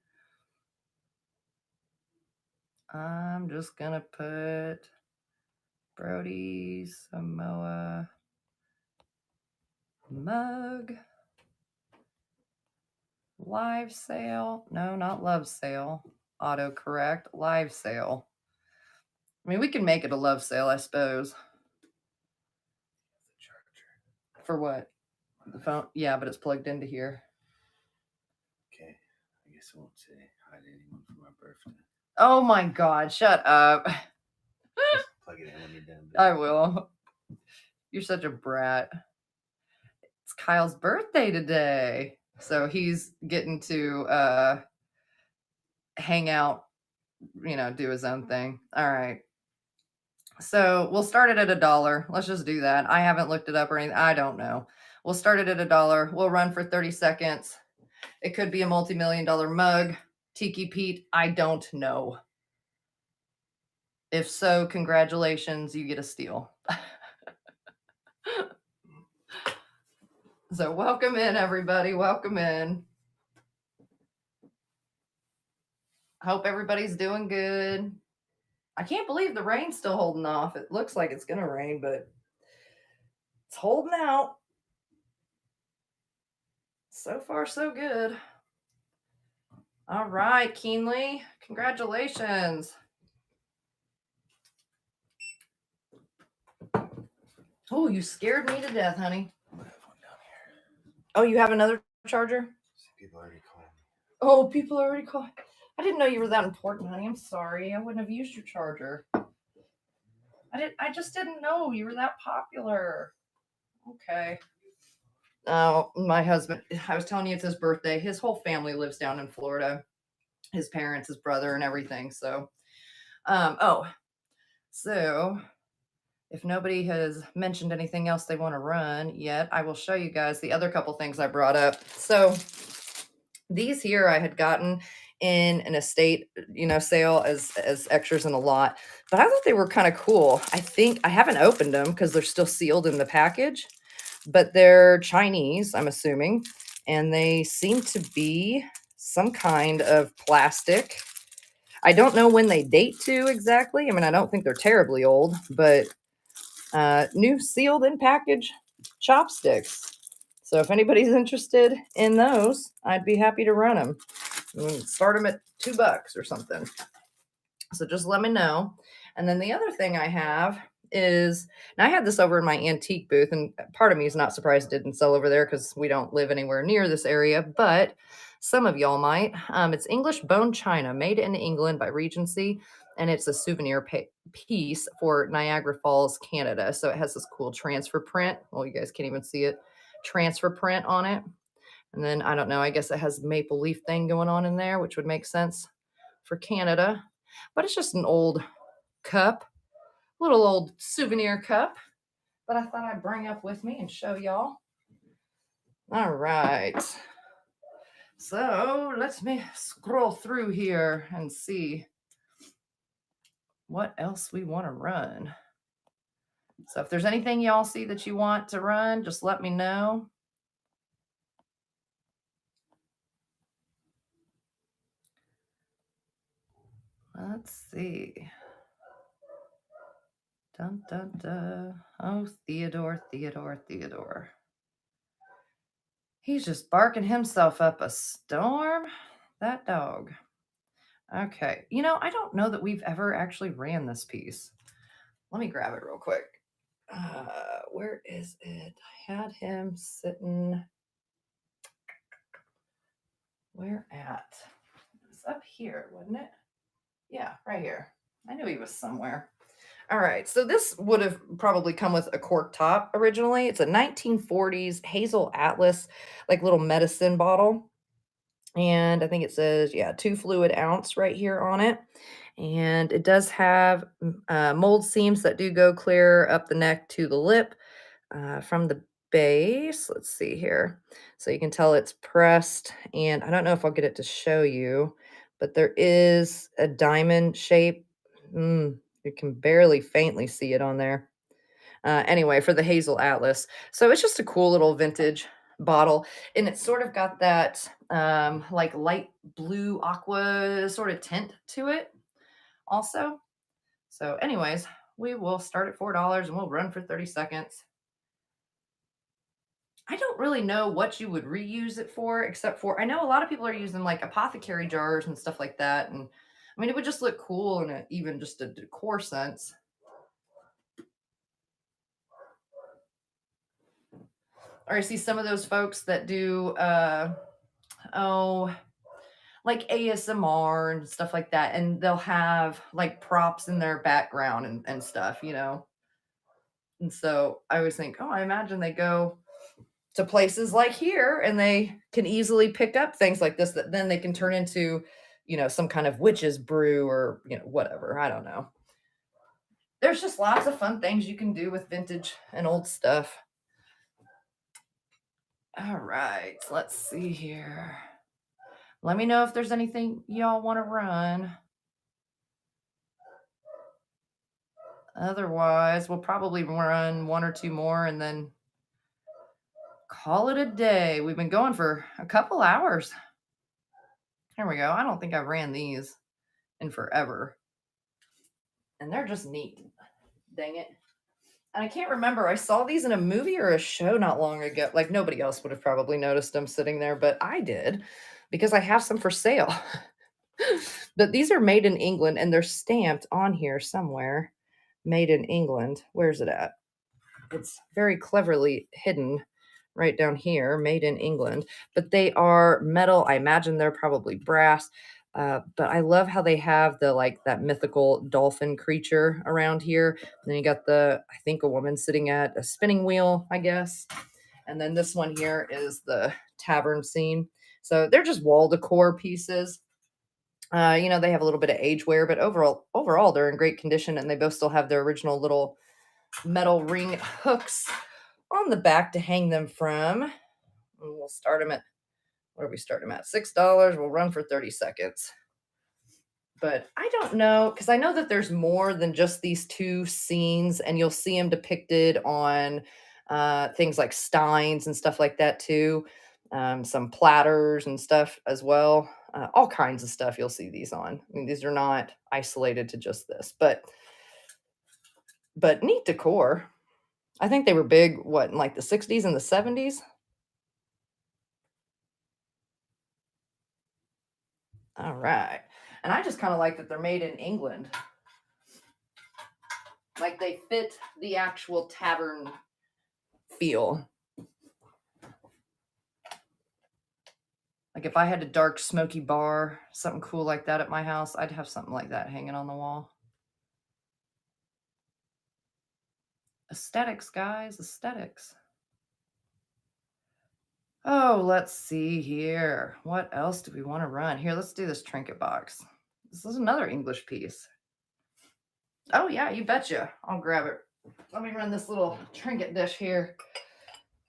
I'm just gonna put Brody Samoa mug live sale. No, not love sale. Autocorrect live sale. I mean, we can make it a love sale, I suppose. For what? The phone? Yeah, but it's plugged into here. Okay. I guess I won't say hi to anyone for my birthday. Oh my God, shut up. Just plug it in when you're done. I will. You're such a brat. It's Kyle's birthday today. So he's getting to hang out, do his own thing. All right. So we'll start it at $1. Let's just do that. I haven't looked it up or anything. I don't know. We'll start it at $1. We'll run for 30 seconds. It could be a multi-million-dollar mug. Tiki Pete, I don't know. If so, congratulations, you get a steal. So welcome in, everybody. Welcome in. Hope everybody's doing good. I can't believe the rain's still holding off. It looks like it's going to rain, but it's holding out. So far, so good. All right, Keenly, congratulations. Oh, you scared me to death, honey. I have one down here. Oh, you have another charger? Some people already called me. Oh, people already called. I didn't know you were that important, honey. I'm sorry. I wouldn't have used your charger. I just didn't know you were that popular. Okay. Oh, my husband, I was telling you it's his birthday. His whole family lives down in Florida. His parents, his brother, and everything. So, so if nobody has mentioned anything else they want to run yet, I will show you guys the other couple things I brought up. So these here I had gotten in an estate, sale as extras in a lot, but I thought they were kind of cool. I think I haven't opened them because they're still sealed in the package, but they're Chinese, I'm assuming, and they seem to be some kind of plastic. I don't know when they date to exactly. I mean, I don't think they're terribly old, but new sealed in package chopsticks. So if anybody's interested in those, I'd be happy to run them. Start them at $2 or something. So just let me know. And then the other thing I have is, and I had this over in my antique booth, and part of me is not surprised it didn't sell over there because we don't live anywhere near this area, but some of y'all might. It's English bone china made in England by Regency, and it's a souvenir piece for Niagara Falls, Canada. So it has this cool transfer print. Well, you guys can't even see it. Transfer print on it. And then I don't know, I guess it has maple leaf thing going on in there, which would make sense for Canada. But it's just an old cup, little old souvenir cup that I thought I'd bring up with me and show y'all. All right. So let me scroll through here and see what else we want to run. So if there's anything y'all see that you want to run, just let me know. Let's see. Dun, dun, dun. Oh, Theodore, Theodore, Theodore. He's just barking himself up a storm. That dog. Okay. You know, I don't know that we've ever actually ran this piece. Let me grab it real quick. Where is it? I had him sitting. Where at? It was up here, wasn't it? Yeah, right here. I knew he was somewhere. All right, so this would have probably come with a cork top originally. It's a 1940s Hazel Atlas, like little medicine bottle. And I think it says, yeah, 2 fluid ounce right here on it. And it does have mold seams that do go clear up the neck to the lip from the base. Let's see here. So you can tell it's pressed, and I don't know if I'll get it to show you, but there is a diamond shape. You can barely faintly see it on there. Anyway, for the Hazel Atlas. So it's just a cool little vintage bottle, and it's sort of got that like light blue aqua sort of tint to it also. So anyways, we will start at $4 and we'll run for 30 seconds. I don't really know what you would reuse it for, except for I know a lot of people are using like apothecary jars and stuff like that. And I mean, it would just look cool in even just a decor sense. Or I see some of those folks that do, oh, like ASMR and stuff like that. And they'll have like props in their background and stuff, you know? And so I always think, oh, I imagine they go to places like here and they can easily pick up things like this that then they can turn into, you know, some kind of witch's brew or, you know, whatever. I don't know. There's just lots of fun things you can do with vintage and old stuff. All right, let's see here. Let me know if there's anything y'all want to run. Otherwise, we'll probably run one or two more and then call it a day. We've been going for a couple hours. Here we go. I don't think I ran these in forever. And they're just neat. Dang it. And I can't remember. I saw these in a movie or a show not long ago. Like nobody else would have probably noticed them sitting there, but I did because I have some for sale. But these are made in England and they're stamped on here somewhere. Made in England. Where's it at? It's very cleverly hidden right down here, made in England. But they are metal. I imagine they're probably brass. But I love how they have the like that mythical dolphin creature around here. And then you got I think a woman sitting at a spinning wheel, I guess. And then this one here is the tavern scene. So they're just wall decor pieces. You know, they have a little bit of age wear, but overall, they're in great condition, and they both still have their original little metal ring hooks on the back to hang them from. And we'll start them at what do we start them at? $6. We'll run for 30 seconds. But I don't know because I know that there's more than just these two scenes, and you'll see them depicted on things like steins and stuff like that too. Some platters and stuff as well. All kinds of stuff you'll see these on. I mean, these are not isolated to just this, but neat decor. I think they were big, what, in like the 60s and the 70s? All right. And I just kind of like that they're made in England. Like they fit the actual tavern feel. Like if I had a dark, smoky bar, something cool like that at my house, I'd have something like that hanging on the wall. Aesthetics, guys, aesthetics. Oh, let's see here. What else do we want to run? Here, let's do this trinket box. This is another English piece. Oh, yeah, you betcha. I'll grab it. Let me run this little trinket dish here.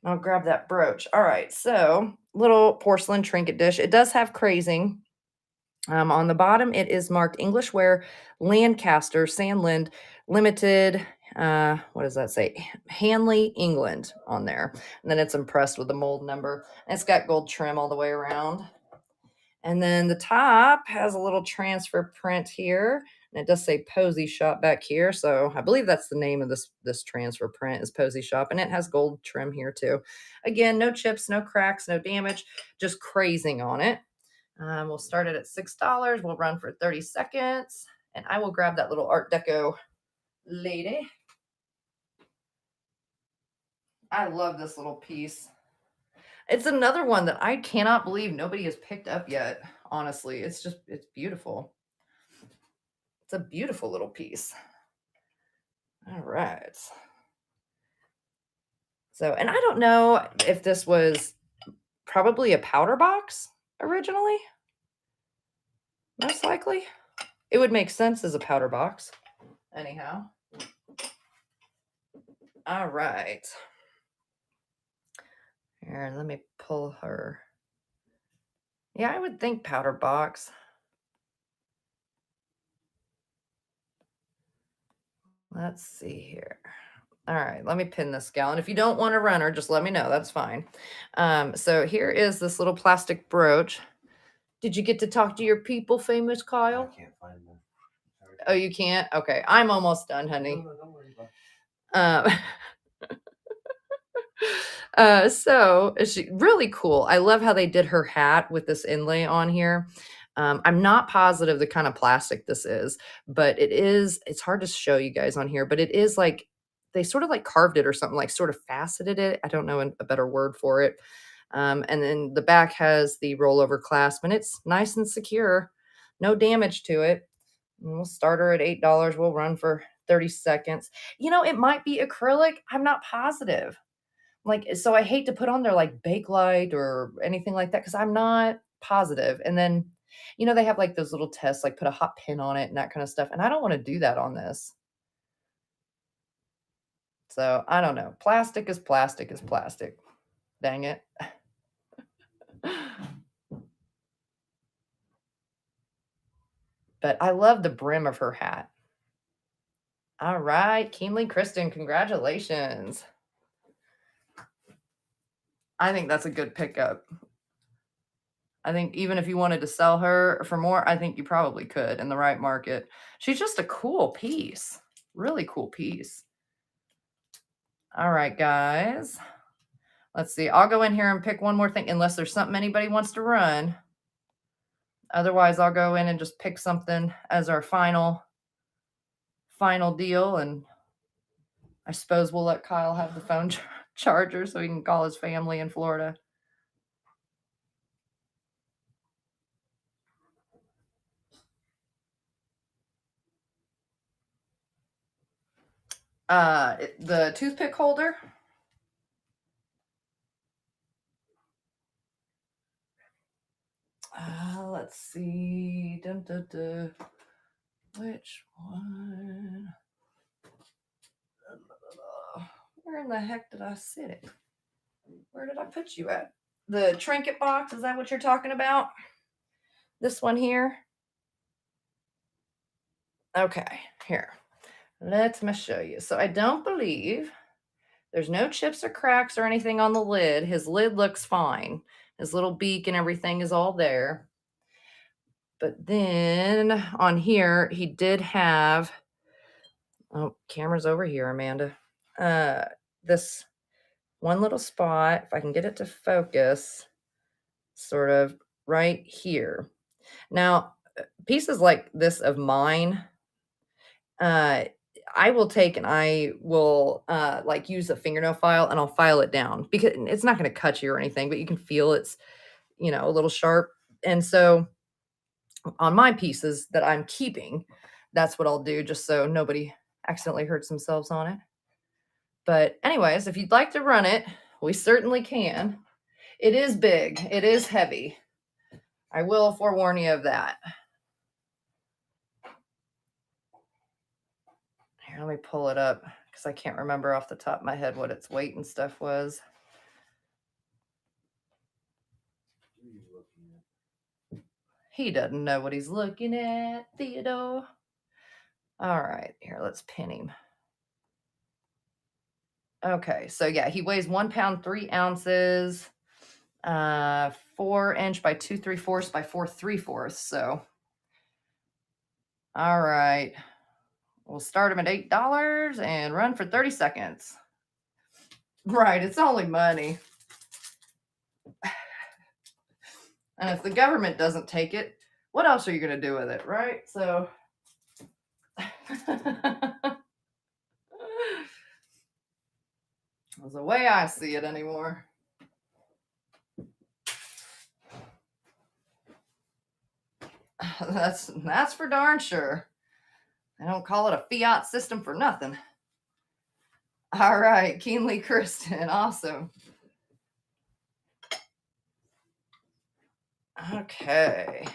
I'll grab that brooch. All right, so little porcelain trinket dish. It does have crazing. On the bottom, it is marked English Ware Lancaster Sandland Limited. What does that say? Hanley, England on there. And then it's impressed with the mold number. And it's got gold trim all the way around. And then the top has a little transfer print here. And it does say Posy Shop back here. So I believe that's the name of this transfer print is Posy Shop. And it has gold trim here too. Again, no chips, no cracks, no damage, just crazing on it. We'll start it at $6. We'll run for 30 seconds. And I will grab that little Art Deco lady. I love this little piece. It's another one that I cannot believe nobody has picked up yet. Honestly, it's beautiful. It's a beautiful little piece. All right. So, and I don't know if this was probably a powder box originally. Most likely. It would make sense as a powder box. Anyhow. All right. Here, let me pull her. Yeah, I would think powder box. Let's see here. All right, let me pin this gal. And if you don't want to run her, just let me know. That's fine. So here is this little plastic brooch. Did you get to talk to your people, famous I Kyle? can't find them. Sorry. Oh, you can't? Okay, I'm almost done, honey. No, don't worry about it. So she really cool. I love how they did her hat with this inlay on here. I'm not positive the kind of plastic this is, but it's hard to show you guys on here, but it is like they sort of like carved it or something, like sort of faceted it. I don't know a better word for it. And then the back has the rollover clasp and it's nice and secure. No damage to it. And we'll start her at $8. We'll run for 30 seconds. It might be acrylic. I'm not positive. Like, so I hate to put on there like Bakelite or anything like that because I'm not positive. And then, they have like those little tests, like put a hot pin on it and that kind of stuff. And I don't want to do that on this. So I don't know. Plastic is plastic is plastic. Dang it. But I love the brim of her hat. All right, Keenly Kristen, congratulations. I think that's a good pickup. I think even if you wanted to sell her for more, I think you probably could in the right market. She's just a cool piece. Really cool piece. All right, guys. Let's see. I'll go in here and pick one more thing unless there's something anybody wants to run. Otherwise, I'll go in and just pick something as our final deal. And I suppose we'll let Kyle have the phone charger so he can call his family in Florida. The toothpick holder. Let's see. Dun, dun, dun. Which one? Where in the heck did I sit it? Where did I put you at? The trinket box, is that what you're talking about? This one here? Okay, here. Let me show you. So I don't believe there's no chips or cracks or anything on the lid. His lid looks fine. His little beak and everything is all there. But then on here, he did have, oh, camera's over here, Amanda. This one little spot, if I can get it to focus, sort of right here. Now, pieces like this of mine, I will take and I will like use a fingernail file and I'll file it down because it's not going to cut you or anything, but you can feel it's, a little sharp. And so on my pieces that I'm keeping, that's what I'll do just so nobody accidentally hurts themselves on it. But anyways, if you'd like to run it, we certainly can. It is big. It is heavy. I will forewarn you of that. Here, let me pull it up because I can't remember off the top of my head what its weight and stuff was. What are you looking at? He doesn't know what he's looking at, Theodore. All right, here, let's pin him. Okay, so yeah, he weighs 1 pound, 3 ounces, 4" by 2 3/4 by 4 3/4. So, all right, we'll start him at $8 and run for 30 seconds. Right, it's only money. And if the government doesn't take it, what else are you going to do with it, right? So, that's the way I see it anymore. That's for darn sure. I don't call it a fiat system for nothing. All right, Keenly Kristen, awesome. Okay.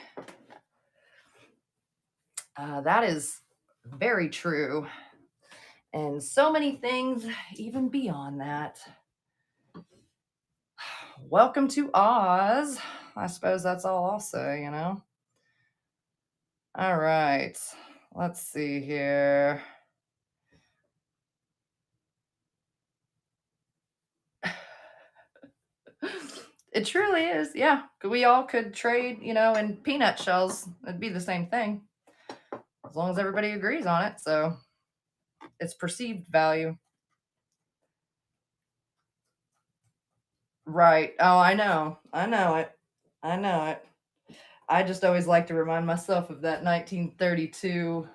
That is very true. And so many things even beyond that. Welcome to Oz. I suppose that's all I'll say, you know. All right. Let's see here. It truly is. Yeah. We all could trade, you know, in peanut shells. It'd be the same thing as long as everybody agrees on it. So it's perceived value. Right. Oh, I know. I know it. I know it. I just always like to remind myself of that 1932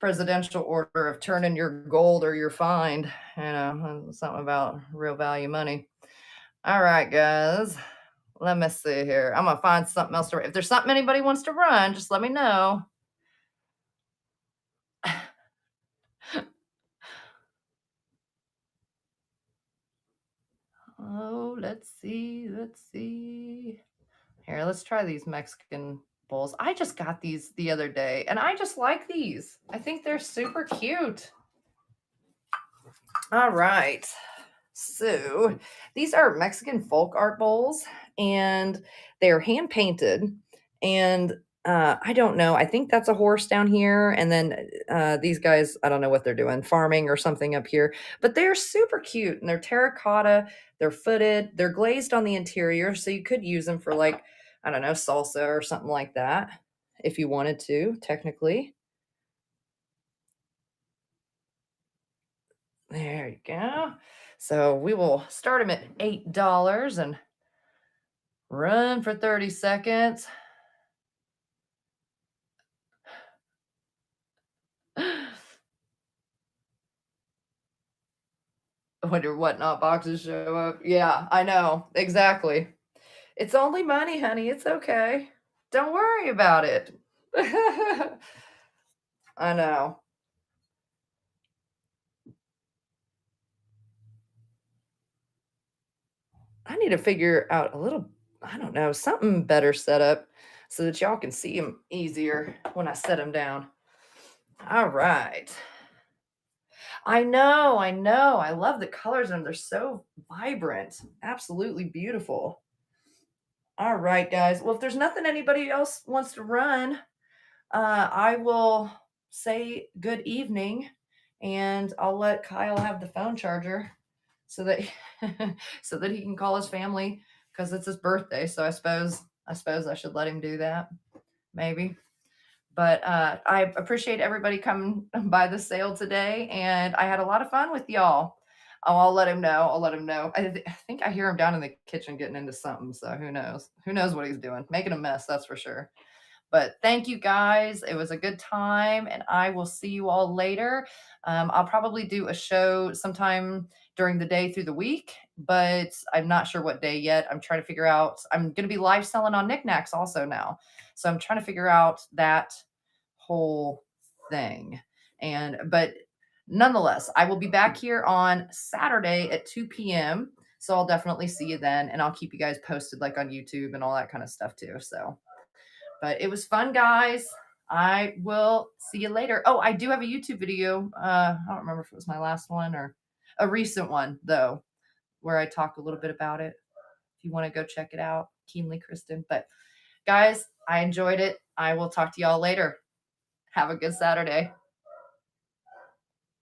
presidential order of turn in your gold or you're fined. You know, something about real value money. All right, guys. Let me see here. I'm gonna find something else to. If there's something anybody wants to run, just let me know. Oh, let's see. Let's see. Here, let's try these Mexican bowls. I just got these the other day, and I just like these. I think they're super cute. All right. So these are Mexican folk art bowls, and they're hand painted. And I don't know. I think that's a horse down here, and then these guys, I don't know what they're doing, farming or something up here. But they're super cute, and they're terracotta. They're footed. They're glazed on the interior, so you could use them for like I don't know salsa or something like that if you wanted to. Technically, there you go. So we will start them at $8 and run for 30 seconds. I wonder what not boxes show up. Yeah, I know. Exactly. It's only money, honey. It's okay. Don't worry about it. I know. I need to figure out a little, I don't know, something better set up so that y'all can see them easier when I set them down. All right. I know, I know. I love the colors and they're so vibrant. Absolutely beautiful. All right, guys. Well, if there's nothing anybody else wants to run, I will say good evening and I'll let Kyle have the phone charger so that so that he can call his family because it's his birthday. So I suppose I should let him do that. Maybe. But I appreciate everybody coming by the sale today, and I had a lot of fun with y'all. Oh, I'll let him know. I'll let him know. I think I hear him down in the kitchen getting into something. So who knows? Who knows what he's doing? Making a mess, that's for sure. But thank you guys. It was a good time, and I will see you all later. I'll probably do a show sometime during the day through the week, but I'm not sure what day yet. I'm trying to figure out. I'm going to be live selling on Knickknacks also now, so I'm trying to figure out that whole thing. But nonetheless, I will be back here on Saturday at 2 p.m. So I'll definitely see you then, and I'll keep you guys posted like on YouTube and all that kind of stuff too. So, but it was fun, guys. I will see you later. Oh, I do have a YouTube video. I don't remember if it was my last one or a recent one though, where I talk a little bit about it. If you want to go check it out, Keenly Kristen. But guys, I enjoyed it. I will talk to y'all later. Have a good Saturday.